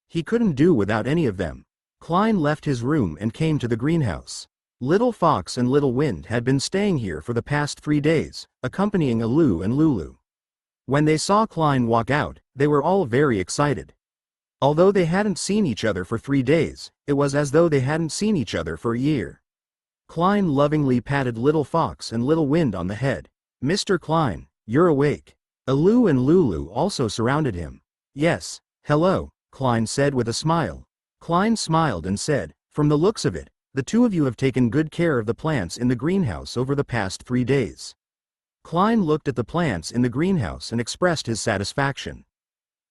He couldn't do without any of them. Klein left his room and came to the greenhouse. Little Fox and Little Wind had been staying here for the past 3 days, accompanying Alu and Lulu. When they saw Klein walk out, they were all very excited. Although they hadn't seen each other for 3 days, it was as though they hadn't seen each other for a year. Klein lovingly patted Little Fox and Little Wind on the head. "Mr. Klein, you're awake." Alu and Lulu also surrounded him. "Yes, hello," Klein said with a smile. Klein smiled and said, "From the looks of it, the 2 of you have taken good care of the plants in the greenhouse over the past 3 days. Klein looked at the plants in the greenhouse and expressed his satisfaction.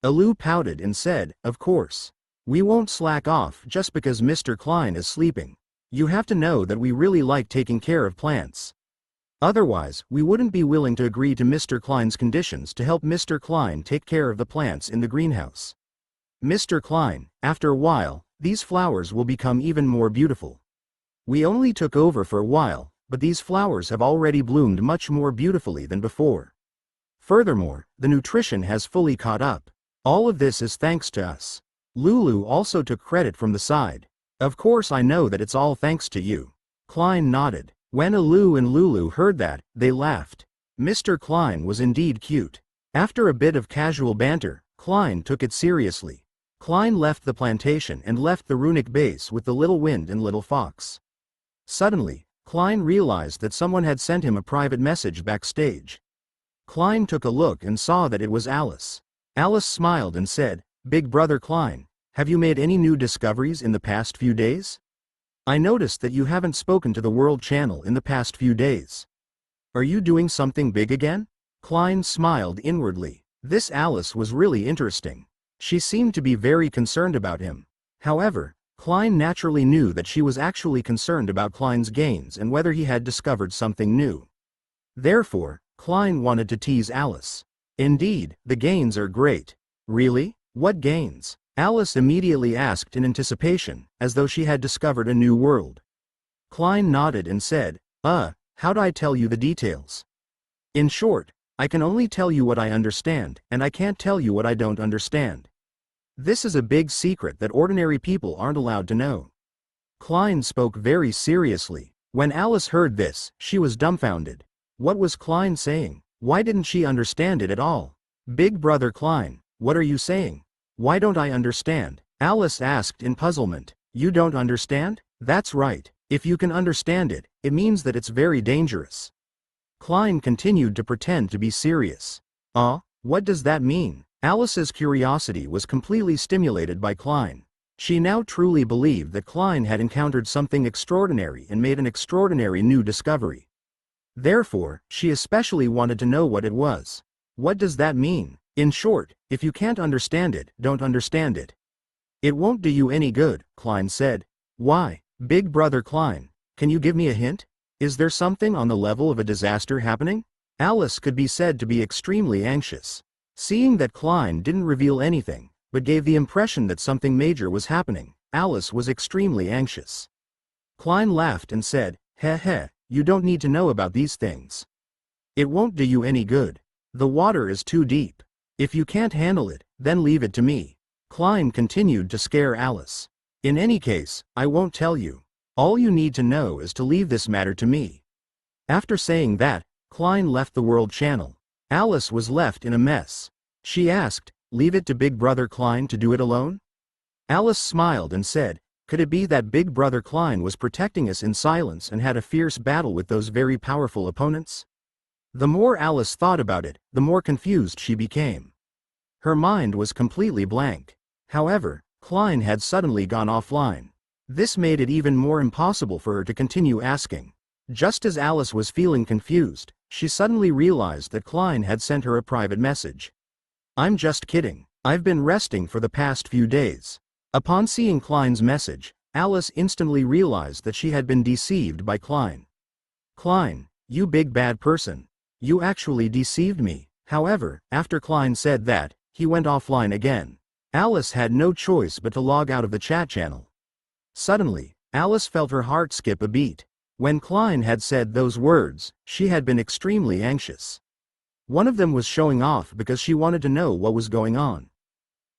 Alu pouted and said, "Of course. We won't slack off just because Mr. Klein is sleeping. You have to know that we really like taking care of plants. Otherwise, we wouldn't be willing to agree to Mr. Klein's conditions to help Mr. Klein take care of the plants in the greenhouse. Mr. Klein, after a while, these flowers will become even more beautiful. We only took over for a while, but these flowers have already bloomed much more beautifully than before. Furthermore, the nutrition has fully caught up. All of this is thanks to us." Lulu also took credit from the side. "Of course I know that it's all thanks to you." Klein nodded. When Alu and Lulu heard that, they laughed. Mr. Klein was indeed cute. After a bit of casual banter, Klein took it seriously. Klein left the plantation and left the runic base with the Little Wind and Little Fox. Suddenly, Klein realized that someone had sent him a private message backstage. Klein took a look and saw that it was Alice. Alice smiled and said, "Big brother Klein, have you made any new discoveries in the past few days? I noticed that you haven't spoken to the World Channel in the past few days. Are you doing something big again?" Klein smiled inwardly. This Alice was really interesting. She seemed to be very concerned about him. However, Klein naturally knew that she was actually concerned about Klein's gains and whether he had discovered something new. Therefore, Klein wanted to tease Alice. "Indeed, the gains are great." "Really? What gains?" Alice immediately asked in anticipation, as though she had discovered a new world. Klein nodded and said, How'd I tell you the details? In short, I can only tell you what I understand, and I can't tell you what I don't understand. This is a big secret that ordinary people aren't allowed to know." Klein spoke very seriously. When Alice heard this, she was dumbfounded. What was Klein saying? Why didn't she understand it at all? "Big brother Klein, what are you saying? Why don't I understand?" Alice asked in puzzlement. "You don't understand? That's right. If you can understand it, it means that it's very dangerous." Klein continued to pretend to be serious. What does that mean?" Alice's curiosity was completely stimulated by Klein. She now truly believed that Klein had encountered something extraordinary and made an extraordinary new discovery. Therefore, she especially wanted to know what it was. What does that mean? In short, if you can't understand it, don't understand it. "It won't do you any good," Klein said. "Why, big brother Klein, can you give me a hint? Is there something on the level of a disaster happening?" Alice could be said to be extremely anxious. Seeing that Klein didn't reveal anything, but gave the impression that something major was happening, Alice was extremely anxious. Klein laughed and said, "Heh heh, you don't need to know about these things. It won't do you any good. The water is too deep. If you can't handle it, then leave it to me." Klein continued to scare Alice. "In any case, I won't tell you. All you need to know is to leave this matter to me." After saying that, Klein left the World Channel. Alice was left in a mess. She asked, "Leave it to Big Brother Klein to do it alone?" Alice smiled and said, "Could it be that Big Brother Klein was protecting us in silence and had a fierce battle with those very powerful opponents?" The more Alice thought about it, the more confused she became. Her mind was completely blank. However, Klein had suddenly gone offline. This made it even more impossible for her to continue asking. Just as Alice was feeling confused, she suddenly realized that Klein had sent her a private message. "I'm just kidding. I've been resting for the past few days." Upon seeing Klein's message, Alice instantly realized that she had been deceived by Klein. "Klein, you big bad person. You actually deceived me." However, after Klein said that, he went offline again. Alice had no choice but to log out of the chat channel. Suddenly, Alice felt her heart skip a beat. When Klein had said those words, she had been extremely anxious. One of them was showing off because she wanted to know what was going on.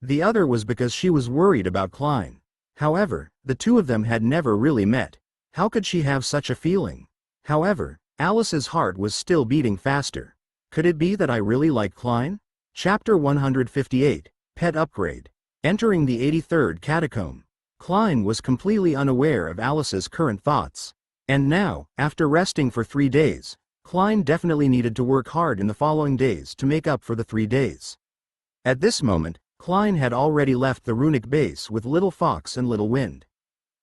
The other was because she was worried about Klein. However, the two of them had never really met. How could she have such a feeling? However, Alice's heart was still beating faster. Could it be that I really like Klein? Chapter 158, Pet Upgrade. Entering the 83rd Catacomb. Klein was completely unaware of Alice's current thoughts. And now, after resting for 3 days, Klein definitely needed to work hard in the following days to make up for the 3 days. At this moment, Klein had already left the runic base with Little Fox and Little Wind.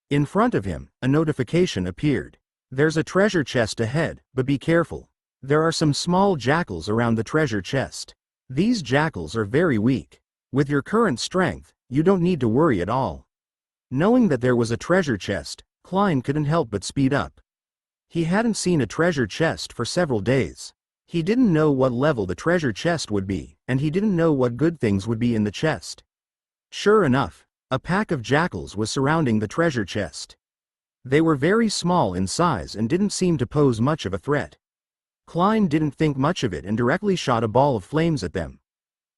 In front of him, a notification appeared. "There's a treasure chest ahead, but be careful. There are some small jackals around the treasure chest. These jackals are very weak. With your current strength, you don't need to worry at all." Knowing that there was a treasure chest, Klein couldn't help but speed up. He hadn't seen a treasure chest for several days. He didn't know what level the treasure chest would be, and he didn't know what good things would be in the chest. Sure enough, a pack of jackals was surrounding the treasure chest. They were very small in size and didn't seem to pose much of a threat. Klein didn't think much of it and directly shot a ball of flames at them.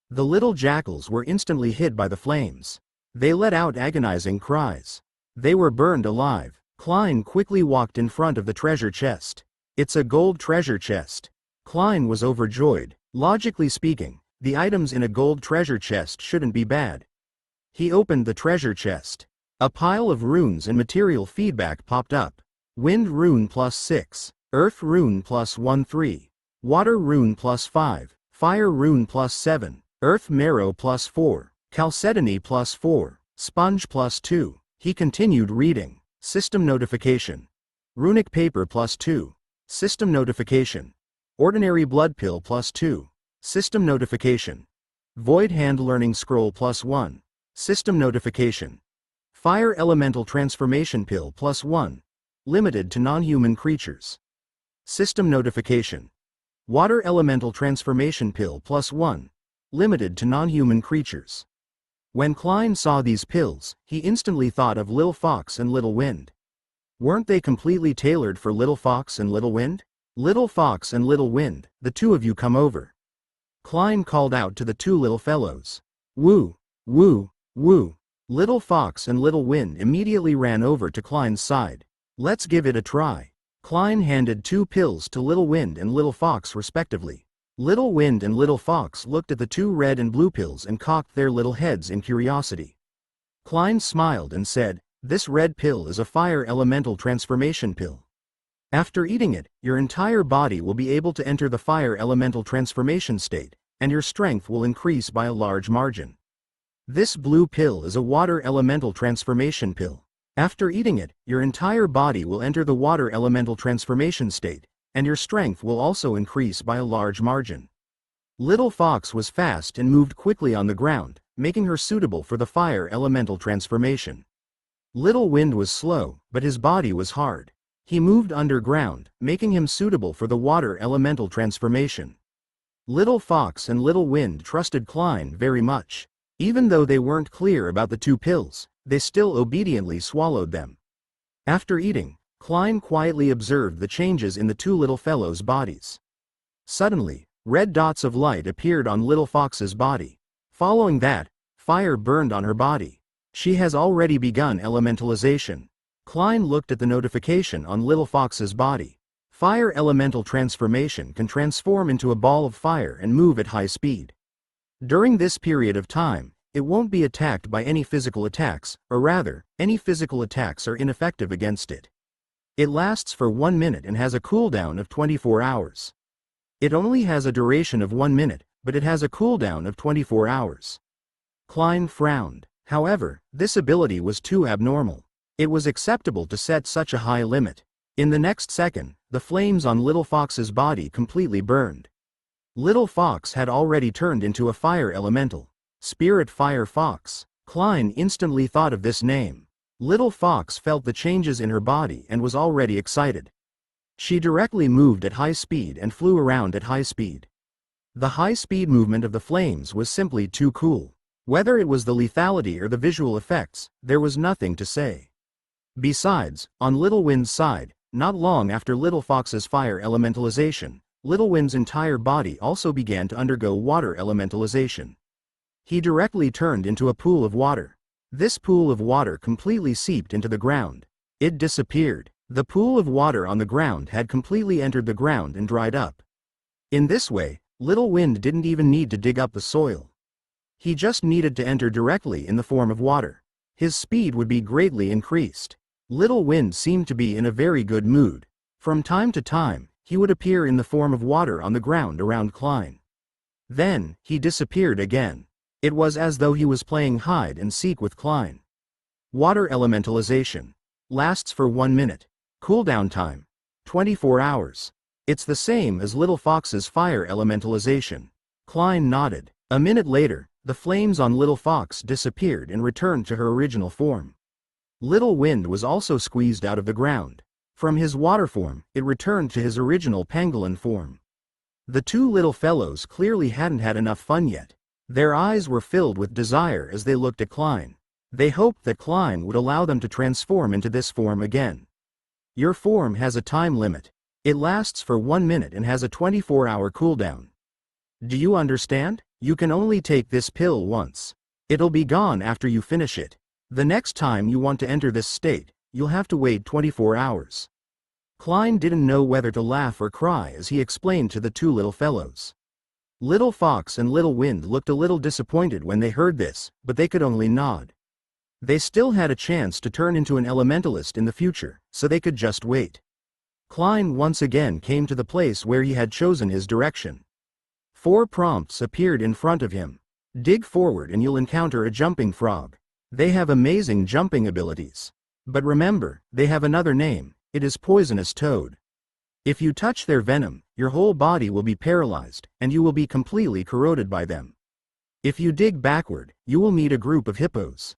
The little jackals were instantly hit by the flames. They let out agonizing cries. They were burned alive. Klein quickly walked in front of the treasure chest. "It's a gold treasure chest." Klein was overjoyed. Logically speaking, the items in a gold treasure chest shouldn't be bad. He opened the treasure chest. A pile of runes and material feedback popped up. Wind rune +6, Earth rune +13, Water rune +5, Fire rune +7, Earth marrow +4, Chalcedony +4, Sponge +2. He continued reading. System notification. Runic paper +2. System notification. Ordinary blood pill +2. System notification. Void hand learning scroll +1. System notification. Fire elemental transformation pill +1. Limited to non-human creatures. System notification. Water elemental transformation pill +1. Limited to non-human creatures. When Klein saw these pills, he instantly thought of Little Fox and Little Wind. Weren't they completely tailored for Little Fox and Little Wind? "Little Fox and Little Wind, the two of you come over." Klein called out to the two little fellows. "Woo, woo, woo." Little Fox and Little Wind immediately ran over to Klein's side. "Let's give it a try." Klein handed 2 pills to Little Wind and Little Fox respectively. Little Wind and Little Fox looked at the 2 red and blue pills and cocked their little heads in curiosity. Klein smiled and said, "This red pill is a fire elemental transformation pill. After eating it, your entire body will be able to enter the fire elemental transformation state, and your strength will increase by a large margin. This blue pill is a water elemental transformation pill. After eating it, your entire body will enter the water elemental transformation state, and your strength will also increase by a large margin." Little Fox was fast and moved quickly on the ground, making her suitable for the fire elemental transformation. Little Wind was slow, but his body was hard. He moved underground, making him suitable for the water elemental transformation. Little Fox and Little Wind trusted Klein very much. Even though they weren't clear about the 2 pills, they still obediently swallowed them. After eating, Klein quietly observed the changes in the two little fellows' bodies. Suddenly, red dots of light appeared on Little Fox's body. Following that, fire burned on her body. She has already begun elementalization. Klein looked at the notification on Little Fox's body. Fire elemental transformation can transform into a ball of fire and move at high speed. During this period of time, it won't be attacked by any physical attacks, or rather, any physical attacks are ineffective against it. It lasts for 1 minute and has a cooldown of 24 hours. It only has a duration of 1 minute, but it has a cooldown of 24 hours. Klein frowned. However, this ability was too abnormal. It was acceptable to set such a high limit. In the next second, the flames on Little Fox's body completely burned. Little Fox had already turned into a fire elemental. Spirit Fire Fox. Klein instantly thought of this name. Little Fox felt the changes in her body and was already excited. She directly moved at high speed and flew around at high speed. The high-speed movement of the flames was simply too cool. Whether it was the lethality or the visual effects, there was nothing to say. Besides, on Little Wind's side, not long after Little Fox's fire elementalization, Little Wind's entire body also began to undergo water elementalization. He directly turned into a pool of water. This pool of water completely seeped into the ground. It disappeared. The pool of water on the ground had completely entered the ground and dried up. In this way, Little Wind didn't even need to dig up the soil. He just needed to enter directly in the form of water. His speed would be greatly increased. Little Wind seemed to be in a very good mood. From time to time, he would appear in the form of water on the ground around Klein. Then, he disappeared again. It was as though he was playing hide and seek with Klein. Water elementalization. Lasts for 1 minute. Cooldown time. 24 hours. It's the same as Little Fox's fire elementalization. Klein nodded. A minute later, the flames on Little Fox disappeared and returned to her original form. Little Wind was also squeezed out of the ground. From his water form, it returned to his original pangolin form. The two little fellows clearly hadn't had enough fun yet. Their eyes were filled with desire as they looked at Klein. They hoped that Klein would allow them to transform into this form again. Your form has a time limit. It lasts for 1 minute and has a 24-hour cooldown. Do you understand? You can only take this pill once. It'll be gone after you finish it. The next time you want to enter this state, you'll have to wait 24 hours. Klein didn't know whether to laugh or cry as he explained to the two little fellows. Little Fox and Little Wind looked a little disappointed when they heard this, but they could only nod. They still had a chance to turn into an elementalist in the future, so they could just wait. Klein once again came to the place where he had chosen his direction. 4 prompts appeared in front of him. Dig forward and you'll encounter a jumping frog. They have amazing jumping abilities. But remember, they have another name. It is poisonous toad. If you touch their venom, your whole body will be paralyzed, and you will be completely corroded by them. If you dig backward, you will meet a group of hippos.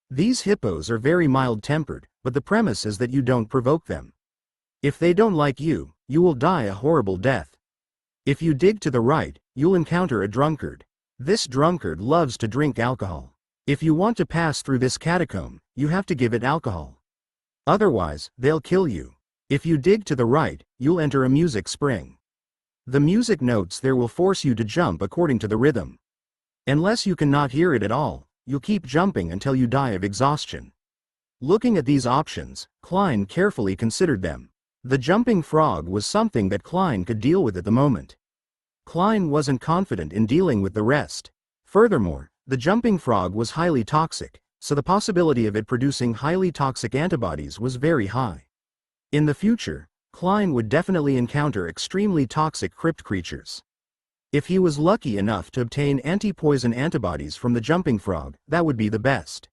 These hippos are very mild-tempered, but the premise is that you don't provoke them. If they don't like you, you will die a horrible death. If you dig to the right, you'll encounter a drunkard. This drunkard loves to drink alcohol. If you want to pass through this catacomb, you have to give it alcohol. Otherwise, they'll kill you. If you dig to the right, you'll enter a music spring. The music notes there will force you to jump according to the rhythm. Unless you cannot hear it at all, you'll keep jumping until you die of exhaustion. Looking at these options, Klein carefully considered them. The jumping frog was something that Klein could deal with at the moment. Klein wasn't confident in dealing with the rest. Furthermore, the jumping frog was highly toxic, so the possibility of it producing highly toxic antibodies was very high. In the future, Klein would definitely encounter extremely toxic crypt creatures. If he was lucky enough to obtain anti-poison antibodies from the jumping frog, that would be the best.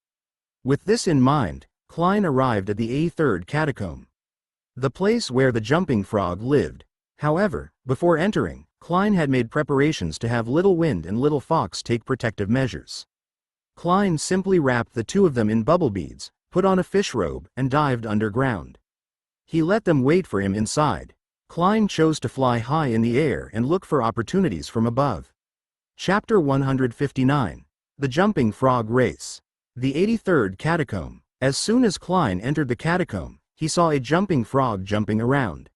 With this in mind, Klein arrived at the A3rd catacomb, the place where the jumping frog lived. However, before entering, Klein had made preparations to have Little Wind and Little Fox take protective measures. Klein simply wrapped the two of them in bubble beads, put on a fish robe, and dived underground. He let them wait for him inside. Klein chose to fly high in the air and look for opportunities from above. Chapter 159. The Jumping Frog Race. The 83rd Catacomb. As soon as Klein entered the catacomb, he saw a jumping frog jumping around.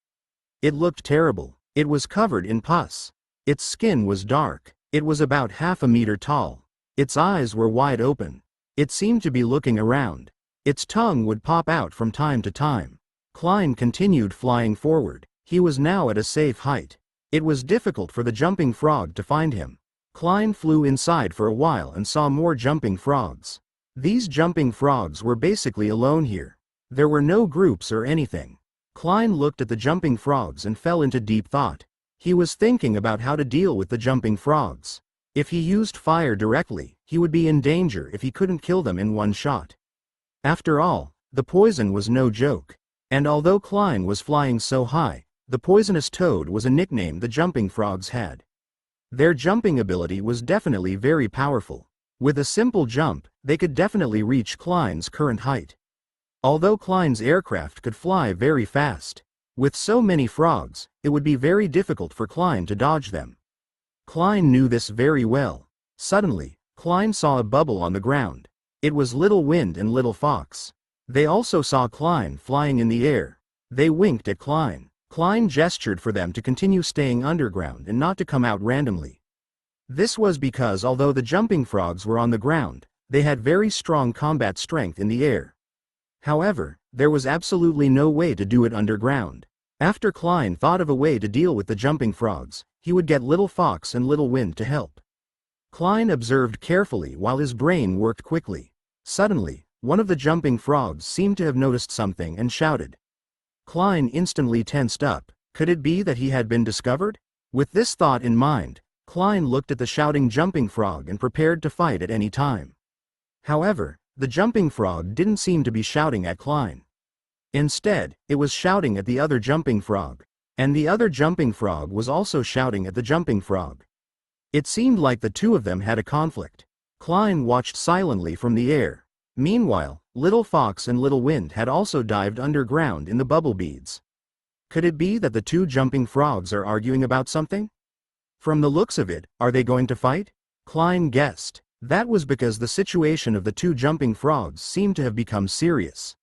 It looked terrible. It was covered in pus. Its skin was dark. It was about half a meter tall. Its eyes were wide open. It seemed to be looking around. Its tongue would pop out from time to time. Klein continued flying forward. He was now at a safe height. It was difficult for the jumping frog to find him. Klein flew inside for a while and saw more jumping frogs. These jumping frogs were basically alone here. There were no groups or anything. Klein looked at the jumping frogs and fell into deep thought. He was thinking about how to deal with the jumping frogs. If he used fire directly, he would be in danger if he couldn't kill them in one shot. After all, the poison was no joke. And although Klein was flying so high, the poisonous toad was a nickname the jumping frogs had. Their jumping ability was definitely very powerful. With a simple jump, they could definitely reach Klein's current height. Although Klein's aircraft could fly very fast, with so many frogs, it would be very difficult for Klein to dodge them. Klein knew this very well. Suddenly, Klein saw a bubble on the ground. It was Little Wind and Little Fox. They also saw Klein flying in the air. They winked at Klein. Klein gestured for them to continue staying underground and not to come out randomly. This was because although the jumping frogs were on the ground, they had very strong combat strength in the air. However, there was absolutely no way to do it underground. After Klein thought of a way to deal with the jumping frogs, he would get Little Fox and Little Wind to help. Klein observed carefully while his brain worked quickly. Suddenly, one of the jumping frogs seemed to have noticed something and shouted. Klein instantly tensed up. Could it be that he had been discovered? With this thought in mind, Klein looked at the shouting jumping frog and prepared to fight at any time. However, the jumping frog didn't seem to be shouting at Klein. Instead, it was shouting at the other jumping frog. And the other jumping frog was also shouting at the jumping frog. It seemed like the two of them had a conflict. Klein watched silently from the air. Meanwhile, Little Fox and Little Wind had also dived underground in the bubble beads. Could it be that the two jumping frogs are arguing about something? From the looks of it, are they going to fight? Klein guessed. That was because the situation of the two jumping frogs seemed to have become serious.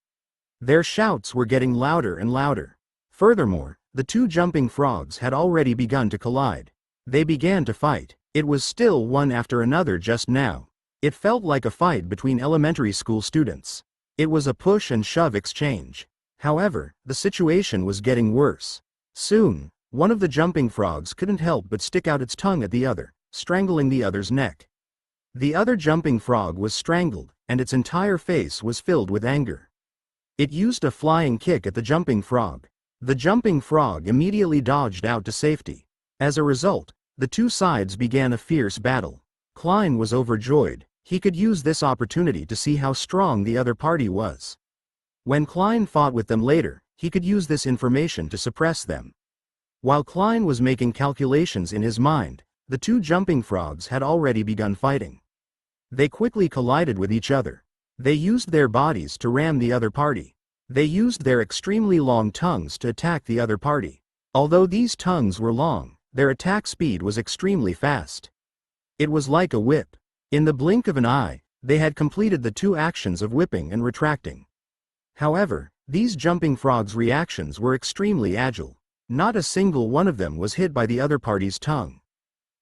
Their shouts were getting louder and louder. Furthermore, the two jumping frogs had already begun to collide. They began to fight. It was still one after another just now. It felt like a fight between elementary school students. It was a push and shove exchange. However, the situation was getting worse. Soon, one of the jumping frogs couldn't help but stick out its tongue at the other, strangling the other's neck. The other jumping frog was strangled, and its entire face was filled with anger. It used a flying kick at the jumping frog. The jumping frog immediately dodged out to safety. As a result, the two sides began a fierce battle. Klein was overjoyed. He could use this opportunity to see how strong the other party was. When Klein fought with them later, he could use this information to suppress them. While Klein was making calculations in his mind, the two jumping frogs had already begun fighting. They quickly collided with each other. They used their bodies to ram the other party. They used their extremely long tongues to attack the other party. Although these tongues were long, their attack speed was extremely fast. It was like a whip. In the blink of an eye, they had completed the two actions of whipping and retracting. However, these jumping frogs' reactions were extremely agile. Not a single one of them was hit by the other party's tongue.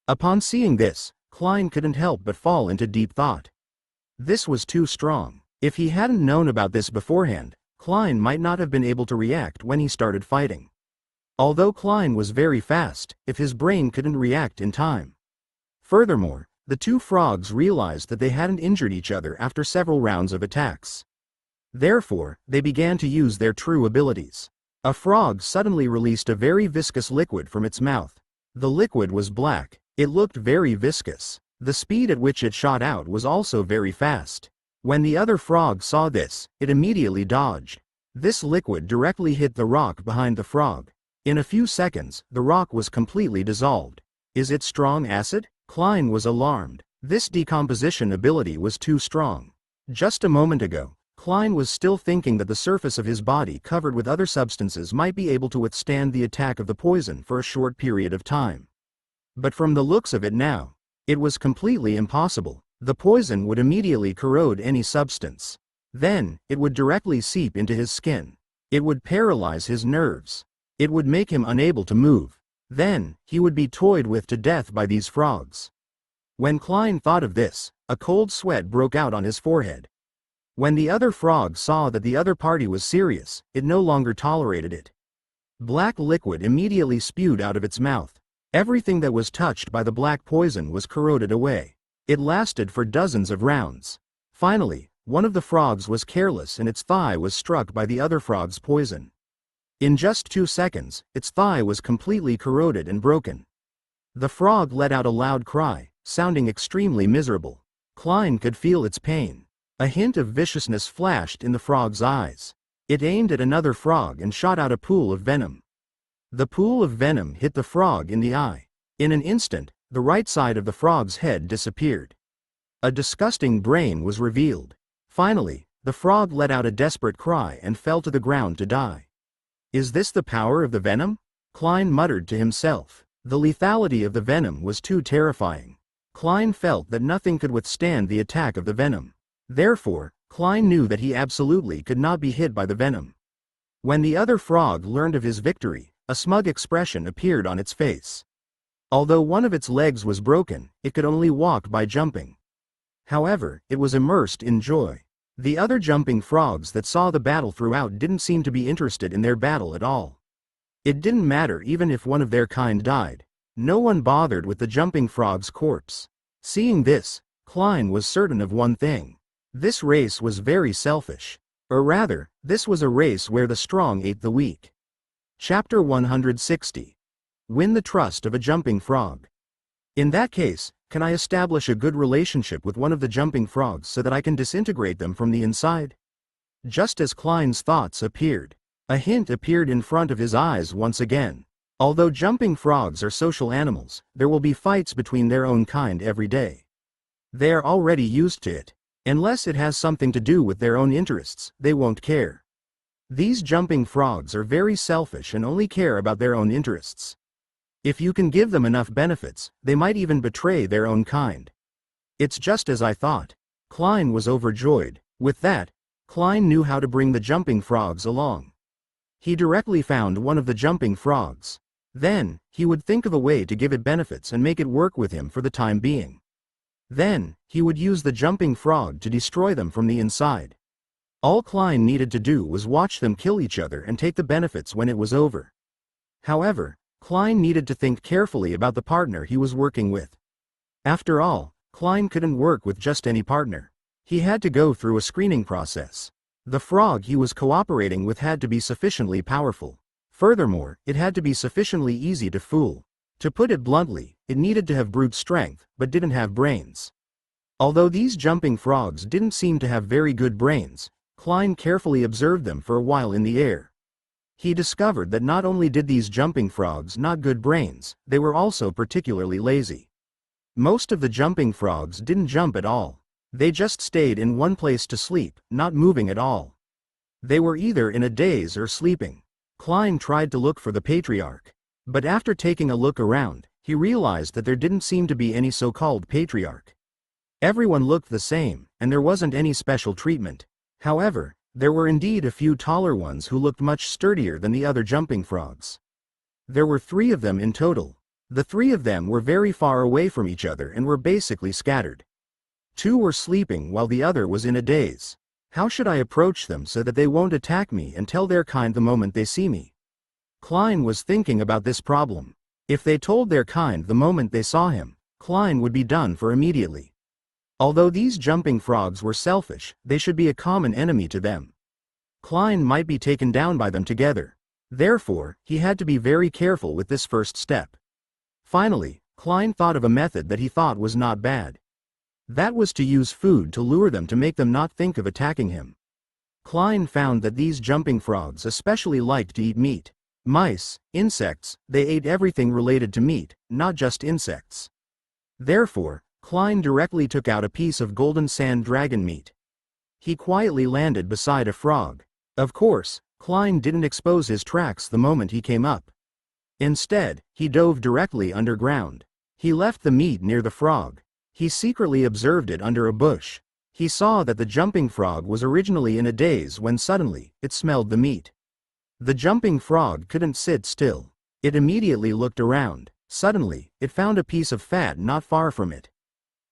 Upon seeing this, Klein couldn't help but fall into deep thought. This was too strong. If he hadn't known about this beforehand, Klein might not have been able to react when he started fighting. Although Klein was very fast, if his brain couldn't react in time. Furthermore, the two frogs realized that they hadn't injured each other after several rounds of attacks. Therefore, they began to use their true abilities. A frog suddenly released a very viscous liquid from its mouth. The liquid was black. It looked very viscous. The speed at which it shot out was also very fast. When the other frog saw this, it immediately dodged. This liquid directly hit the rock behind the frog. In a few seconds, the rock was completely dissolved. Is it strong acid? Klein was alarmed. This decomposition ability was too strong. Just a moment ago, Klein was still thinking that the surface of his body covered with other substances might be able to withstand the attack of the poison for a short period of time. But from the looks of it now, it was completely impossible. The poison would immediately corrode any substance. Then, it would directly seep into his skin. It would paralyze his nerves. It would make him unable to move. Then, he would be toyed with to death by these frogs. When Klein thought of this, a cold sweat broke out on his forehead. When the other frog saw that the other party was serious, it no longer tolerated it. Black liquid immediately spewed out of its mouth. Everything that was touched by the black poison was corroded away. It lasted for dozens of rounds. Finally, one of the frogs was careless and its thigh was struck by the other frog's poison. In just 2 seconds, its thigh was completely corroded and broken. The frog let out a loud cry, sounding extremely miserable. Klein could feel its pain. A hint of viciousness flashed in the frog's eyes. It aimed at another frog and shot out a pool of venom. The pool of venom hit the frog in the eye. In an instant, the right side of the frog's head disappeared. A disgusting brain was revealed. Finally, the frog let out a desperate cry and fell to the ground to die. Is this the power of the venom? Klein muttered to himself. The lethality of the venom was too terrifying. Klein felt that nothing could withstand the attack of the venom. Therefore, Klein knew that he absolutely could not be hit by the venom. When the other frog learned of his victory, a smug expression appeared on its face. Although one of its legs was broken, it could only walk by jumping. However, it was immersed in joy. The other jumping frogs that saw the battle throughout didn't seem to be interested in their battle at all. It didn't matter even if one of their kind died. No one bothered with the jumping frog's corpse. Seeing this, Klein was certain of one thing. This race was very selfish. Or rather, this was a race where the strong ate the weak. Chapter 160. Win the trust of a jumping frog. In that case, can I establish a good relationship with one of the jumping frogs so that I can disintegrate them from the inside? Just as Klein's thoughts appeared, a hint appeared in front of his eyes once again. Although jumping frogs are social animals, there will be fights between their own kind every day. They are already used to it. Unless it has something to do with their own interests, they won't care. These jumping frogs are very selfish and only care about their own interests. If you can give them enough benefits, they might even betray their own kind. It's just as I thought. Klein was overjoyed. With that, Klein knew how to bring the jumping frogs along. He directly found one of the jumping frogs. Then, he would think of a way to give it benefits and make it work with him for the time being. Then, he would use the jumping frog to destroy them from the inside. All Klein needed to do was watch them kill each other and take the benefits when it was over. However, Klein needed to think carefully about the partner he was working with. After all, Klein couldn't work with just any partner. He had to go through a screening process. The frog he was cooperating with had to be sufficiently powerful. Furthermore, it had to be sufficiently easy to fool. To put it bluntly, it needed to have brute strength, but didn't have brains. Although these jumping frogs didn't seem to have very good brains, Klein carefully observed them for a while in the air. He discovered that not only did these jumping frogs not good brains, they were also particularly lazy. Most of the jumping frogs didn't jump at all. They just stayed in one place to sleep, not moving at all. They were either in a daze or sleeping. Klein tried to look for the patriarch. But after taking a look around, he realized that there didn't seem to be any so-called patriarch. Everyone looked the same, and there wasn't any special treatment. However, there were indeed a few taller ones who looked much sturdier than the other jumping frogs. There were 3 of them in total. The 3 of them were very far away from each other and were basically scattered. 2 were sleeping while the other was in a daze. How should I approach them so that they won't attack me and tell their kind the moment they see me? Klein was thinking about this problem. If they told their kind the moment they saw him, Klein would be done for immediately. Although these jumping frogs were selfish, they should be a common enemy to them. Klein might be taken down by them together. Therefore, he had to be very careful with this first step. Finally, Klein thought of a method that he thought was not bad. That was to use food to lure them to make them not think of attacking him. Klein found that these jumping frogs especially liked to eat meat. Mice, insects, they ate everything related to meat, not just insects. Therefore, Klein directly took out a piece of golden sand dragon meat. He quietly landed beside a frog. Of course, Klein didn't expose his tracks the moment he came up. Instead, he dove directly underground. He left the meat near the frog. He secretly observed it under a bush. He saw that the jumping frog was originally in a daze when suddenly, it smelled the meat. The jumping frog couldn't sit still. It immediately looked around. Suddenly, it found a piece of fat not far from it.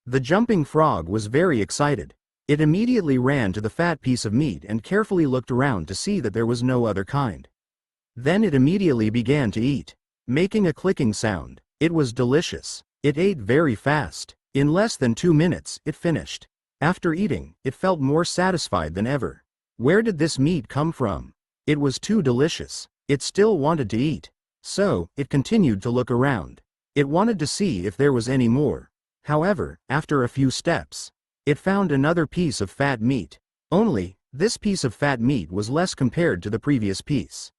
The jumping frog was very excited. It immediately ran to the fat piece of meat and carefully looked around to see that there was no other kind. Then it immediately began to eat, making a clicking sound. It was delicious. It ate very fast. In less than 2 minutes, it finished. After eating, it felt more satisfied than ever. Where did this meat come from? It was too delicious. It still wanted to eat. So, it continued to look around. It wanted to see if there was any more. However, after a few steps, it found another piece of fat meat. Only, this piece of fat meat was less compared to the previous piece.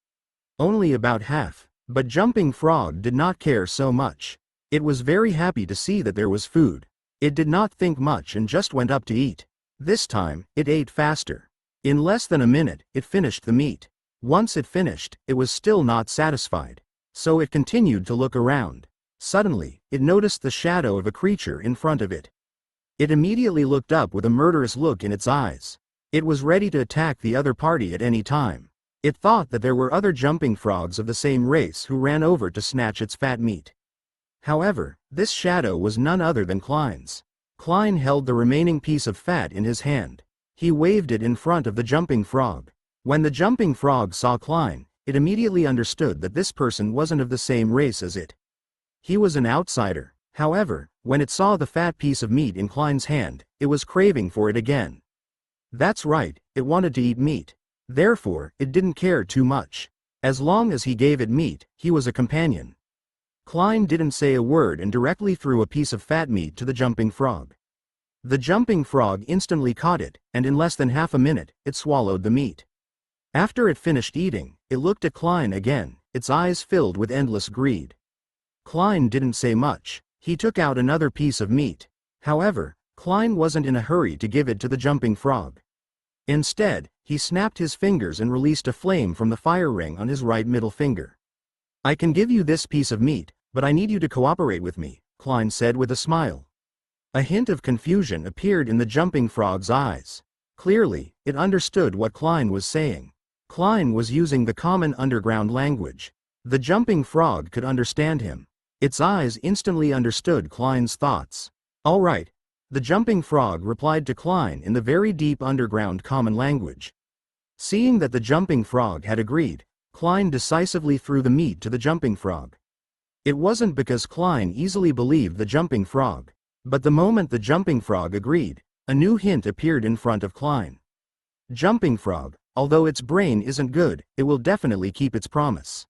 Only about half. But Jumping Frog did not care so much. It was very happy to see that there was food. It did not think much and just went up to eat. This time, it ate faster. In less than a minute, it finished the meat. Once it finished, it was still not satisfied. So it continued to look around. Suddenly, it noticed the shadow of a creature in front of it. It immediately looked up with a murderous look in its eyes. It was ready to attack the other party at any time. It thought that there were other jumping frogs of the same race who ran over to snatch its fat meat. However, this shadow was none other than Klein's. Klein held the remaining piece of fat in his hand. He waved it in front of the jumping frog. When the jumping frog saw Klein, it immediately understood that this person wasn't of the same race as it. He was an outsider. However, when it saw the fat piece of meat in Klein's hand, it was craving for it again. That's right, it wanted to eat meat. Therefore, it didn't care too much. As long as he gave it meat, he was a companion. Klein didn't say a word and directly threw a piece of fat meat to the jumping frog. The jumping frog instantly caught it, and in less than half a minute, it swallowed the meat. After it finished eating, it looked at Klein again, its eyes filled with endless greed. Klein didn't say much. He took out another piece of meat. However, Klein wasn't in a hurry to give it to the jumping frog. Instead, he snapped his fingers and released a flame from the fire ring on his right middle finger. I can give you this piece of meat, but I need you to cooperate with me, Klein said with a smile. A hint of confusion appeared in the jumping frog's eyes. Clearly, it understood what Klein was saying. Klein was using the common underground language. The jumping frog could understand him. Its eyes instantly understood Klein's thoughts. All right. The jumping frog replied to Klein in the very deep underground common language. Seeing that the jumping frog had agreed, Klein decisively threw the meat to the jumping frog. It wasn't because Klein easily believed the jumping frog, but the moment the jumping frog agreed, a new hint appeared in front of Klein. Jumping frog, although its brain isn't good, it will definitely keep its promise.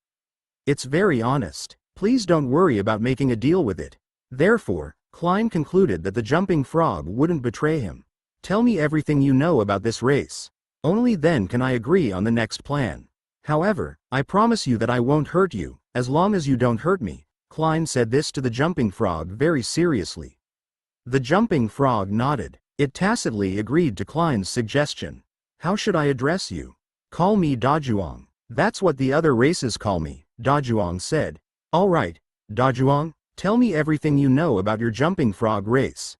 It's very honest. Please don't worry about making a deal with it. Therefore, Klein concluded that the jumping frog wouldn't betray him. Tell me everything you know about this race. Only then can I agree on the next plan. However, I promise you that I won't hurt you, as long as you don't hurt me. Klein said this to the jumping frog very seriously. The jumping frog nodded. It tacitly agreed to Klein's suggestion. How should I address you? Call me Dajuang. That's what the other races call me, Dajuang said. All right, Dajuang, tell me everything you know about your jumping frog race.